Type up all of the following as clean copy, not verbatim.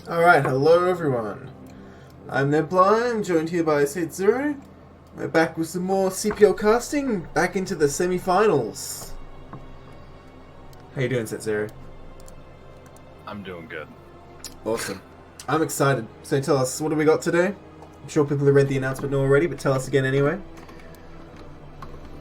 Alright, hello everyone. I'm Nebla, I'm joined here by Set Zero. We're back with some more CPL casting, back into the semi-finals. How you doing, Set Zero? I'm doing good. Awesome. I'm excited. So tell us, what do we got today? I'm sure people who read the announcement know already, but tell us again anyway.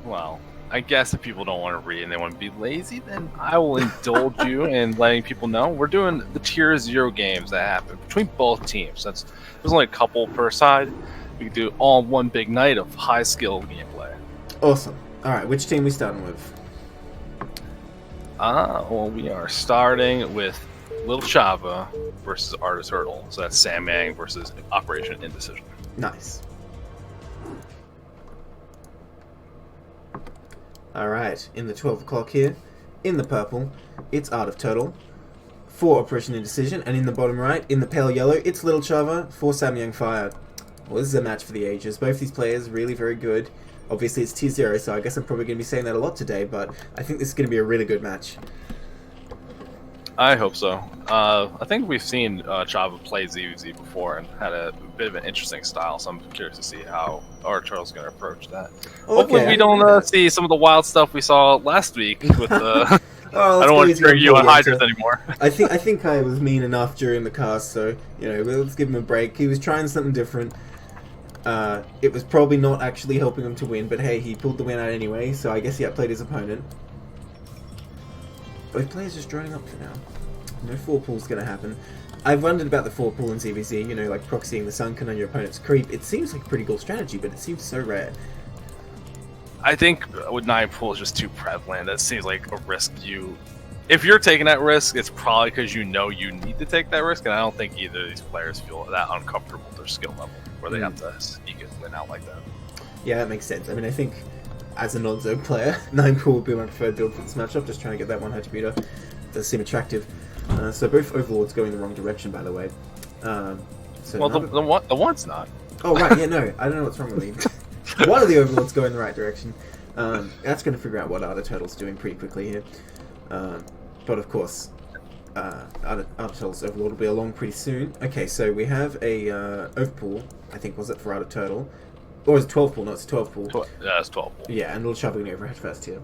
Well, I guess if people don't want to read and they want to be lazy, then I will indulge you in letting people know we're doing the Tier 0 games that happen between both teams. There's only a couple per side. We can do all one big night of high skill gameplay. Awesome. Alright, which team we starting with? Well, we are starting with Little Chava versus Artist Hurdle. So that's Samyang versus Operation Indecision. Nice. Alright, in the 12 o'clock here, in the purple, it's Art of Turtle for Operation Indecision, and in the bottom right, in the pale yellow, it's Little Chava for Samyang Fire. Well, this is a match for the ages. Both these players really very good. Obviously, it's Tier 0, so I guess I'm probably going to be saying that a lot today, but I think this is going to be a really good match. I hope so. I think we've seen Chava play ZVZ before and had a bit of an interesting style, so I'm curious to see how our Charles going to approach that. Okay, Hopefully we don't see some of the wild stuff we saw last week with I don't want to trigger you on Hydras anymore. I think I was mean enough during the cast, so, you know, let's give him a break. He was trying something different. It was probably not actually helping him to win, but hey, he pulled the win out anyway, so I guess he outplayed his opponent. Both players just droning up for now. No 4-pull's going to happen. I've wondered about the 4-pull in ZVZ, you know, like proxying the Sunken on your opponent's creep. It seems like a pretty cool strategy, but it seems so rare. I think with 9-pull is just too prevalent. That seems like a risk you... If you're taking that risk, it's probably because you know you need to take that risk, and I don't think either of these players feel that uncomfortable with their skill level, where they have to sneak it win out like that. Yeah, that makes sense. I mean, I think as a non-zone player, 9-pull would be my preferred build for this matchup, just trying to get that one attributor. Does seem attractive. So both Overlords go in the wrong direction, by the way. So well, the one's not. Oh, right, yeah, no. I don't know what's wrong with me. One of the Overlords go in the right direction. That's going to figure out what Art of Turtle's doing pretty quickly here. But of course, Art of Turtle's Overlord will be along pretty soon. Okay, so we have a Overpool, I think, was it for Art of Turtle? Or is it 12-pull? No, it's 12-pull. Yeah, it's 12-pull. Yeah, and Little Chava going over Hatch first here.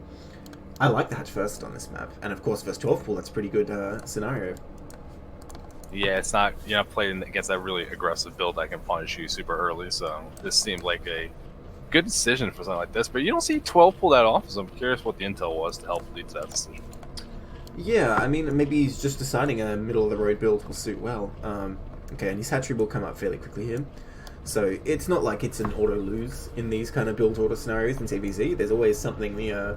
I like the Hatch first on this map. And of course, versus 12-pull, that's a pretty good scenario. Yeah, it's not, you're not playing against that really aggressive build that can punish you super early, so this seemed like a good decision for something like this, but you don't see 12-pull that often, so I'm curious what the intel was to help lead to that decision. Yeah, I mean, maybe he's just deciding a middle-of-the-road build will suit well. Okay, and his hatchery will come up fairly quickly here. So it's not like it's an auto-lose in these kind of build order scenarios in CVZ. There's always something the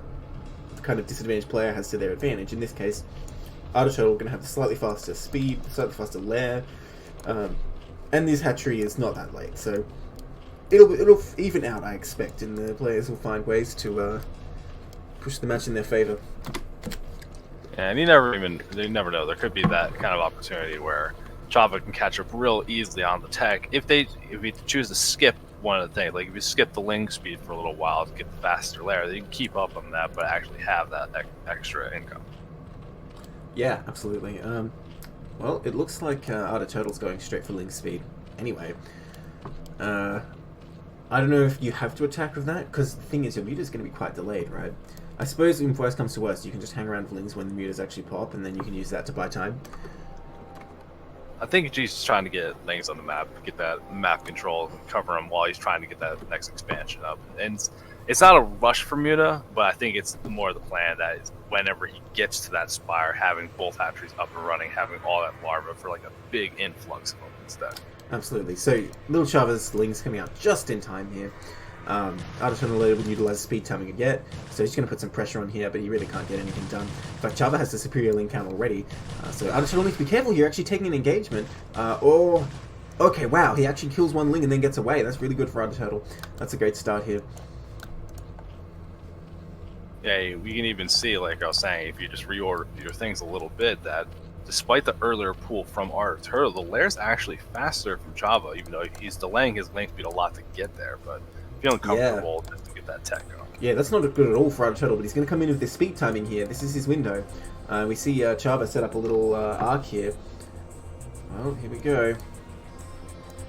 kind of disadvantaged player has to their advantage. In this case, Art of Turtle are going to have slightly faster speed, slightly faster lair, and this hatchery is not that late, so it'll even out, I expect, and the players will find ways to push the match in their favor. And you never know. There could be that kind of opportunity where Chava can catch up real easily on the tech if you choose to skip one of the things. Like if you skip the ling speed for a little while to get the faster layer, then you can keep up on that, but actually have that extra income. Yeah, absolutely. Well, it looks like Art of Turtle's going straight for ling speed. Anyway, I don't know if you have to attack with that, because the thing is, your muta's going to be quite delayed, right? I suppose if worst comes to worst, you can just hang around with lings when the mutas actually pop, and then you can use that to buy time. I think he's just trying to get things on the map, get that map control, cover him while he's trying to get that next expansion up. And it's not a rush for Muta, but I think it's more the plan that is whenever he gets to that spire, having both hatcheries up and running, having all that larva for like a big influx of them instead. Absolutely. So, Little Chava's lings coming out just in time here. Art of Turtle will utilize speed timing again, so he's going to put some pressure on here, but he really can't get anything done. In fact, Chava has the superior ling count already, so Art of Turtle needs to be careful here, actually taking an engagement. Okay, wow, he actually kills one ling and then gets away. That's really good for Art of Turtle. That's a great start here. Yeah, we can even see, like I was saying, if you just reorder your things a little bit, that despite the earlier pull from Art of Turtle, the lair's actually faster from Chava, even though he's delaying his ling speed a lot to get there, but feeling comfortable just to get that tech going. Yeah, that's not good at all for Art of Turtle, but he's going to come in with this speed timing here. This is his window. We see Chava set up a little arc here. Well, here we go.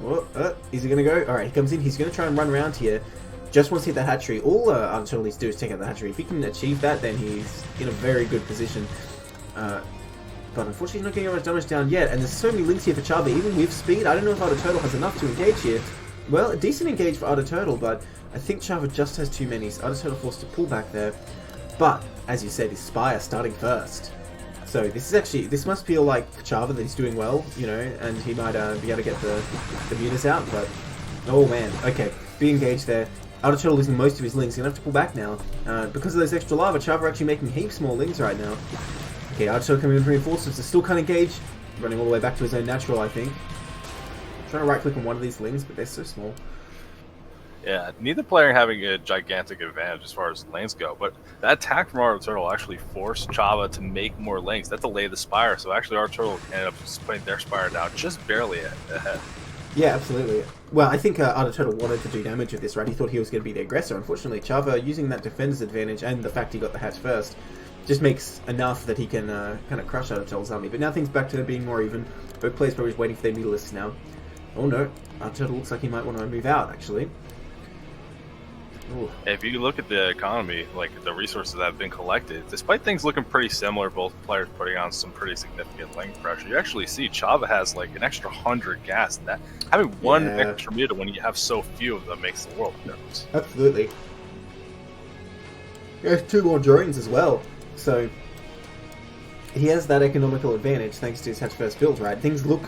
Oh, is he going to go? Alright, he comes in. He's going to try and run around here. Just wants to hit that hatchery. All Arturtle needs to do is take out the hatchery. If he can achieve that, then he's in a very good position. But unfortunately, he's not getting much damage down yet. And there's so many links here for Chava, even with speed. I don't know if Arturtle has enough to engage here. Well, a decent engage for Arturtle, but I think Chava just has too many. So Arturtle forced to pull back there. But, as you said, his Spire starting first. So this must feel like for Chava that he's doing well, you know, and he might be able to get the mutas out, but... Oh man, okay. Be engaged there. Arturtle losing most of his links. He's going to have to pull back now. Because of those extra lava, Chava actually making heaps more links right now. Okay, Arturtle coming in with reinforcements. They're still can't engage. Running all the way back to his own natural, I think. Trying to right click on one of these links, but they're so small. Yeah, neither player having a gigantic advantage as far as lanes go, but that attack from Arturtle actually forced Chava to make more links. That delayed the Spire, so actually Arturtle ended up just putting their Spire down just barely ahead. Yeah, absolutely. Well, I think Arturtle wanted to do damage with this, right? He thought he was going to be the aggressor. Unfortunately, Chava, using that defender's advantage and the fact he got the hatch first, just makes enough that he can kind of crush Arturtle's army. But now things back to being more even. Both players probably just waiting for their mutalisks now. Oh no, Arturtle looks like he might want to move out, actually. Ooh. If you look at the economy, like the resources that have been collected, despite things looking pretty similar, both players putting on some pretty significant link pressure, you actually see Chava has like an extra 100 gas, and that having one extra muta when you have so few of them makes the world of difference. Absolutely. He has 2 more drones as well, so he has that economical advantage thanks to his hatch first build, right? Things look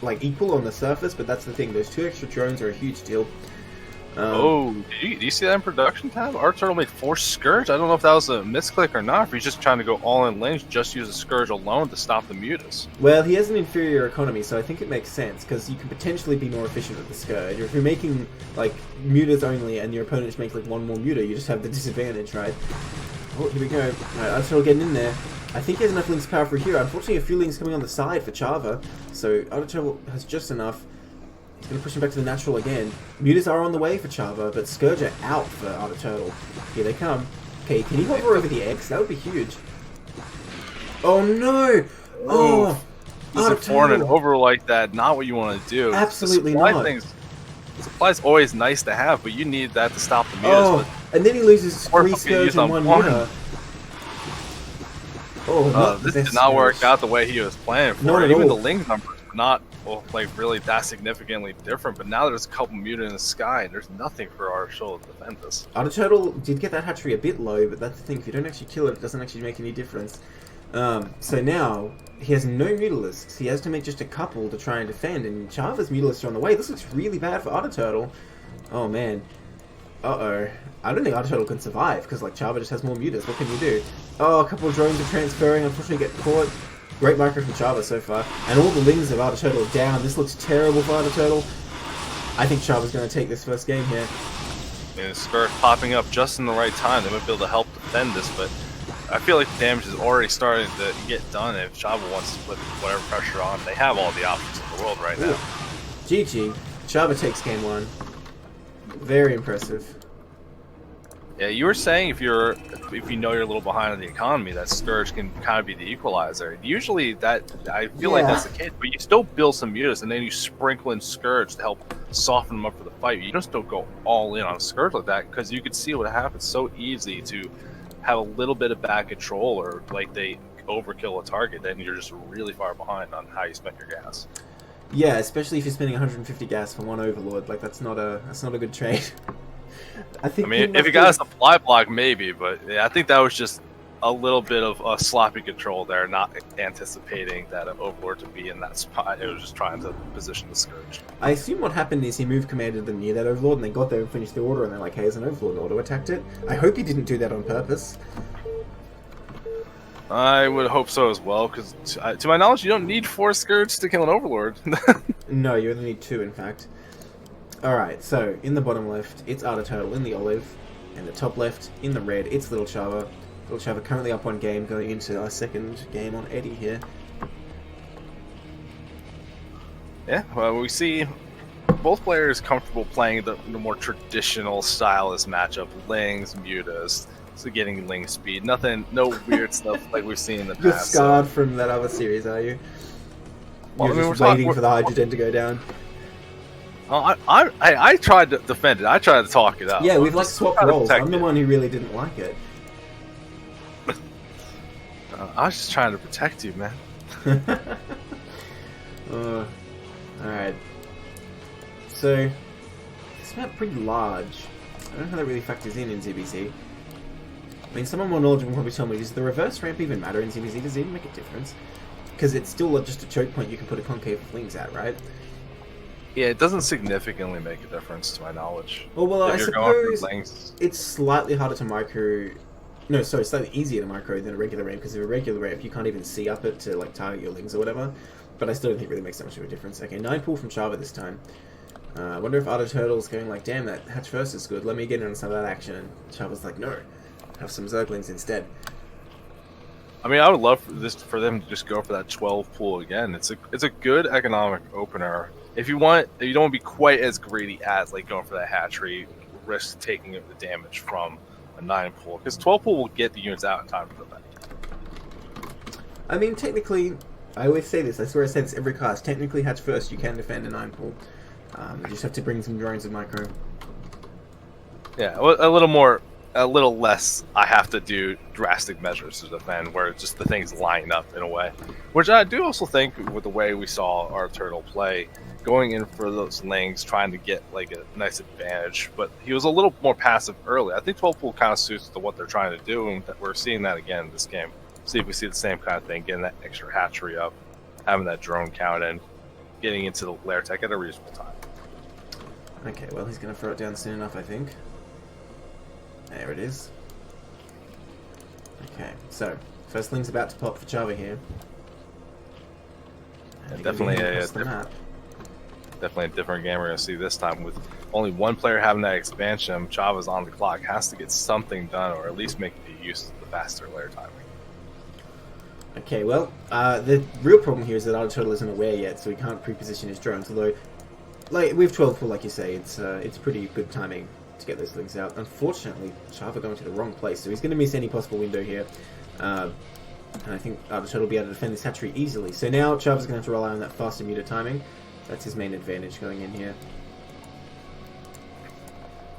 like equal on the surface, but that's the thing. Those 2 extra drones are a huge deal. Do you see that in production tab? Arturtle made 4 Scourge. I don't know if that was a misclick or not. If he's just trying to go all in lanes, just use a Scourge alone to stop the mutas. Well, he has an inferior economy, so I think it makes sense, because you can potentially be more efficient with the Scourge. If you're making, like, mutas only, and your opponent just makes, like, 1 more muta, you just have the disadvantage, right? Oh, here we go. Alright, Arturtle getting in there. I think he has enough links power for a hero. Unfortunately, a few links coming on the side for Chava, so Arturtle has just enough. He's going to push him back to the natural again. Mutas are on the way for Chava, but Scourge are out for Arturtle. Here they come. Okay, can he hover over the eggs? That would be huge. Oh no! Oh! Just a and over like that, not what you want to do. Absolutely not. Supply's always nice to have, but you need that to stop the mutas. Oh, and then he loses 3 Scourge and 1 muta. Oh, this did not work out the way he was planning for. Not at Even all. the link numbers were not like really that significantly different, but now there's a couple muta in the sky, and there's nothing for Arturtle to defend this. Arturtle did get that hatchery a bit low, but that's the thing. If you don't actually kill it, it doesn't actually make any difference. So now, he has no mutalisks. He has to make just a couple to try and defend, and Chava's mutalisks are on the way. This looks really bad for Arturtle. Oh man. Uh-oh. I don't think Arturtle can survive, because like Chava just has more mutas. What can you do? Oh, a couple of drones are transferring. Unfortunately, get caught. Great micro from Chava so far. And all the lings of Arturtle are down. This looks terrible for Arturtle. I think Chava's going to take this first game here. And Scourge popping up just in the right time. They might be able to help defend this, but I feel like the damage is already starting to get done. If Chava wants to put whatever pressure on, they have all the options in the world right now. GG. Chava takes game 1. Very impressive. Yeah, you were saying if you know you're a little behind on the economy, that Scourge can kind of be the equalizer. Usually I feel like that's the case, but you still build some mutas and then you sprinkle in Scourge to help soften them up for the fight. You just don't go all in on a Scourge like that, because you can see what happens. So easy to have a little bit of back control, or like they overkill a target, then you're just really far behind on how you spend your gas. Yeah, especially if you're spending 150 gas for 1 Overlord. Like that's not a good trade. I mean, if you got a supply block, maybe, but yeah, I think that was just a little bit of a sloppy control there, not anticipating that an Overlord to be in that spot. It was just trying to position the Scourge. I assume what happened is he moved commander to them near that Overlord, and they got there and finished the order, and they're like, hey, there's an Overlord, and auto-attacked it. I hope he didn't do that on purpose. I would hope so as well, because to my knowledge, you don't need 4 Scourge to kill an Overlord. No, you only need 2, in fact. Alright, so, in the bottom left, it's Arturtle in the olive, and the top left, in the red, it's Little Chava. Little Chava currently up 1 game, going into our second game on Eddie here. Yeah, well, we see both players comfortable playing the more traditional stylist matchup, Lings, mutas, so getting Ling speed. Nothing, no weird stuff like we've seen in the past. You're scarred from that other series, are you? You're just waiting for the hydrogen to go down. I tried to defend it. I tried to talk it out. Yeah, we've like swapped roles. I'm the one who really didn't like it. I was just trying to protect you, man. Alright. So, this map pretty large. I don't know how that really factors in ZBZ. I mean, someone more knowledgeable will probably tell me, does the reverse ramp even matter in ZBZ? Does it even make a difference? Because it's still just a choke point you can put a concave flings at, right? Yeah, it doesn't significantly make a difference to my knowledge. Well, I suppose it's slightly harder to micro... No, sorry, slightly easier to micro than a regular ramp, because if a regular ramp, you can't even see up it to like target your lings or whatever. But I still don't think it really makes that much of a difference. Okay, 9 pull from Chava this time. I wonder if Otto Turtle's going like, damn, that hatch first is good, let me get in on some of that action. And Chava's like, no, have some Zerglings instead. I mean, I would love for them to just go for that 12 pull again. It's a good economic opener. If you don't want to be quite as greedy as like going for that hatchery, risk taking the damage from a 9 pull, because 12 pull will get the units out in time for the event. I mean, technically, I always say this. I swear I say this every cast. Technically, hatch first, you can defend a 9 pull. You just have to bring some drones and micro. Yeah, a little less. I have to do drastic measures to defend, where just the things line up in a way, which I do also think with the way we saw our turtle play, going in for those lings, trying to get like a nice advantage, but he was a little more passive early. I think 12 pool kind of suits to what they're trying to do, and we're seeing that again in this game. See if we see the same kind of thing, getting that extra hatchery up, having that drone count, and getting into the lair tech at a reasonable time. Okay, well, he's going to throw it down soon enough, I think. There it is. Okay, so first ling's about to pop for Chava here. Yeah, definitely a different game we're going to see this time, with only one player having that expansion. Chava's on the clock, has to get something done, or at least make use of the faster layer timing. Okay, well, the real problem here is that Otto Turtle isn't aware yet, so he can't pre-position his drones, although, like, with 12 pull, like you say, it's pretty good timing to get those lings out. Unfortunately, Chava going to the wrong place, so he's going to miss any possible window here. And I think Otto Turtle will be able to defend this hatchery easily. So now Chava's going to have to rely on that faster muta timing. That's his main advantage going in here.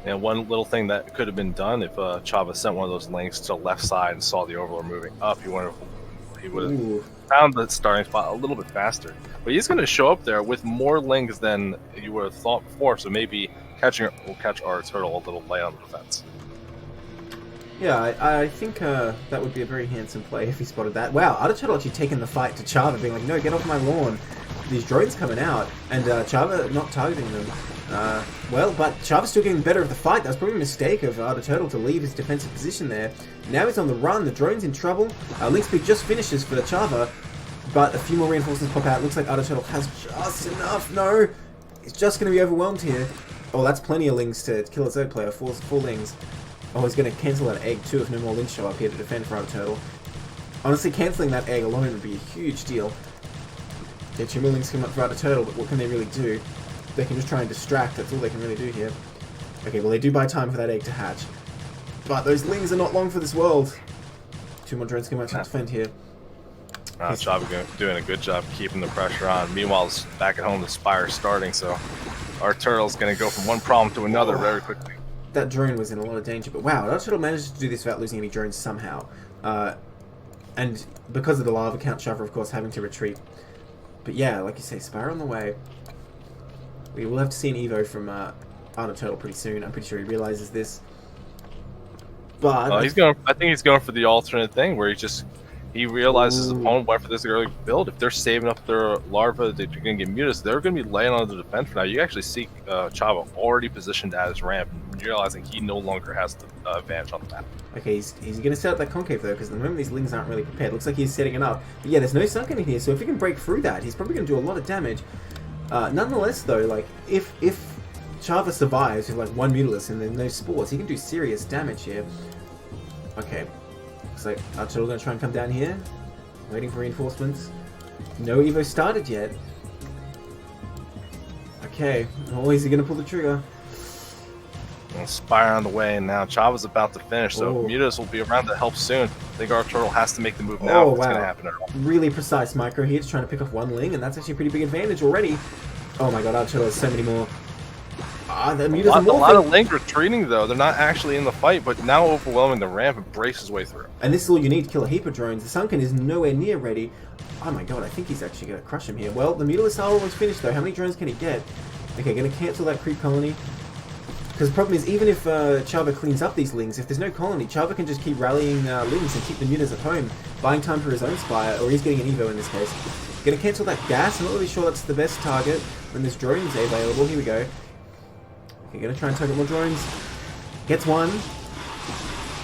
And one little thing that could have been done if Chava sent one of those lings to the left side and saw the Overlord moving up, he would have found the starting spot a little bit faster. But he's going to show up there with more lings than you would have thought before, so maybe will catch our turtle a little late on the defense. Yeah, I think that would be a very handsome play if he spotted that. Wow, Otto Turtle actually taking the fight to Chava, being like, no, get off my lawn. These drones coming out, and Chava not targeting them. Well, but Chava's still getting the better of the fight. That was probably a mistake of Otto Turtle to leave his defensive position there. Now he's on the run, the drone's in trouble. Link speed just finishes for the Chava, but a few more reinforcements pop out. Looks like Otto Turtle has just enough. No, he's just going to be overwhelmed here. Oh, that's plenty of lings to kill a Zerg player. Four lings. Oh, he's going to cancel that egg too if no more lings show up here to defend for Otto Turtle. Honestly, cancelling that egg alone would be a huge deal. Yeah, 2 more lings come up for Otto Turtle, but what can they really do? They can just try and distract. That's all they can really do here. Okay, well, they do buy time for that egg to hatch. But those lings are not long for this world. 2 more drones come out to defend here. Chava doing a good job keeping the pressure on. Meanwhile, back at home, the Spire's starting, so our Turtle's going to go from one problem to another very quickly. That drone was in a lot of danger, but wow, our Turtle managed to do this without losing any drones somehow. And because of the lava count, Chava, of course, having to retreat. But yeah, like you say, Spire on the way. We will have to see an Evo from Otto Turtle pretty soon. I'm pretty sure he realizes this. But I think he's going for the alternate thing where he realizes his opponent went for this early build. If they're saving up their larva, they're going to get mutas. They're going to be laying on the defense for now. You actually see Chava already positioned at his ramp, realizing he no longer has the advantage on the map. Okay, he's going to set up that concave though, because at the moment these lings aren't really prepared. Looks like he's setting it up. But yeah, there's no sunken in here, so if he can break through that, he's probably going to do a lot of damage. Nonetheless, though, like if Chava survives with like 1 Mutilus and then no spores, he can do serious damage here. Okay, looks like our Turtle going to try and come down here, waiting for reinforcements. No Evo started yet. Okay, oh, is he going to pull the trigger? Spire on the way, and now Chava's about to finish, so Oh. Mutas will be around to help soon. I think our turtle has to make the move now. Oh, If it's wow. going to happen at all. Really precise micro here, just trying to pick off one Ling, and that's actually a pretty big advantage already. Oh my god, Arturtle has so many more. The Mutas are A lot of morphing. Link retreating, though. They're not actually in the fight, but now overwhelming the ramp and breaks his way through. And this is all you need to kill a heap of drones. The Sunken is nowhere near ready. Oh my god, I think he's actually going to crush him here. Well, the Mutalists are almost finished, though. How many drones can he get? Okay, going to cancel that creep colony. Because the problem is, even if Chava cleans up these Lings, if there's no colony, Chava can just keep rallying Lings and keep the Mutas at home, buying time for his own Spire, or he's getting an Evo in this case. Going to cancel that gas. I'm not really sure that's the best target when there's drones available. Here we go. Okay, going to try and target more drones. Gets one.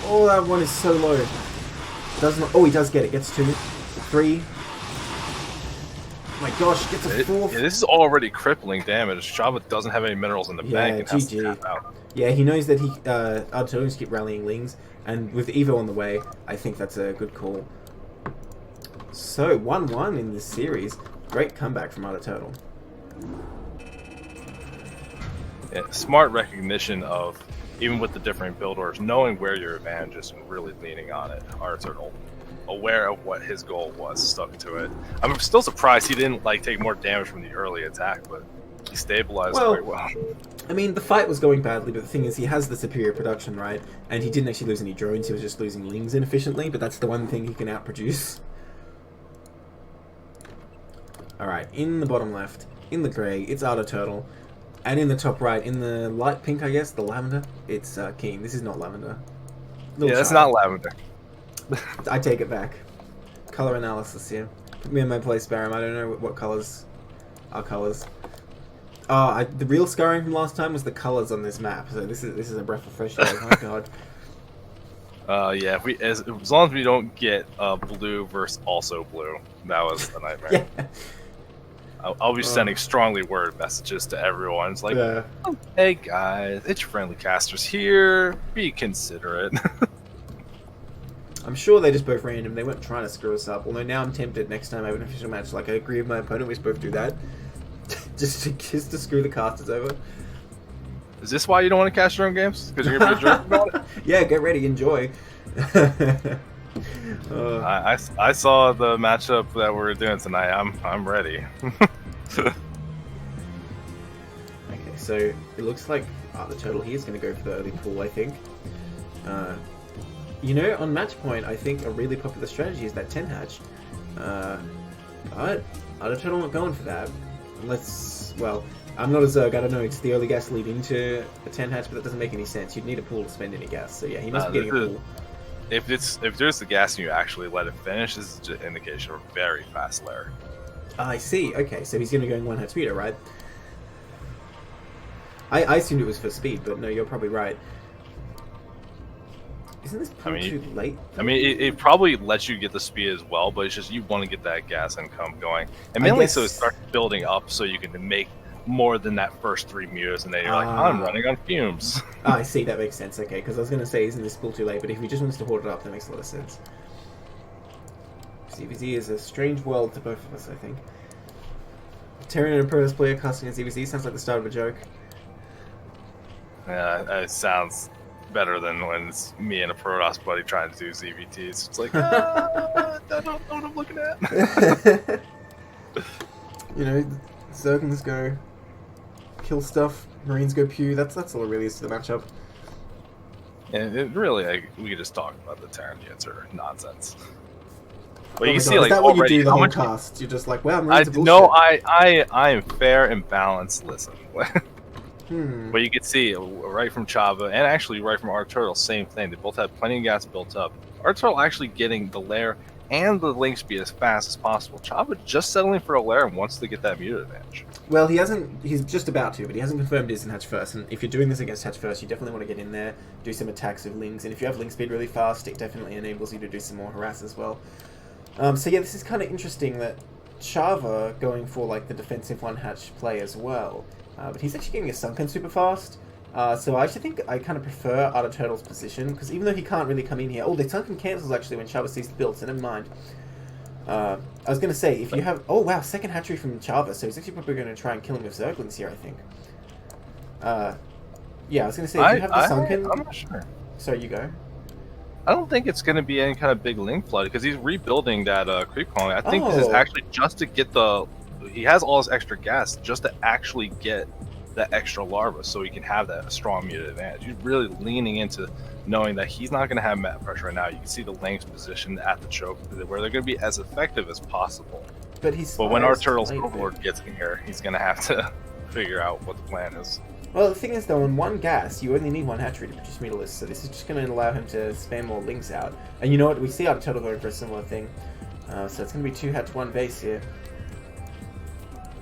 Oh, that one is so low. Does not. Oh, he does get it. Gets 2, 3. Oh my gosh, gets a 4th. Yeah, this is already crippling damage. Chava doesn't have any minerals in the bank and has to GG. tap out. Yeah, he knows that he Arturtle keep rallying Lings, and with Evo on the way, I think that's a good call. So 1-1 in this series. Great comeback from Arturtle. Yeah, smart recognition of, even with the different build orders, knowing where your advantage is and really leaning on it. Our turtle, aware of what his goal was, stuck to it. I'm still surprised he didn't take more damage from the early attack, but he stabilized quite well. I mean, the fight was going badly, but the thing is, he has the superior production, right? And he didn't actually lose any drones, he was just losing Lings inefficiently, but that's the one thing he can outproduce. Alright, in the bottom left, in the grey, it's Arturtle. And in the top right, in the light pink, I guess, the lavender, it's Keen. This is not lavender. Yeah, that's not lavender. I take it back. Color analysis here. Put me in my place, Barum. I don't know what colors are colors. The real scarring from last time was the colors on this map. So this is a breath of fresh air. Oh my god. Yeah, as long as we don't get blue versus also blue, that was a nightmare. Yeah. I'll be sending strongly worded messages to everyone. It's like, Yeah. hey guys, it's your friendly casters here. Be considerate. I'm sure they just both random. They weren't trying to screw us up. Although now I'm tempted next time I have an official match. Like, I agree with my opponent. We both do that. just to screw the casters over. Is this why you don't want to cast your own games? Because you're going to be a jerk about it? Yeah, get ready. Enjoy. I saw the matchup that we're doing tonight. I'm ready. Okay, so it looks like the turtle here is going to go for the early pull, I think. You know, on match point, I think a really popular strategy is that 10 hatch. But the turtle not going for that. Well, I'm not a Zerg, I don't know, it's the early gas leading to a 10 hatch, but that doesn't make any sense. You'd need a pull to spend any gas, so yeah, he must be getting a pull. If there's the gas and you actually let it finish, this is just an indication of a very fast lair. I see, okay, so he's going to go in 1 hatch speeder, right? I assumed it was for speed, but no, you're probably right. Isn't this pull too late? I mean, it probably lets you get the speed as well, but it's just you want to get that gas income going. And mainly so it starts building up so you can make more than that first 3 mutas, and then you're like, I'm running on fumes. I see, that makes sense, okay, because I was going to say, isn't this pull too late? But if he just wants to hoard it up, that makes a lot of sense. ZVZ is a strange world to both of us, I think. Terran and a Protoss player casting a ZVZ sounds like the start of a joke. Yeah, it sounds better than when it's me and a Protoss buddy trying to do ZVTs. It's like, I don't know what I'm looking at. You know, Zerglings go kill stuff, Marines go pew. That's all it really is to the matchup. And it really, we could just talk about the Terran jets are nonsense. But Oh you my see, God, like, is that what you already do the how whole much cast? You're just like, wow, Marines are bullshit. no, I am fair and balanced. Listen. Hmm. But you can see right from Chava and actually right from Arturtle, same thing. They both have plenty of gas built up. Arturtle actually getting the lair and the link speed as fast as possible. Chava just settling for a lair and wants to get that muted advantage. Well, he hasn't. He's just about to, but he hasn't confirmed his in hatch first. And if you're doing this against hatch first, you definitely want to get in there, do some attacks with Lings. And if you have link speed really fast, it definitely enables you to do some more harass as well. So yeah, this is kind of interesting that Chava going for like the defensive 1 hatch play as well. But he's actually getting a sunken super fast. So I actually think I kind of prefer Arturtle's position, because even though he can't really come in here... Oh, the sunken cancels actually when Chava sees the build, so never mind. I was going to say, if you have... Oh, wow, second hatchery from Chava, so he's actually probably going to try and kill him with Zerglings here, I think. Yeah, I was going to say, if you have the sunken... I'm not sure. Sorry, you go. I don't think it's going to be any kind of big link flood because he's rebuilding that creep colony. I think this is actually just to get the... He has all his extra gas just to actually get that extra larva so he can have that strong muted advantage. He's really leaning into knowing that he's not going to have map pressure right now. You can see the links positioned at the choke where they're going to be as effective as possible. But when our Turtle's Overlord gets in here, he's going to have to figure out what the plan is. Well, the thing is, though, on one gas, you only need one hatchery to produce Mutalisks, so this is just going to allow him to spam more links out. And you know what? We see our Turtle going for a similar thing. So it's going to be 2 hatch 1 base here.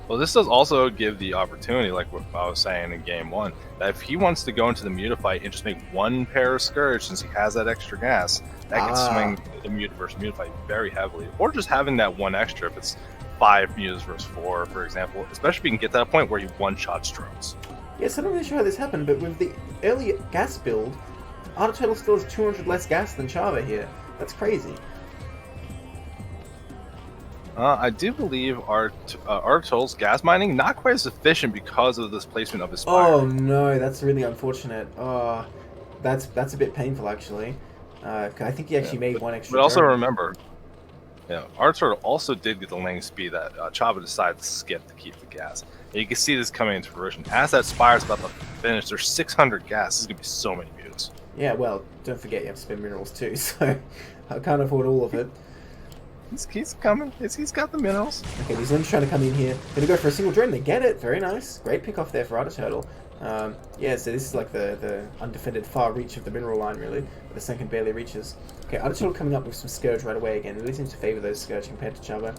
Well, this does also give the opportunity, like what I was saying in game 1, that if he wants to go into the Muta fight and just make 1 pair of Scourge, since he has that extra gas, that can swing the Muta versus Muta fight very heavily. Or just having that 1 extra if it's 5 Mutas versus 4, for example, especially if you can get to that point where he one-shots drones. Yes, I'm not really sure how this happened, but with the early gas build, Turtle still has 200 less gas than Chava here. That's crazy. I do believe our Turtle's gas mining not quite as efficient because of this placement of his fire. Oh no, that's really unfortunate. Oh, that's a bit painful actually. I think he actually made 1 extra. But also remember, our Turtle also did get the lane speed that Chava decided to skip to keep the gas. And you can see this coming into fruition. As that Spire's about to finish, there's 600 gas. This is going to be so many mutas. Yeah, well, don't forget you have to spend minerals too, so I can't afford all of it. He's coming. He's got the minerals. Okay, these limbs trying to come in here. Gonna go for a single drone. They get it. Very nice. Great pick off there for Turtle. Yeah, so this is like the undefended far reach of the mineral line, really. But the second barely reaches. Okay, Turtle coming up with some Scourge right away again. Really seems to favour those Scourge compared to Chava.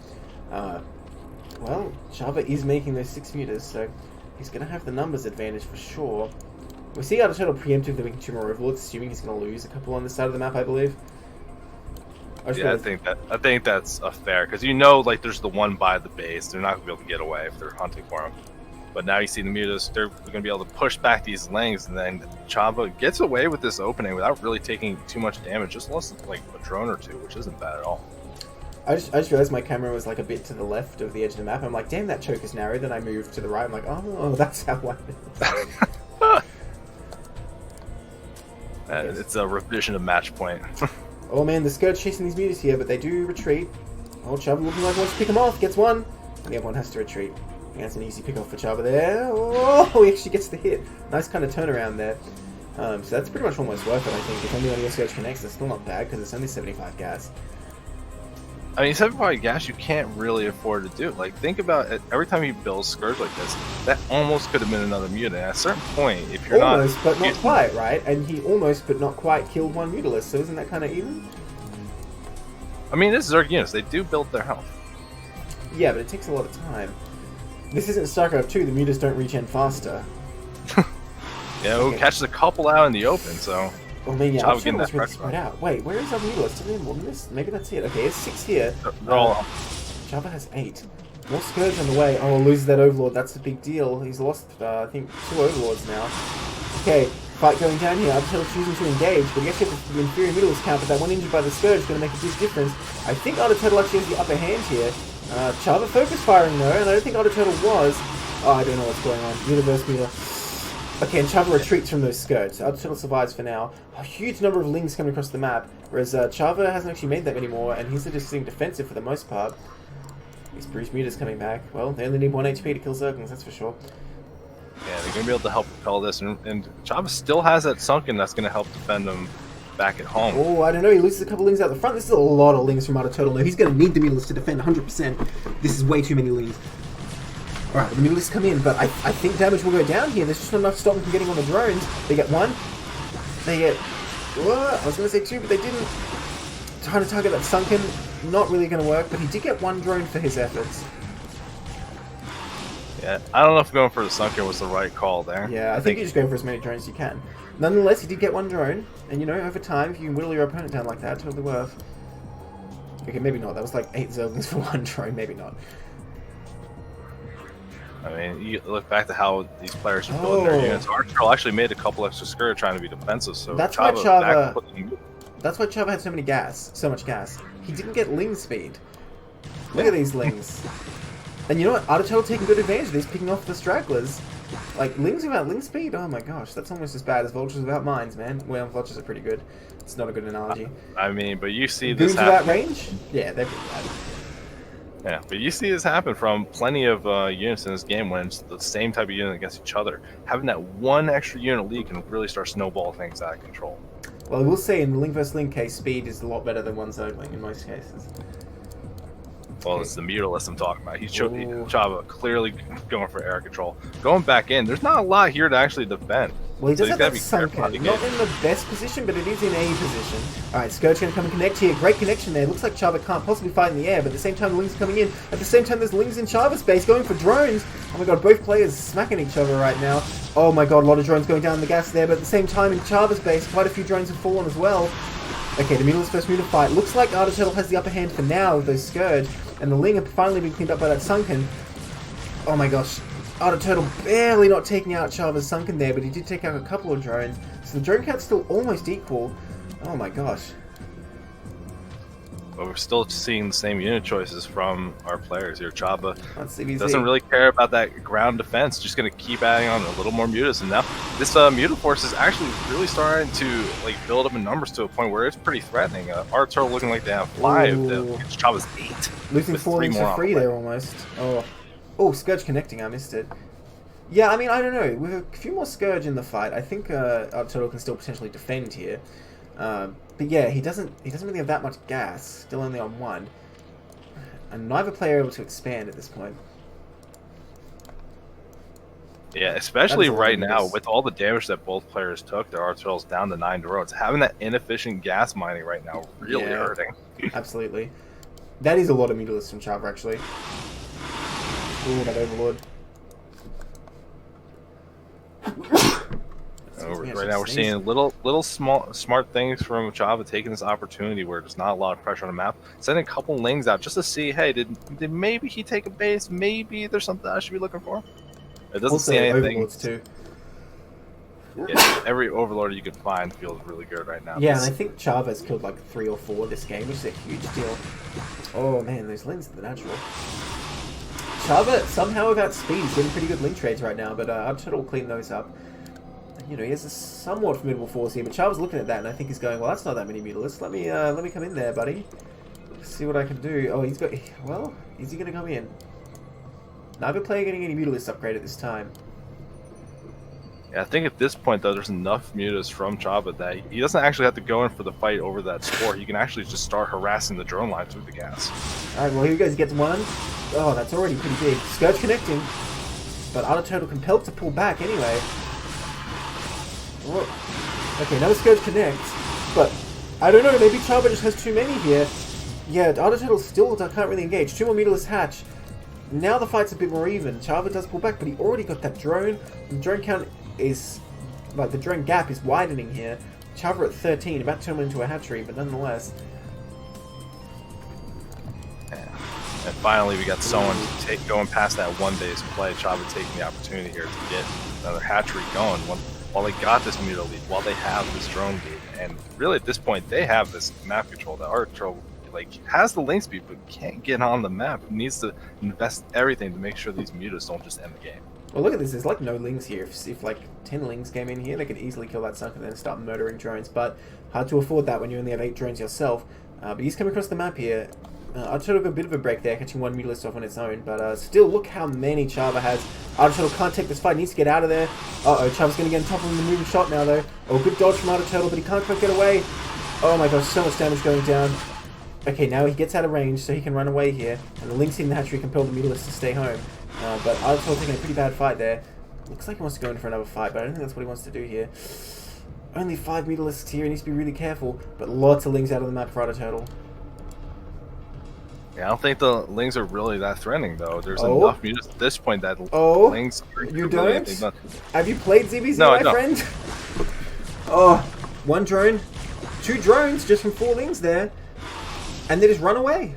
Well, Chava is making those 6 mutas, so he's going to have the numbers advantage for sure. We see Turtle preemptively making 2 more Overlords, assuming he's going to lose a couple on this side of the map, I believe. Yeah, I think that's fair because like there's the one by the base. They're not going to be able to get away if they're hunting for him. But now you see the mutas, they're going to be able to push back these lanes, and then Chava gets away with this opening without really taking too much damage. Just lost like a drone or 2, which isn't bad at all. I just realized my camera was like a bit to the left of the edge of the map. I'm like, damn, that choke is narrow. Then I moved to the right. I'm like, oh, that's how I It's a revision of match point. Oh man, the Scourge chasing these mutas here, but they do retreat. Oh, Chava looking like he wants to pick them off. Gets 1. And the other one has to retreat. Yeah, that's an easy pick off for Chava there. Oh, he actually gets the hit. Nice kind of turnaround there. So that's pretty much almost worth it, I think. If only one of your Scourge connects, that's still not bad because it's only 75 gas. I mean, 75 gas you can't really afford to do. Like, think about it. Every time he builds Scourge like this, that almost could have been another mutant. At a certain point, if you're almost, but not quite, right? And he almost, but not quite, killed 1 Mutalist, so isn't that kind of even? I mean, this is Zerg units. They do build their health. Yeah, but it takes a lot of time. This isn't StarCraft 2. The mutas don't regen faster. Yeah, we'll catch a couple out in the open, so... Oh man, yeah, Chava getting that really spread out. Wait, where is our Mutalist? Is there more than this? Maybe that's it. Okay, it's 6 here. Chava has 8. More Scourge on the way. Oh, loses that Overlord. That's a big deal. He's lost, I think, 2 Overlords now. Okay, fight going down here. Turtle choosing to engage, but he actually has the inferior Mutalist count, but that 1 injured by the Scourge is going to make a big difference. I think Turtle actually has the upper hand here. Chava focus firing though, and I don't think Turtle was. Oh, I don't know what's going on. Universe Muta. Okay, and Chava retreats from those Scourges. Turtle survives for now. A huge number of Lings coming across the map, whereas Chava hasn't actually made that many more, and he's just sitting defensive for the most part. These Bruce Mutas coming back. Well, they only need 1 HP to kill Zerglings, that's for sure. Yeah, they're going to be able to help propel this, and Chava still has that Sunken that's going to help defend them back at home. Oh, I don't know, he loses a couple Lings out the front. This is a lot of Lings from Turtle. No, he's going to need the Mutalist to defend 100%. This is way too many Lings. Alright, the Mutalists come in, but I think damage will go down here. There's just not enough to stop them from getting on the drones. They get 1. They get... I was going to say 2, but they didn't. Trying to target that Sunken, not really going to work, but he did get 1 drone for his efforts. Yeah, I don't know if going for the Sunken was the right call there. Yeah, I think you're just going for as many drones as you can. Nonetheless, he did get 1 drone, and over time, if you can whittle your opponent down like that, totally worth. Okay, maybe not. That was like 8 Zerglings for 1 drone, maybe not. I mean, you look back to how these players are building their units. Turtle actually made a couple extra Scourge trying to be defensive, so that's why Chava had so much gas. He didn't get Ling speed. Look at these Lings. And you know what? Turtle taking good advantage of these, picking off the stragglers. Like, Lings without Ling speed? Oh my gosh, that's almost as bad as Vultures without Mines, man. Well, Vultures are pretty good. It's not a good analogy. I mean, but you see Goons this happen. without range? Yeah, they're pretty bad. Yeah, but you see this happen from plenty of units in this game when it's the same type of unit against each other. Having that one extra unit lead can really start snowballing things out of control. Well, I will say in the Ling vs. Ling case, speed is a lot better than one zone Ling in most cases. Well, it's the Mutalist I'm talking about. He's Chava clearly going for air control. Going back in, there's not a lot here to actually defend. Well, he does have gotta that be sunken. careful. Not in the best position, but it is in a position. Alright, Scourge going to come and connect here. Great connection there. Looks like Chava can't possibly fight in the air, but at the same time, the Lings are coming in. At the same time, there's Lings in Chava's space going for drones. Oh my god, both players smacking each other right now. Oh my god, a lot of drones going down the gas there, but at the same time, in Chava's base, quite a few drones have fallen as well. Okay, the Mutalist versus Muta fight. Looks like Artiturtle has the upper hand for now with those Scourge, and the Ling have finally been cleaned up by that Sunken. Oh my gosh. Artiturtle barely not taking out Chava's Sunken there, but he did take out a couple of drones. So the drone count's still almost equal. Oh my gosh. But we're still seeing the same unit choices from our players here. Chava CBZ. doesn't really care about that ground defense, just going to keep adding on a little more mutas. And now this muta force is actually really starting to like build up in numbers to a point where it's pretty threatening. Artiturtle looking like they have 5, Chava's 8. Losing 4 links for free there almost. Oh, Scourge connecting, I missed it. Yeah, I mean, I don't know. With a few more Scourge in the fight, I think Artiturtle can still potentially defend here. But yeah, he doesn't really have that much gas. Still only on 1. And neither player able to expand at this point. Yeah, especially right now with all the damage that both players took, their Artiturtle's down to 9 drones. Having that inefficient gas mining right now really hurting. Absolutely. That is a lot of Mutalists from Chava, actually. Ooh, that Overlord. Right now we're seeing little smart things from Chava taking this opportunity where there's not a lot of pressure on the map, sending a couple Lings out just to see, hey, did maybe he take a base? Maybe there's something I should be looking for. It doesn't Also, see anything. Overlords too. Yeah, every Overlord you can find feels really good right now. Yeah, and I think Chava's killed like 3 or 4 this game, which is a huge deal. Oh man, those Lings are the natural. Chava, somehow without speed, is getting pretty good link trades right now, but Artiturtle will clean those up. You know, he has a somewhat formidable force here, but Chava's looking at that, and I think he's going, well, that's not that many Mutalists. Let me come in there, buddy. See what I can do. Oh, he's got... Well, is he going to come in? Neither player getting any Mutalist upgrade at this time. Yeah, I think at this point, though, there's enough mutas from Chava that he doesn't actually have to go in for the fight over that spore. He can actually just start harassing the drone lines with the gas. Alright, well, here he goes. He gets 1. Oh, that's already pretty big. Scourge connecting. But Artiturtle compelled to pull back anyway. Oh. Okay, another Scourge connects. But, I don't know, maybe Chava just has too many here. Yeah, Artiturtle still can't really engage. 2 more Mutalist hatch. Now the fight's a bit more even. Chava does pull back, but he already got that drone. The drone count is... like, the drone gap is widening here. Chava at 13, about to turn into a hatchery, but nonetheless... And finally, we got someone going past that 1 day's play. Chava taking the opportunity here to get another hatchery going while they got this muta lead, while they have this drone lead. And really, at this point, they have this map control. The Artiturtle has the link speed, but can't get on the map. It needs to invest everything to make sure these mutas don't just end the game. Well, look at this. There's like no Lings here. If like 10 Lings came in here, they could easily kill that Sunken and then start murdering drones. But hard to afford that when you only have 8 drones yourself. But he's coming across the map here. Artiturtle got a bit of a break there, catching 1 Mutalist off on its own. But still, look how many Chava has. Artiturtle can't take this fight. Needs to get out of there. Uh-oh, Chava's going to get on top of him in the moving shot now, though. Oh, good dodge from Artiturtle, but he can't quite get away. Oh my gosh, so much damage going down. Okay, now he gets out of range, so he can run away here. And the Lings in the hatchery compel the Mutalist to stay home. But Artiturtle taking a pretty bad fight there. Looks like he wants to go in for another fight, but I don't think that's what he wants to do here. Only 5 Mutalists here, he needs to be really careful. But lots of Lings out of the map for Artiturtle. Yeah, I don't think the Lings are really that threatening, though. There's enough mutas at this point that Lings... You don't? Have you played ZBZ, my friend? Oh, 1 drone. 2 drones just from 4 Lings there. And they just run away.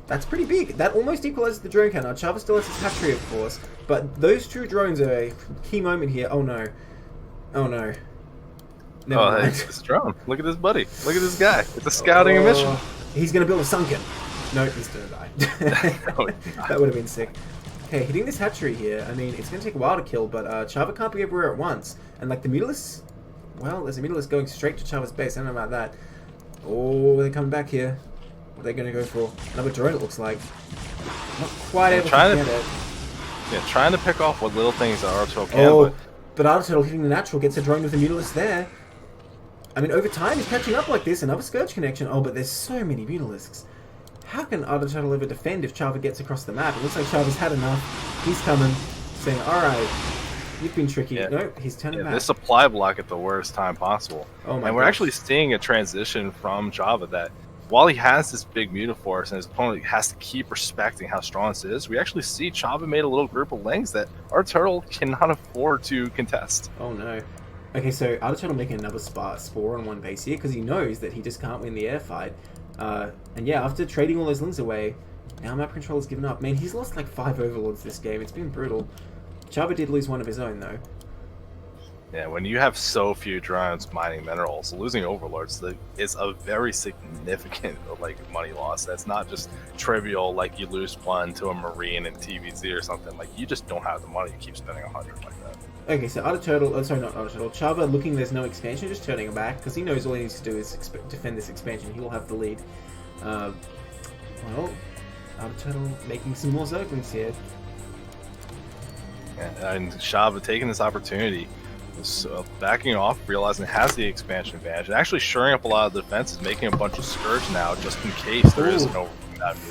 That's pretty big. That almost equalizes the drone count. Now, Chava still has his hatchery, of course. But those 2 drones are a key moment here. Oh, no. Oh, no. Never mind. Hey, it's a drone. Look at this buddy. Look at this guy. It's a scouting mission. He's going to build a Sunken. No, he's going to die. That would have been sick. Okay, hitting this hatchery here, I mean, it's going to take a while to kill, but Chava can't be everywhere at once. And, like, the Mutalisk... Well, there's a Mutalisk going straight to Chava's base. I don't know about that. Oh, they're coming back here. What are they going to go for? Another drone, it looks like. Not quite able to get it. Yeah, trying to pick off what little things that Arturtle can, but Arturtle hitting the natural gets a drone with the Mutalisk there. I mean, over time, he's catching up like this. Another Scourge connection. Oh, but there's so many Mutalisks. How can Arturtle ever defend if Chava gets across the map? It looks like Chava's had enough. He's coming, saying, alright, you've been tricky. Yeah. No, he's turning back. This supply block at the worst time possible. Oh my and we're gosh. actually seeing a transition from Chava that while he has this big Mutaforce and his opponent has to keep respecting how strong this is, we actually see Chava made a little group of lings that Arturtle cannot afford to contest. Oh no. Okay, so Arturtle making another Spore on one base here because he knows that he just can't win the air fight. And yeah, after trading all those lings away, now map controller's given up. Man, he's lost like 5 overlords this game. It's been brutal. Chava did lose one of his own though. Yeah, when you have so few drones mining minerals, losing overlords is a very significant like money loss. That's not just trivial, like you lose one to a Marine in TVZ or something. Like you just don't have the money to keep spending 100 like that. Okay, so Arturtle, sorry, not Arturtle, Chava looking there's no expansion, just turning him back, because he knows all he needs to do is defend this expansion. He will have the lead. Well, Arturtle making some more Zerglings here. And Chava taking this opportunity, backing off, realizing it has the expansion advantage, and actually shoring up a lot of the defenses, making a bunch of Scourge now, just in case there is no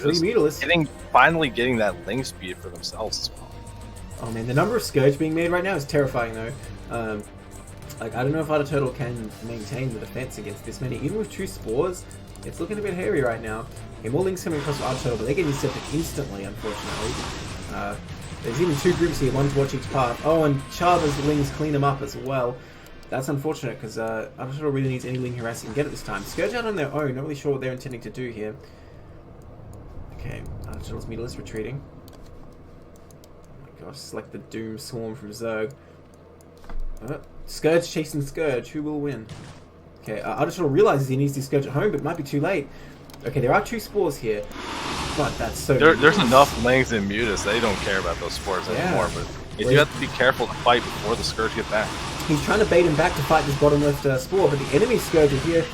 Mutalisk. Finally getting that ling speed for themselves as well. Oh man, the number of Scourge being made right now is terrifying though. Like, I don't know if Arturtle can maintain the defense against this many. Even with 2 Spores, it's looking a bit hairy right now. Okay, more lings coming across Arturtle, but they're getting intercepted instantly, unfortunately. There's even 2 groups here, one to watch each path. Oh, and Chava's lings clean them up as well. That's unfortunate, because Arturtle really needs any ling harass he can get at this time. Scourge out on their own, not really sure what they're intending to do here. Okay, Arturtle's Mutalisk retreating. Gosh, it's like the Doom Swarm from Zerg. Scourge chasing Scourge. Who will win? Okay, Arturtle realizes he needs to Scourge at home, but it might be too late. Okay, there are 2 Spores here. But that's so... There's enough lings in Mutas. They don't care about those Spores anymore, but you do have to be careful to fight before the Scourge get back. He's trying to bait him back to fight this bottom left Spore, but the enemy Scourge are here.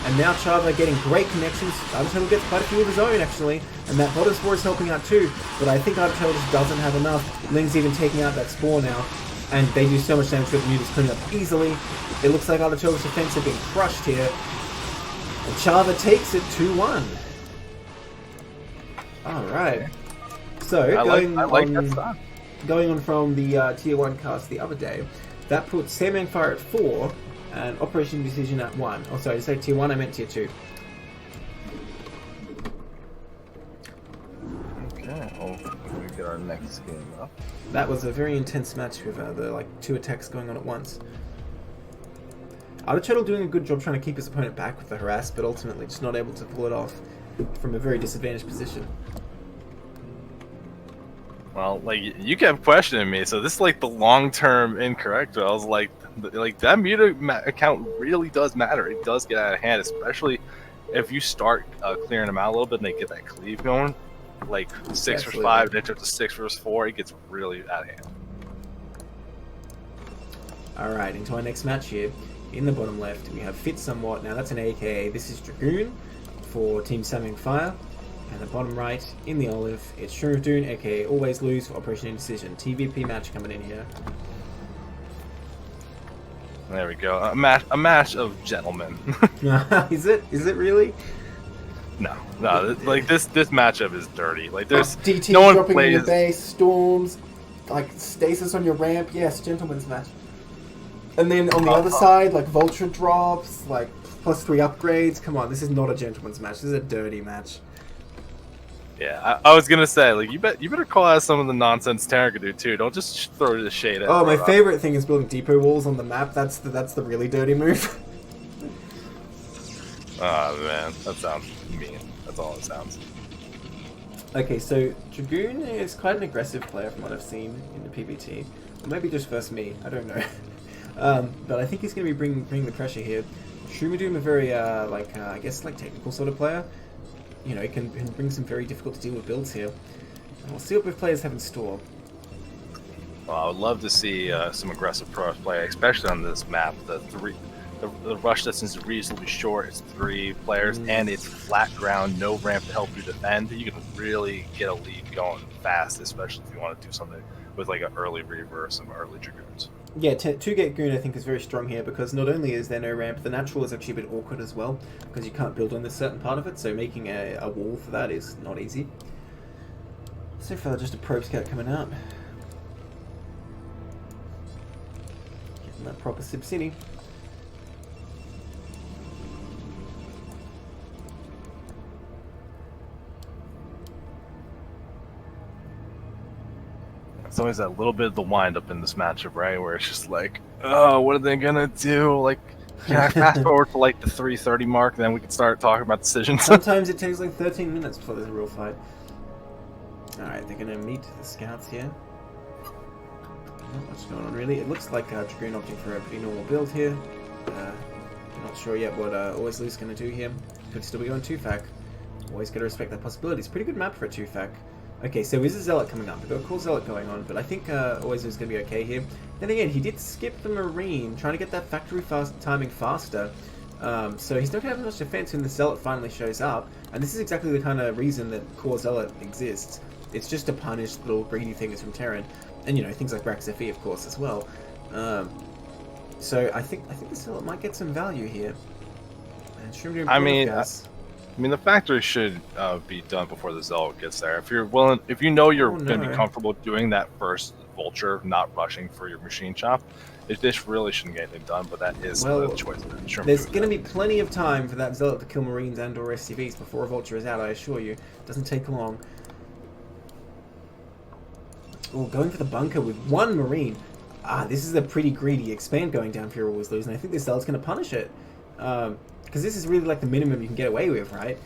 And now Chava getting great connections. Arturtle gets quite a few of his own, actually. And that bottom Spore is helping out too. But I think Arturtle just doesn't have enough. Ling's even taking out that Spore now. And they do so much damage with the Mutants cleaning up easily. It looks like Arturtle's defense have been crushed here. And Chava takes it 2-1. Alright. So, going on from the Tier 1 cast the other day, that puts Samyang Fire at 4. And Operation Indecision at 1. Oh, sorry, I said Tier 1, I meant Tier 2. Okay, well, we get our next game up. That was a very intense match with the 2 attacks going on at once. Arturtle doing a good job trying to keep his opponent back with the harass, but ultimately just not able to pull it off from a very disadvantaged position. Well, like, you kept questioning me, so this is like the long-term incorrect. I was like that Muta account really does matter. It does get out of hand, especially if you start clearing them out a little bit and they get that cleave going. Like 6 vs 5, then to 6 vs 4, it gets really out of hand. Alright, into our next match here. In the bottom left, we have Fit Somewhat. Now that's an AKA. This is Dragoon for Team Samyang Fire. And the bottom right, in the olive, it's Shuriken, aka Always Lose for Operation Indecision. TVP match coming in here. There we go. A match of gentlemen. Is it? Is it really? No. Like this matchup is dirty. Like there's DT no one dropping plays in your base, storms, like stasis on your ramp. Yes, gentleman's match. And then on the other side, like Vulture drops, like +3 upgrades. Come on, this is not a gentleman's match. This is a dirty match. Yeah, I was gonna say, like, you better call out some of the nonsense Terran could do too. Don't just throw the shade at. Oh, my favorite thing is building depot walls on the map. That's the really dirty move. Oh man, that sounds mean. That's all it sounds. Okay, so Dragoon is quite an aggressive player from what I've seen in the PvT. Or maybe just first me, I don't know. But I think he's going to be bringing the pressure here. Shumadoom, a very, I guess, like technical sort of player. You know, he can bring some very difficult to deal with builds here. We'll see what both players have in store. Well, I would love to see some aggressive pro play, especially on this map. The rush distance is reasonably short. It's 3 players, and it's flat ground, no ramp to help you defend. You can really get a lead going fast, especially if you want to do something with like an early Reaver or some early Dragoons. Yeah, 2-gate Goon I think is very strong here because not only is there no ramp, the natural is actually a bit awkward as well because you can't build on this certain part of it, so making a wall for that is not easy. So far, just a probe scout coming out. Getting that proper Sib City. It's always that little bit of the wind up in this matchup, right? Where it's just like, oh, what are they gonna do? Like, can I fast forward to like the 3:30 mark, and then we can start talking about decisions? Sometimes it takes like 13 minutes before there's a real fight. Alright, they're gonna meet the scouts here. Not much going on really. It looks like Dragoon opting for a pretty normal build here. Not sure yet what Always Loose gonna do here. Could still be going 2-fac. Always gotta respect that possibility. It's a pretty good map for a 2-fac. Okay, so is a Zealot coming up? We've got a cool Zealot going on, but I think Always is going to be okay here. Then again, he did skip the Marine, trying to get that factory timing faster. So he's not going to have much defense when the Zealot finally shows up. And this is exactly the kind of reason that Core Zealot exists. It's just to punish little greedy things from Terran. And, you know, things like Brax FE, of course, as well. So I think the Zealot might get some value here. And I mean, the factory should be done before the Zealot gets there. If you're willing, if you know you're going to be comfortable doing that first Vulture, not rushing for your machine shop, this really shouldn't get anything done. But that is the choice. There's going to be plenty of time for that Zealot to kill Marines and/or SCVs before a Vulture is out. I assure you, it doesn't take long. Oh, going for the bunker with 1 Marine. This is a pretty greedy expand going down for your Always Lose, and I think this Zealot's going to punish it. Because this is really like the minimum you can get away with, right?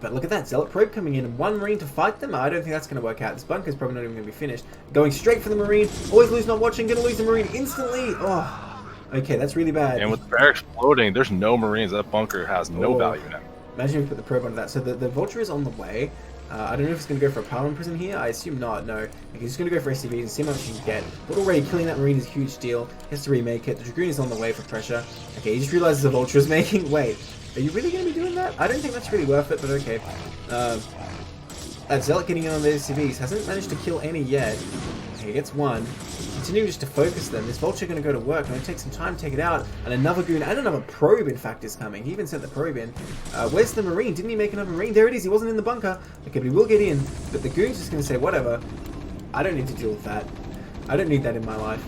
But look at that, Zealot Probe coming in and 1 Marine to fight them? I don't think that's going to work out. This bunker's probably not even going to be finished. Going straight for the Marine. Always Lose not watching, going to lose the Marine instantly. Oh, okay, that's really bad. And with the bear exploding, there's no Marines. That bunker has no value now. Imagine if we put the probe onto that. So the Vulture is on the way. I don't know if it's going to go for a Parliament Prison here. I assume not, no. Okay, he's going to go for SCVs and see how much he can get. But already killing that Marine is a huge deal. He has to remake it. The Dragoon is on the way for pressure. Okay, he just realizes the Vulture is making... Wait, are you really going to be doing that? I don't think that's really worth it, but okay. That Zealot getting in on the SCVs hasn't managed to kill any yet. Okay, he gets 1. Continuing just to focus them. This Vulture going to go to work. Going to take some time to take it out. And another Goon and another probe, in fact, is coming. He even sent the probe in. Where's the Marine? Didn't he make another Marine? There it is. He wasn't in the bunker. Okay, but he will get in. But the Goon's just going to say, whatever. I don't need to deal with that. I don't need that in my life.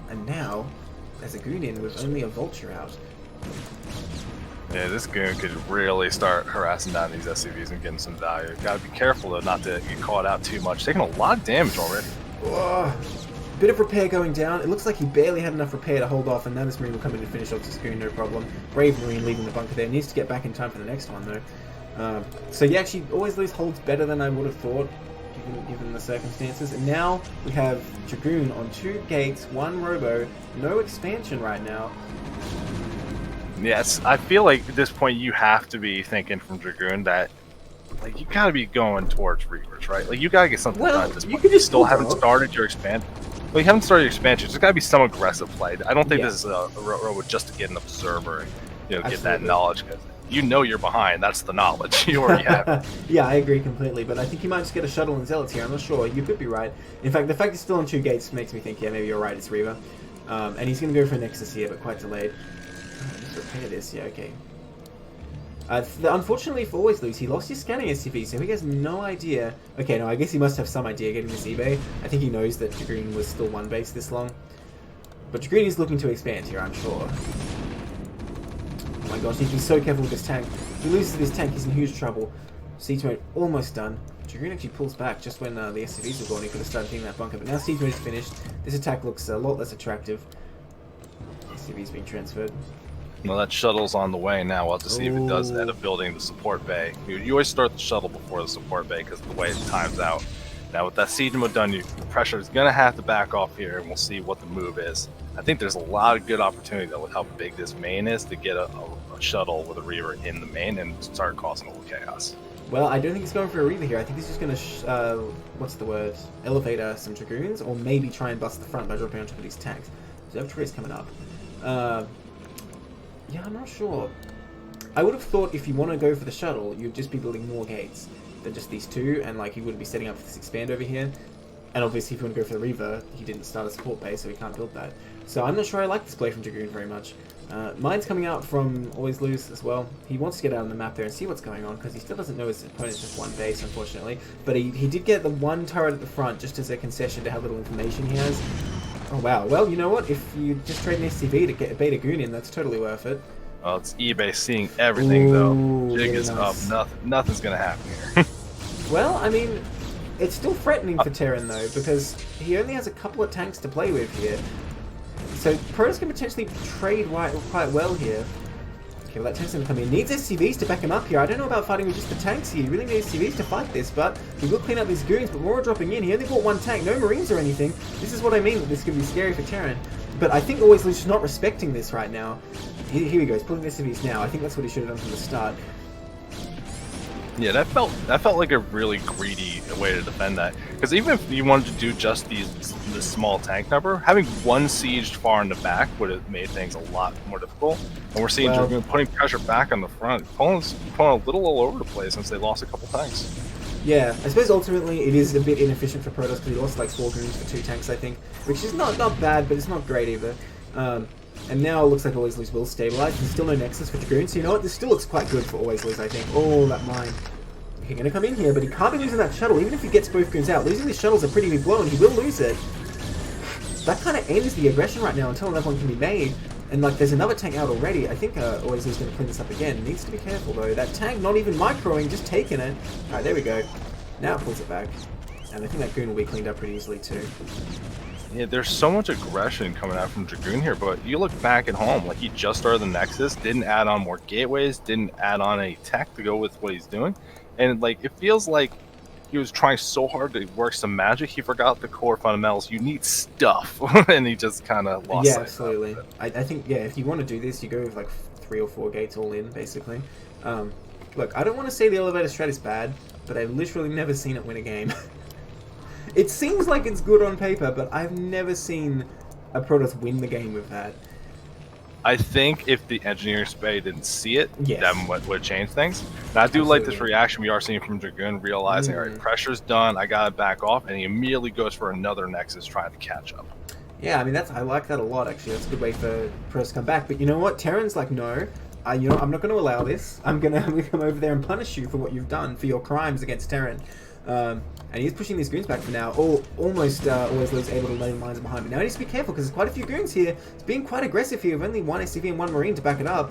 And now, there's a Goon in with only a Vulture out. Yeah, this Goon could really start harassing down these SCVs and getting some value. Gotta be careful, though, not to get caught out too much. Taking a lot of damage already. Oh. Bit of repair going down. It looks like he barely had enough repair to hold off, and now this Marine will come in and finish off this Goon, no problem. Brave Marine leaving the bunker there. Needs to get back in time for the next one, though. So yeah, actually, Always Lose holds better than I would have thought, given the circumstances. And now we have Dragoon on 2 gates, 1 Robo, no expansion right now. Yes, I feel like at this point you have to be thinking from Dragoon that like you gotta be going towards Reavers, right? Like you gotta get something done at this point. You still haven't started your expansion. Well, you haven't started your expansion. There's gotta be some aggressive play. I don't think this is a road just to get an observer and get that knowledge, because you know you're behind. That's the knowledge you already have. Yeah, I agree completely. But I think you might just get a shuttle and zealots here. I'm not sure. You could be right. In fact, the fact he's still on 2 gates makes me think, yeah, maybe you're right. It's Reaver, and he's gonna go for a Nexus here, but quite delayed. Let's repair this. Yeah, okay. Unfortunately for Always Lose, he lost his scanning SCV, so he has no idea. Okay, no, I guess he must have some idea getting this eBay. I think he knows that Dragoon was still 1 base this long. But Dragoon is looking to expand here, I'm sure. Oh my gosh, he needs to be so careful with this tank. If he loses this tank, he's in huge trouble. Siege mode almost done. Dragoon actually pulls back just when the SCVs were gone. He could have started hitting that bunker, but now siege mode is finished. This attack looks a lot less attractive. SCV's being transferred. Well, that shuttle's on the way now. We'll have to see if it does end up building the support bay. You always start the shuttle before the support bay because of the way it times out. Now, with that siege mode done, the pressure is going to have to back off here, and we'll see what the move is. I think there's a lot of good opportunity, though, with how big this main is, to get a shuttle with a Reaver in the main and start causing a little chaos. Well, I don't think he's going for a Reaver here. I think he's just going to, what's the word? Elevator some Dragoons, or maybe try and bust the front by dropping on top of these tanks. Observatory is coming up. Yeah, I'm not sure. I would have thought if you want to go for the shuttle, you'd just be building more gates than just these two, and like you wouldn't be setting up for this expand over here. And obviously, if you want to go for the Reaver, he didn't start a support base, so he can't build that. So I'm not sure I like this play from Dragoon very much. Mine's coming out from Always Lose as well. He wants to get out on the map there and see what's going on, because he still doesn't know his opponent's just one base, unfortunately. But he did get the one turret at the front, just as a concession to how little information he has. Oh wow, well, you know what? If you just trade an SCV to get a Beta Goon in, that's totally worth it. Well, it's eBay seeing everything, though. Jig really is nice. up. Nothing's going to happen here. Well, I mean, it's still threatening for Terran, though, because he only has a couple of tanks to play with here. So Protoss can potentially trade quite well here. Okay, well, that tank's going to come in. Needs SCVs to back him up here. I don't know about fighting with just the tanks here. He really needs SCVs to fight this, but he will clean up his goons, but more are dropping in. He only bought one tank, no Marines or anything. This is what I mean, that this could be scary for Terran. But I think Always Lose is not respecting this right now. Here he goes, pulling SCVs now. I think that's what he should have done from the start. Yeah, that felt like a really greedy way to defend that. Because even if you wanted to do just this small tank number, having one sieged far in the back would have made things a lot more difficult. And we're seeing Dragoon putting pressure back on the front. Poland's a little all over the place since they lost a couple tanks. Yeah, I suppose ultimately it is a bit inefficient for Protoss because he lost like 4 goons for 2 tanks, I think, which is not bad, but it's not great either. And now it looks like Always Lose will stabilize. There's still no Nexus for Dragoon, so you know what? This still looks quite good for Always Lose, I think. Oh, that mine. He's going to come in here, but he can't be losing that shuttle. Even if he gets both goons out, losing these shuttles are pretty big blow, and he will lose it. That kind of ends the aggression right now until another one can be made. And like, there's another tank out already. I think Always Lose is going to clean this up again. Needs to be careful though. That tank not even microing, just taking it. Alright, there we go. Now it pulls it back. And I think that goon will be cleaned up pretty easily too. Yeah, there's so much aggression coming out from Dragoon here, but you look back at home, like he just started the Nexus, didn't add on more gateways, didn't add on any tech to go with what he's doing. And like, it feels like he was trying so hard to work some magic, he forgot the core fundamentals. You need stuff, and he just kind of lost sight. Yeah, absolutely. I think, yeah, if you want to do this, you go with like 3 or 4 gates all in, basically. Look, I don't want to say the elevator strat is bad, but I've literally never seen it win a game. It seems like it's good on paper, but I've never seen a Protoss win the game with that. I think if the engineering spray didn't see it, Yes. that would change things. Now, I do like this reaction we are seeing from Dragoon, realizing, all right, pressure's done, I gotta back off, and he immediately goes for another Nexus trying to catch up. Yeah, I mean, I like that a lot, actually. That's a good way for Protoss to come back. But you know what? Terran's like, no, you know, I'm not going to allow this. I'm gonna come over there and punish you for what you've done, for your crimes against Terran. And he's pushing these goons back for now. Almost Always Lose able to lay mines behind. But now he needs to be careful because there's quite a few goons here. He's being quite aggressive here with only 1 SCV and 1 Marine to back it up.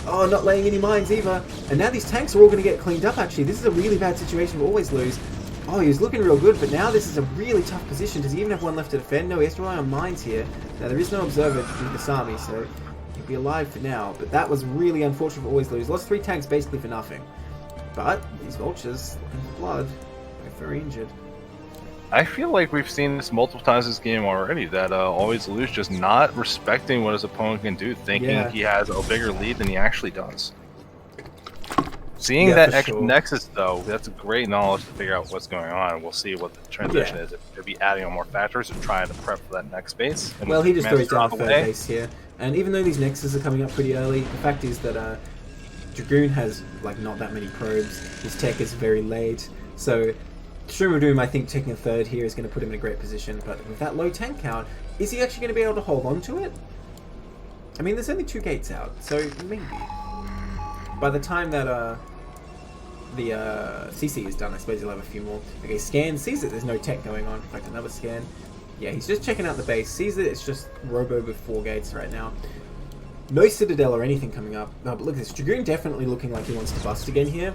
Oh, not laying any mines either. And now these tanks are all going to get cleaned up, actually. This is a really bad situation for Always Lose. Oh, he was looking real good, but now this is a really tough position. Does he even have 1 left to defend? No, he has to rely on mines here. Now, there is no Observer in this army, so he'll be alive for now. But that was really unfortunate for Always Lose. Lost 3 tanks basically for nothing. But these vultures, looking for blood, both very injured. I feel like we've seen this multiple times this game already, that Always Lose just not respecting what his opponent can do, thinking he has a bigger lead than he actually does. Seeing that extra Nexus, though, that's a great knowledge to figure out what's going on. We'll see what the transition is. If he'll be adding on more factors or trying to prep for that next base. And well, he just goes down 3rd base here. And even though these Nexus are coming up pretty early, the fact is that Dragoon has like not that many probes. His tech is very late. So Stream of Doom, I think, taking a 3rd here is going to put him in a great position. But with that low tank count, is he actually going to be able to hold on to it? I mean, there's only 2 gates out, so maybe. By the time that the CC is done, I suppose he'll have a few more. Okay, scan, sees that there's no tech going on. In fact, another scan. Yeah, he's just checking out the base. Sees that it's just Robo with 4 gates right now. No Citadel or anything coming up. No, but look at this. Dragoon definitely looking like he wants to bust again here.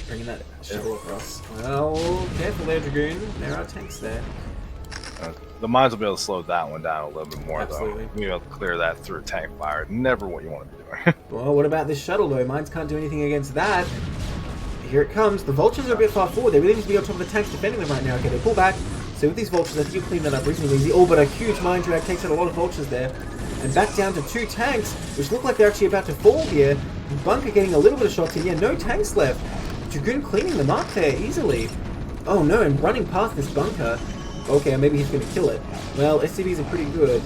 Bringing that shuttle across. Well, careful there, Dragoon. There are tanks there. The mines will be able to slow that one down a little bit more, Absolutely. though. You'll be able to clear that through tank fire. Never what you want to be doing. Well, what about this shuttle, though? Mines can't do anything against that. Here it comes. The Vultures are a bit far forward. They really need to be on top of the tanks defending them right now. Okay, they pull back. So with these Vultures, I think you'll clean that up reasonably easy. Oh, but a huge mine drag takes out a lot of Vultures there. And back down to 2 tanks, which look like they're actually about to fall here. Bunker getting a little bit of shots in. Yeah, no tanks left. Dragoon cleaning them up there easily. Oh no, and running past this bunker. Okay, maybe he's going to kill it. Well, SCVs are pretty good.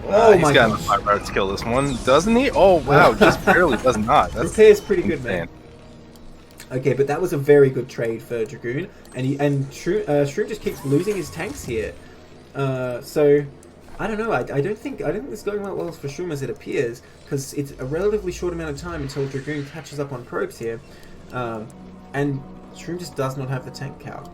Oh my god. He's got enough firepower to kill this one, doesn't he? Oh wow, just barely does not. That's Repair's pretty good, man. Okay, but that was a very good trade for Dragoon, and Shroom just keeps losing his tanks here. So I don't know. I don't think this is going well for Shroom as it appears, because it's a relatively short amount of time until Dragoon catches up on probes here, and Shroom just does not have the tank count.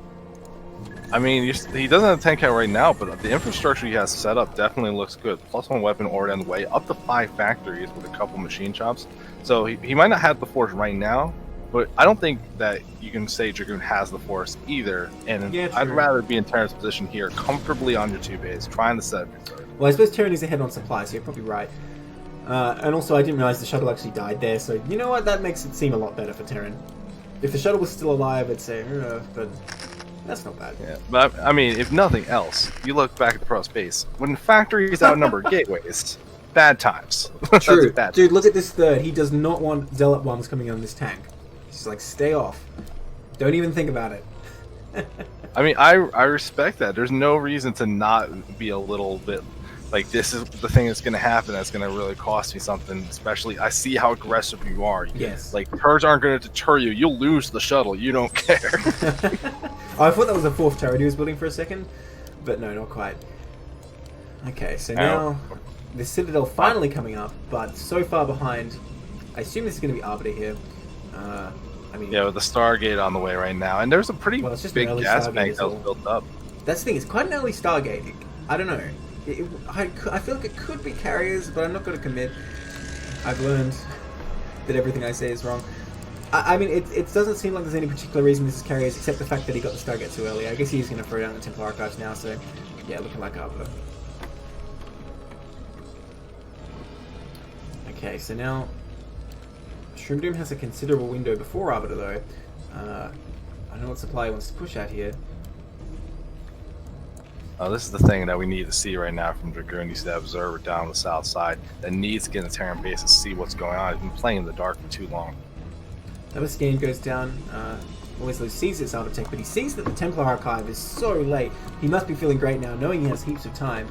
I mean, he doesn't have a tank count right now, but the infrastructure he has set up definitely looks good. +1 weapon already on the way, up to 5 factories with a couple machine shops. So he might not have the force right now, but I don't think that you can say Dragoon has the force either. And yeah, I'd rather be in Terran's position here, comfortably on your 2 base, trying to set up your Well, I suppose Terran is ahead on supplies, so you're probably right. And also, I didn't realize the shuttle actually died there, so you know what? That makes it seem a lot better for Terran. If the shuttle was still alive, I'd say, but that's not bad. Yeah, but I mean, if nothing else, you look back at the pro space. When factories outnumber gateways, bad times. True. Bad Dude, look at this third. He does not want Zealot ones coming on this tank. He's like, stay off. Don't even think about it. I mean, I respect that. There's no reason to not be a little bit like, this is the thing that's going to happen that's going to really cost me something. Especially, I see how aggressive you are. Yes. Like, turrets aren't going to deter you. You'll lose the shuttle. You don't care. Oh, I thought that was a 4th turret he was building for a second, but no, not quite. Okay, so now the Citadel finally coming up, but so far behind. I assume this is going to be Arbiter here. I mean, yeah, with the Stargate on the way right now, and there's a pretty big gas bank that was built up. That's the thing. It's quite an early Stargate. I don't know. I feel like it could be carriers, but I'm not going to commit. I've learned that everything I say is wrong. I mean, it doesn't seem like there's any particular reason this is carriers, except the fact that he got the Stargate too early. I guess he's going to throw down the Templar Archives now, so yeah, looking like Arbiter. Okay, so now Shroom Doom has a considerable window before Arbiter, though. I don't know what supply he wants to push at here. This is the thing that we need to see right now from Dragoon. He's the observer down the south side that needs to get in the Terran base and see what's going on. He's been playing in the dark for too long. Another scan goes down. Wesley sees this architect, but he sees that the Templar Archive is so late. He must be feeling great now, knowing he has heaps of time.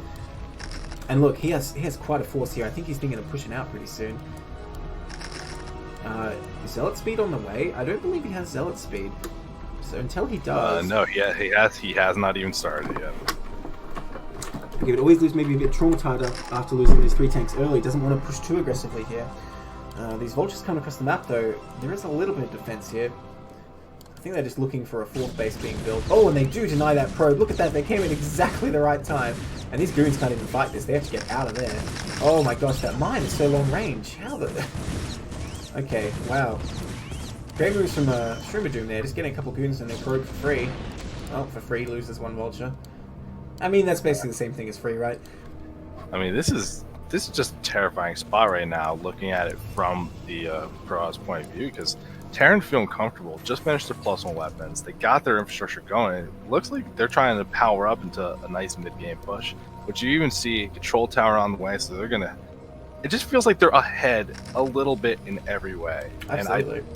And look, he has quite a force here. I think he's thinking of pushing out pretty soon. Zealot speed on the way? I don't believe he has Zealot speed. So until he does... No, he has not even started yet. Okay, but always lose maybe a bit traumatized after losing these 3 tanks early. Doesn't want to push too aggressively here. These vultures coming across the map, though, there is a little bit of defense here. I think they're just looking for a 4th base being built. Oh, and they do deny that probe. Look at that. They came in exactly the right time. And these goons can't even fight this. They have to get out of there. Oh my gosh, that mine is so long range. How the... Okay, wow. Great moves from Shroom there. Just getting a couple goons and their probe for free. Oh, for free, loses 1 vulture. I mean, that's basically the same thing as free, right? I mean, this is just a terrifying spot right now, looking at it from the Pro's point of view, because Terran feeling comfortable, just finished their +1 weapons, they got their infrastructure going. It looks like they're trying to power up into a nice mid-game push, but you even see a control tower on the way, so they're gonna... It just feels like they're ahead a little bit in every way. Absolutely. And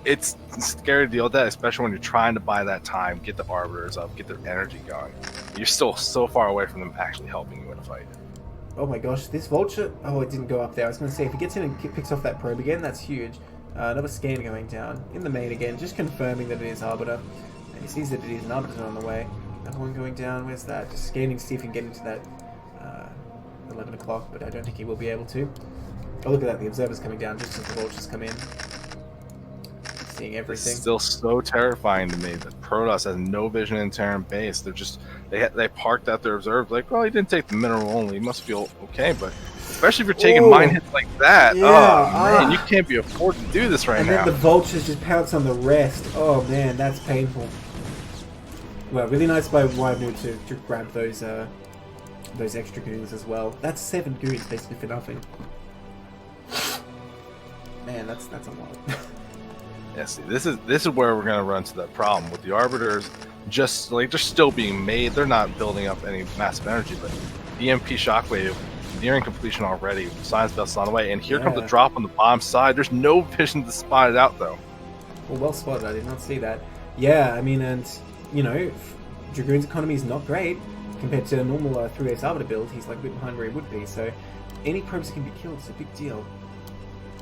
it's scary to deal with that, especially when you're trying to buy that time, get the arbiters up, get their energy going. You're still so far away from them actually helping you in a fight. Oh my gosh, this vulture... Oh, it didn't go up there. I was going to say, if he gets in and picks off that probe again, that's huge. Another scan going down. In the main again, just confirming that it is Arbiter. And he sees that it is an Arbiter on the way. Another one going down. Where's that? Just scanning to see if he can get into that 11 o'clock, but I don't think he will be able to. Oh, look at that. The Observer's coming down just as the vultures come in. Seeing everything. It's still so terrifying to me that Protoss has no vision in Terran base. They're just... They parked out their observers like, well, he didn't take the mineral only. He must feel okay, but... Especially if you're taking mine hits like that. Yeah, oh, man, you can't be affording to do this right now. And then the vultures just pounce on the rest. Oh, man, that's painful. Well, really nice by Wyvern to grab those extra goons as well. That's 7 goons basically for nothing. Man, that's a lot. Yeah, see, this is where we're gonna run to that problem with the arbiters. Just like they're still being made. They're not building up any massive energy, but the EMP shockwave nearing completion already. Science vessel on the way, and here comes Yeah. the drop on the bottom side. There's no vision to spot it out though. Well spotted. I did not see that. Yeah, I mean, and you know, Dragoon's economy is not great compared to a normal 3-ace Arbiter build. He's like a bit behind where he would be. So any probes can be killed. It's a big deal.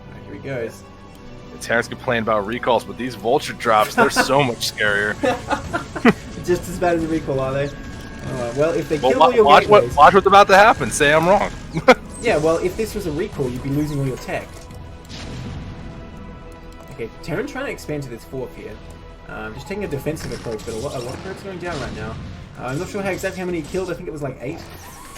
Alright, here he goes. Terrence complained about recalls, but these vulture drops—they're so much scarier. Just as bad as a recall, are they? Well, if they kill all your watch gateways... watch what's about to happen. Say I'm wrong. Yeah, well, if this was a recall, you'd be losing all your tech. Okay, Terran trying to expand to this fourth here. Just taking a defensive approach, but a lot of probes going down right now. I'm not sure exactly how many he killed. I think it was like 8.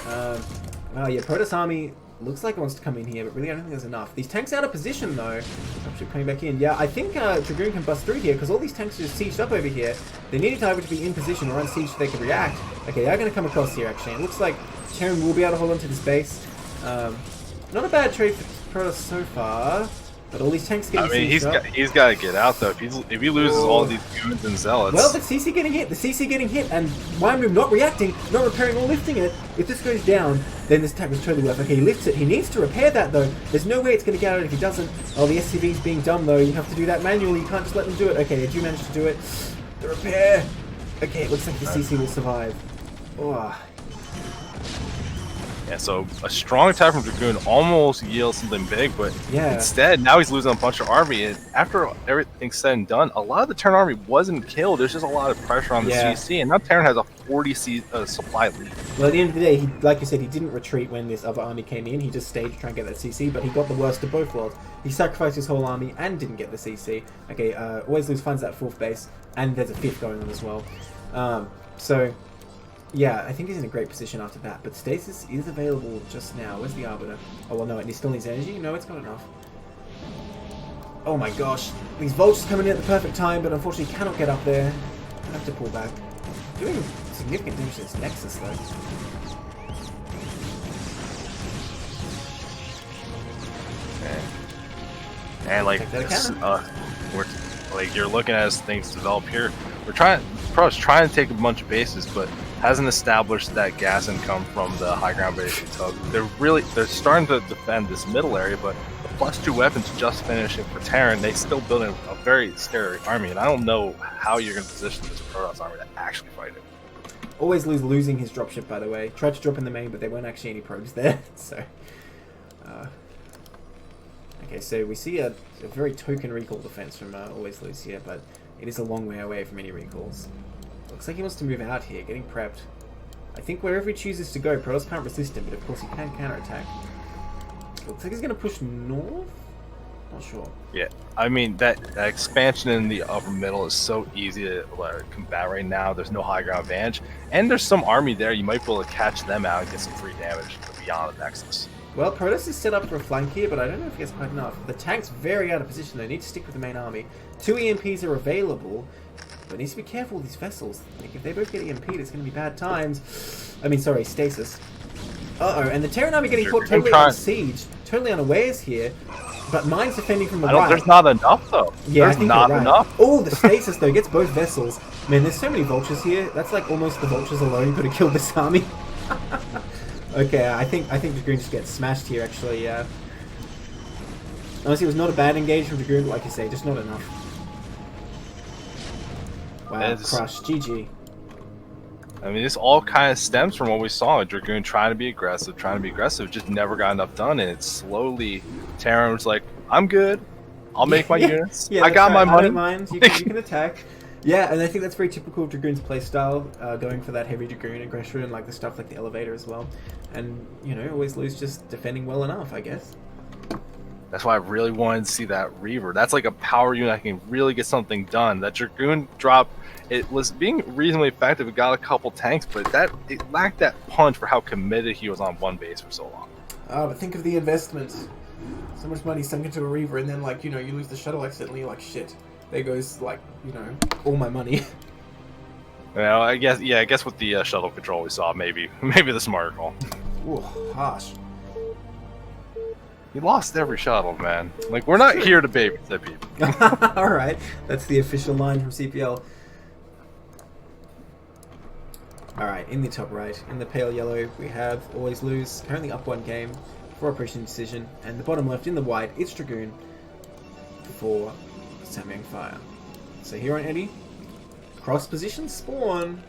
Yeah, Protoss army looks like it wants to come in here, but really I don't think there's enough. These tanks out of position though. Dropship coming back in. Yeah, I think Dragoon can bust through here because all these tanks are just sieged up over here. They needed to either to be in position or on siege so they could react. Okay, they are going to come across here actually. It looks like Terran will be able to hold on to this base. Not a bad trade for Protoss so far. But all these tanks getting I mean, sieged up. he's got to get out though. If he loses all these goons and zealots. Well, the CC getting hit. The CC getting hit, and Wynroom not reacting, not repairing or lifting it. If this goes down, then this attack was totally worth. Okay, he lifts it. He needs to repair that though. There's no way it's going to get out if he doesn't. Oh, the SCV's being dumb though. You have to do that manually. You can't just let them do it. Okay, they do manage to do it. The repair. Okay, it looks like the CC will survive. Oh. Yeah, so a strong attack from Dragoon almost yields something big, but Yeah. instead now he's losing a bunch of army. And after everything's said and done, a lot of the Terran army wasn't killed. There's just a lot of pressure on the Yeah. CC, and now Terran has a 40 supply lead. Well, at the end of the day, he, like you said, he didn't retreat when this other army came in. He just stayed to try and get that CC, but he got the worst of both worlds. He sacrificed his whole army and didn't get the CC. Okay, Always Lose finds that fourth base, and there's a fifth going on as well. So, yeah, I think he's in a great position after that. But Stasis is available just now. Where's the Arbiter? Oh, well, no, it still needs energy. No, it's got enough. Oh my gosh. These Vultures coming in at the perfect time, but unfortunately cannot get up there. I have to pull back. Doing significant damage to this Nexus, though. And like, Take that account. we're like you're looking at as things develop here. Pro's trying to take a bunch of bases, but hasn't established that gas income from the high ground base he took. They're starting to defend this middle area, but the +2 weapons just finishing for Terran. They still building a very scary army, and I don't know how you're going to position this Protoss army to actually fight it. Always losing his dropship, by the way. Tried to drop in the main, but there weren't actually any probes there. So, okay, so we see a very token recall defense from Always Lose here, but it is a long way away from any recalls. Looks like he wants to move out here, getting prepped. I think wherever he chooses to go, Protoss can't resist him, but of course he can counterattack. Looks like he's going to push north? Not sure. Yeah, I mean, that expansion in the upper middle is so easy to combat right now. There's no high ground advantage, and there's some army there. You might be able to catch them out and get some free damage beyond the Nexus. Well, Protoss is set up for a flank here, but I don't know if he gets quite enough. The tank's very out of position. They need to stick with the main army. 2 EMPs are available, but needs to be careful with these vessels. Like, if they both get EMP'd, it's going to be bad times. I mean, sorry, stasis. Uh-oh, and the Terran army getting caught totally on siege, totally unawares here, but mine's defending from the right. There's not enough, though. Yeah, there's not enough. Oh, the stasis, though, gets both vessels. Man, there's so many vultures here. That's like almost the vultures alone could have killed this army. Okay, I think Dragoon just gets smashed here, actually, yeah. Honestly, it was not a bad engage from Dragoon, but like you say, just not enough. Wow, crush. GG. I mean, this all kind of stems from what we saw. Dragoon trying to be aggressive, just never got enough done, and it's slowly, Terran was like, I'm good. I'll make my units. Yeah, I got my money. I don't mind. You can attack. Yeah, and I think that's very typical of Dragoon's playstyle, going for that heavy Dragoon aggression and like the stuff like the elevator as well. And, you know, Always Lose just defending well enough, I guess. That's why I really wanted to see that Reaver. That's like a power unit that can really get something done. That Dragoon drop, it was being reasonably effective. It got a couple tanks, but it lacked that punch for how committed he was on one base for so long. But think of the investment. So much money sunk into a Reaver, and then, like, you know, you lose the shuttle accidentally, you're like, shit. There goes, like, you know, all my money. Well, I guess with the shuttle control we saw, maybe the smart call. Ooh, harsh. He lost every shuttle, man. Like, we're not here to babysit people. Alright, that's the official line from CPL. Alright, in the top right, in the pale yellow, we have Always Lose, currently up 1 game for Operation Indecision, and the bottom left, in the white, it's Dragoon for Samyang Fire. So here on Eddie, cross position spawn.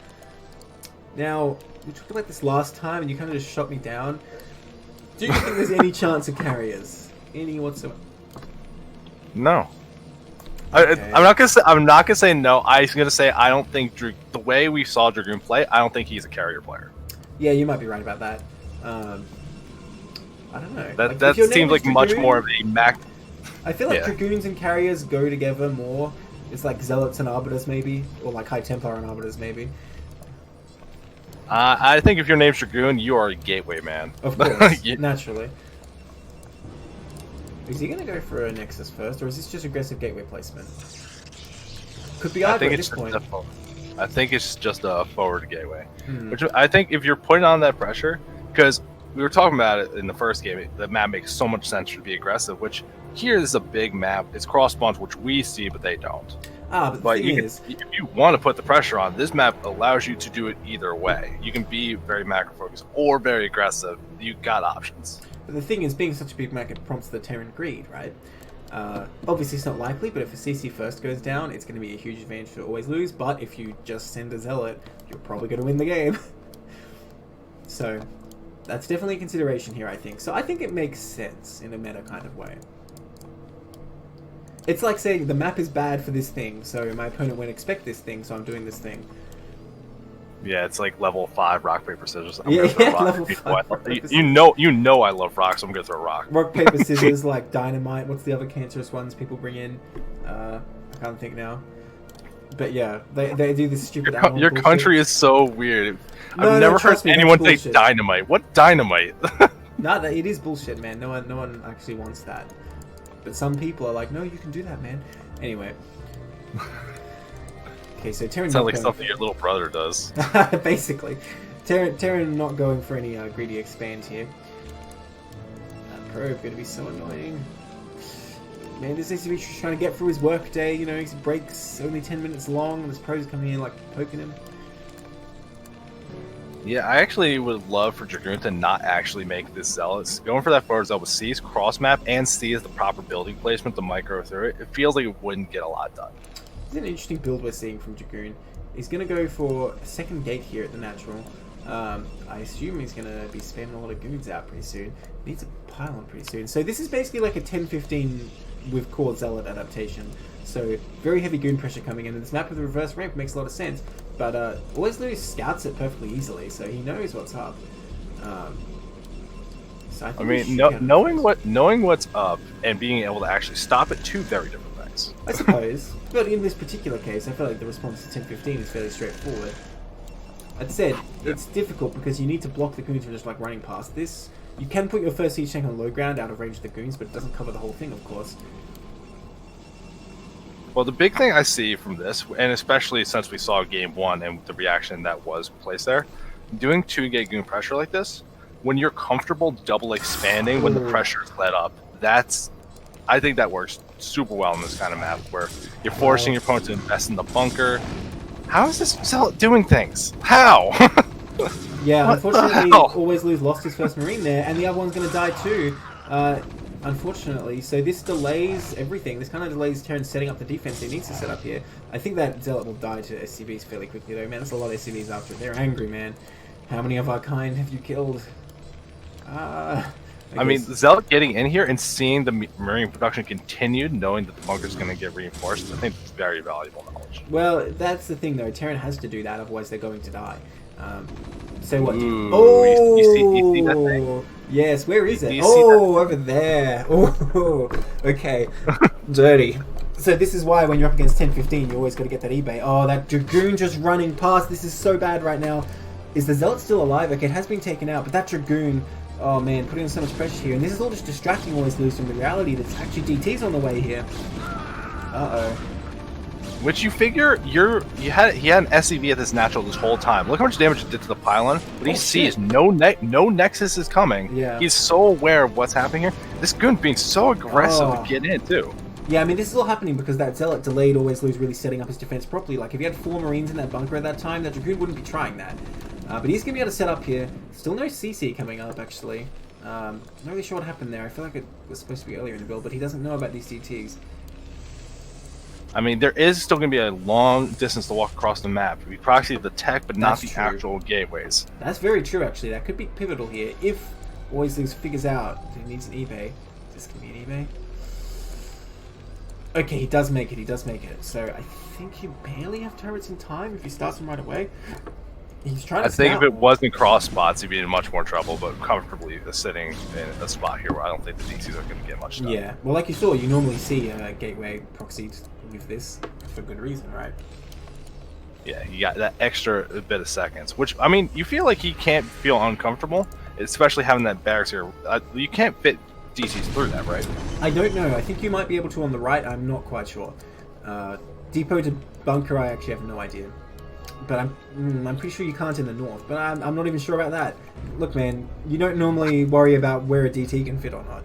Now, we talked about this last time and you kind of just shot me down. Do you think there's any chance of carriers? Any whatsoever? No. Okay. I'm not gonna say no. I'm gonna say I don't think the way we saw Dragoon play, I don't think he's a carrier player. Yeah, you might be right about that. I don't know. That seems like much more of a Mac. I feel like Dragoons and carriers go together more. It's like Zealots and Arbiters maybe, or like High Templar and Arbiters maybe. I think if your name's Dragoon, you are a gateway man. Of course, naturally. Is he going to go for a Nexus first, or is this just aggressive gateway placement? Could be either at this point. I think it's just a forward gateway. Which I think if you're putting on that pressure, because we were talking about it in the first game, the map makes so much sense to be aggressive, which here is a big map. It's cross spawns, which we see, but they don't. But the thing is, if you want to put the pressure on, this map allows you to do it either way. You can be very macro focused or very aggressive. You got options. But the thing is, being such a big map, it prompts the Terran greed, right? Obviously, it's not likely, but if a CC first goes down, it's going to be a huge advantage to Always Lose. But if you just send a Zealot, you're probably going to win the game. So that's definitely a consideration here, I think. So I think it makes sense in a meta kind of way. It's like saying the map is bad for this thing, so my opponent won't expect this thing, so I'm doing this thing. Yeah, it's like level 5 rock paper scissors. Level 5. You know I love rock, so I'm gonna throw a rock. Rock paper scissors, like dynamite. What's the other cancerous ones people bring in? I can't think now. But yeah, they do this stupid. Your country is so weird. I've never heard anyone say dynamite. What dynamite? No, it is bullshit, man. No one actually wants that. But some people are like, no, you can do that, man. Anyway. Okay, so Terran sounds like something your little brother does. Basically. Terran not going for any greedy expand here. That probe going to be so annoying. Man, this ACB trying to get through his work day. You know, his break's only 10 minutes long, and this pro's coming in, like, poking him. Yeah, I actually would love for Dragoon to not actually make this Zealots. Going for that forward Zealot with C's cross map and C is the proper building placement to micro through it. It feels like it wouldn't get a lot done. It's an interesting build we're seeing from Dragoon. He's going to go for a second gate here at the natural. I assume he's going to be spamming a lot of goons out pretty soon. Needs a pylon pretty soon. So this is basically like a 10-15 with core Zealot adaptation. So very heavy goon pressure coming in, and this map with the reverse ramp makes a lot of sense. But Always Lose scouts it perfectly easily, so he knows what's up. So I mean, knowing what's up and being able to actually stop it, two very different things. I suppose. But in this particular case, I feel like the response to 10-15 is fairly straightforward. That said, it's difficult because you need to block the goons from just like running past this. You can put your first siege tank on low ground out of range of the goons, but it doesn't cover the whole thing, of course. Well, the big thing I see from this, and especially since we saw Game 1 and the reaction that was placed there, doing 2-gate goon pressure like this, when you're comfortable double expanding when the pressure is let up, I think that works super well in this kind of map where you're forcing your opponent to invest in the bunker. How is this Zealot doing things? How? Yeah, unfortunately, Always Lose lost his first Marine there, and the other one's going to die too. Unfortunately, so this delays everything. This kind of delays Terran setting up the defense he needs to set up here. I think that Zealot will die to SCVs fairly quickly though. Man, there's a lot of SCVs after it. They're angry, man. How many of our kind have you killed? I mean, Zealot getting in here and seeing the Marine production continued, knowing that the bunker's going to get reinforced, I think it's very valuable knowledge. Well, that's the thing though. Terran has to do that, otherwise they're going to die. So what? Ooh, you see that thing? Yes, where is it? Oh, over there. Oh, okay. Dirty. So this is why when you're up against 10-15, you always got to get that eBay. Oh, that Dragoon just running past. This is so bad right now. Is the Zealot still alive? Okay, it has been taken out, but that Dragoon, oh man, putting on so much pressure here. And this is all just distracting Always Lose from the reality that's actually DT's on the way here. Uh-oh. Which you figure he had an SCV at this natural this whole time. Look how much damage it did to the pylon. But he sees no Nexus is coming. Yeah. He's so aware of what's happening here. This goon being so aggressive to get in too. Yeah, I mean, this is all happening because that Zealot delayed Always Lose really setting up his defense properly. Like, if he had 4 Marines in that bunker at that time, that Dragoon wouldn't be trying that. But he's going to be able to set up here. Still no CC coming up, actually. Not really sure what happened there. I feel like it was supposed to be earlier in the build, but he doesn't know about these DTs. I mean, there is still going to be a long distance to walk across the map. We proxy the tech, but not the actual gateways. That's very true, actually. That could be pivotal here. If Always Lose figures out that he needs an eBay. Is this going to be an eBay? Okay, he does make it. He does make it. So I think you barely have turrets in time if he starts them right away. He's trying to I think if it wasn't cross spots, he'd be in much more trouble, but comfortably sitting in a spot here where I don't think the DCs are going to get much done. Yeah, well, like you saw, you normally see gateway proxied with this for good reason, right? Yeah, you got that extra bit of seconds, which, I mean, you feel like he can't feel uncomfortable, especially having that barracks here. You can't fit DCs through that, right? I don't know. I think you might be able to on the right. I'm not quite sure. Depot to bunker, I actually have no idea. But I'm pretty sure you can't in the north. But I'm not even sure about that. Look, man, you don't normally worry about where a DT can fit or not.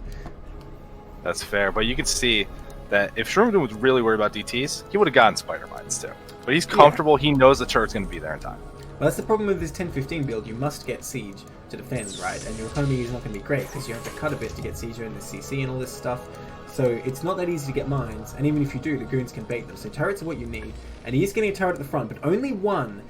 That's fair, but you can see that if Sherman was really worried about DTs, he would have gotten Spider Mines too. But he's comfortable. Yeah. He knows the turret's going to be there in time. Well, that's the problem with this 10-15 build. You must get siege to defend, right? And your economy is not going to be great because you have to cut a bit to get siege and the CC and all this stuff. So it's not that easy to get mines, and even if you do, the goons can bait them. So turrets are what you need, and he is getting a turret at the front, but only one.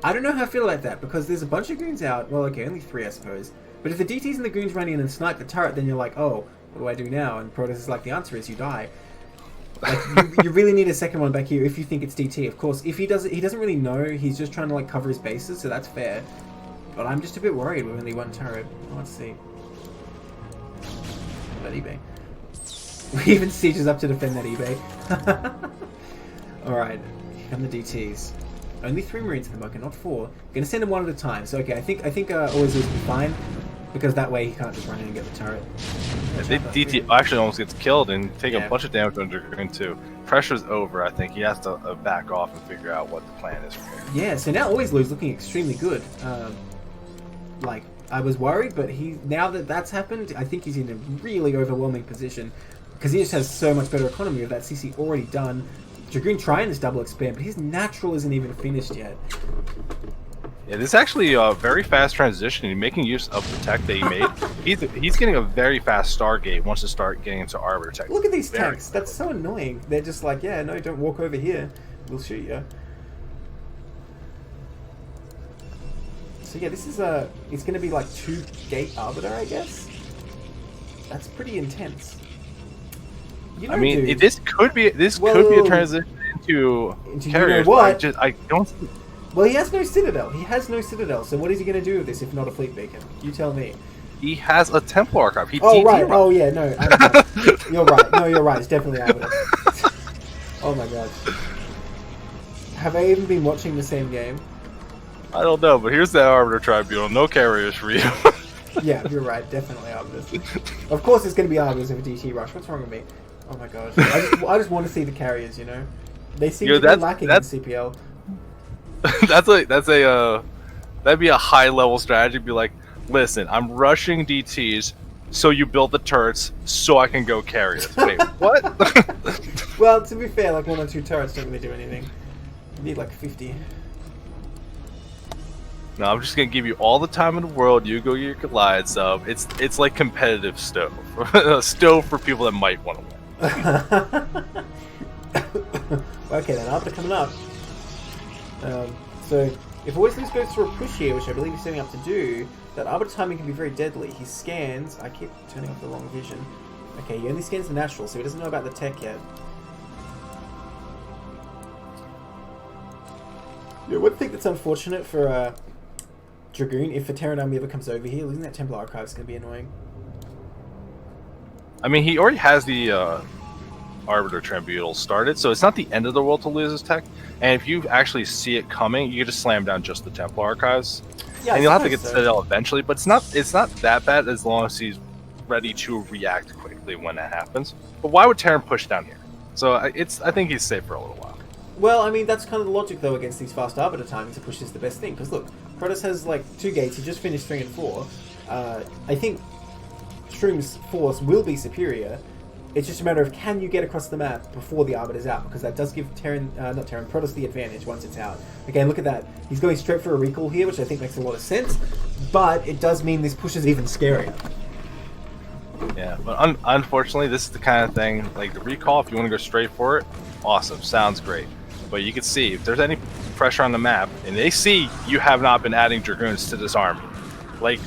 I don't know how I feel about that, because there's a bunch of goons out. Well, okay, only 3, I suppose. But if the DTs and the goons run in and snipe the turret, then you're like, oh, what do I do now? And Protoss is like, the answer is you die. Like, you really need a second one back here if you think it's DT. Of course, if he doesn't really know. He's just trying to like cover his bases, so that's fair. But I'm just a bit worried with only one turret. Let's see. That eBay. Even Sieges up to defend that eBay. Alright, here come the DTs. Only 3 Marines in the bunker, not 4. Gonna send them one at a time. So okay, I think Always Lose will be fine, because that way he can't just run in and get the turret. Yeah, DT actually almost gets killed and take a bunch of damage under Dragoon too. Pressure's over, I think. He has to back off and figure out what the plan is from here. Yeah, so now Always Lose looking extremely good. Like, I was worried, but now that that's happened, I think he's in a really overwhelming position. Because he just has so much better economy with that CC already done. Dragoon trying this double expand, but his natural isn't even finished yet. Yeah, this is actually a very fast transition. He's making use of the tech that he made. he's getting a very fast Stargate once to start getting into Arbiter tech. Look at these tanks. That's so annoying. They're just like, yeah, no, don't walk over here. We'll shoot you. So yeah, this is it's going to be like 2 gate Arbiter, I guess. That's pretty intense. You know, I mean, dude, this could be a transition into carriers. You know what? I don't. Well, he has no Citadel. He has no Citadel. So what is he going to do with this if not a fleet beacon? You tell me. He has a Templar archive. Right. Oh yeah. No. You're right. No, you're right. It's definitely Arbiter. Oh my god. Have I even been watching the same game? I don't know, but here's that Arbiter Tribunal. No carriers for you. Yeah, you're right. Definitely Arbiters. Of course, it's going to be Arbiters of a DT rush. What's wrong with me? Oh my god. I just want to see the carriers. You know, they seem to be lacking in CPL. That'd be a high level strategy. Be like, listen, I'm rushing DTs, so you build the turrets, so I can go carriers. Wait, what? Well, to be fair, like 1 or 2 turrets don't really do anything. You need like 50. No, I'm just gonna give you all the time in the world. You go get your Goliath sub. It's like competitive stove, a stove for people that might want to win. Okay, then Arbiter coming up. So if Always Lose goes for a push here, which I believe he's setting up to do, that Arbiter timing can be very deadly. He scans. I keep turning off the long vision. Okay, he only scans the natural, so he doesn't know about the tech yet. Yeah, one thing that's unfortunate for Dragoon, if a Terran army ever comes over here, losing that Templar archive is going to be annoying. I mean, he already has the Arbiter Tribunal started, so it's not the end of the world to lose his tech. And if you actually see it coming, you can just slam down just the Templar archives. Yeah, and you'll have to get the Citadel eventually, but it's not that bad as long as he's ready to react quickly when that happens. But why would Terran push down here? So I think he's safe for a little while. Well, I mean, that's kind of the logic, though, against these fast Arbiter timings to push is the best thing. Because, look, Protoss has, like, 2 gates. He just finished 3 and 4. I think Shroom's force will be superior. It's just a matter of can you get across the map before the Arbiter's out, because that does give Protoss the advantage once it's out. Again, look at that. He's going straight for a recall here, which I think makes a lot of sense, but it does mean this push is even scarier. Yeah, but unfortunately, this is the kind of thing, like the recall, if you want to go straight for it, awesome, sounds great. But you can see, if there's any pressure on the map, and they see you have not been adding Dragoons to this army, like,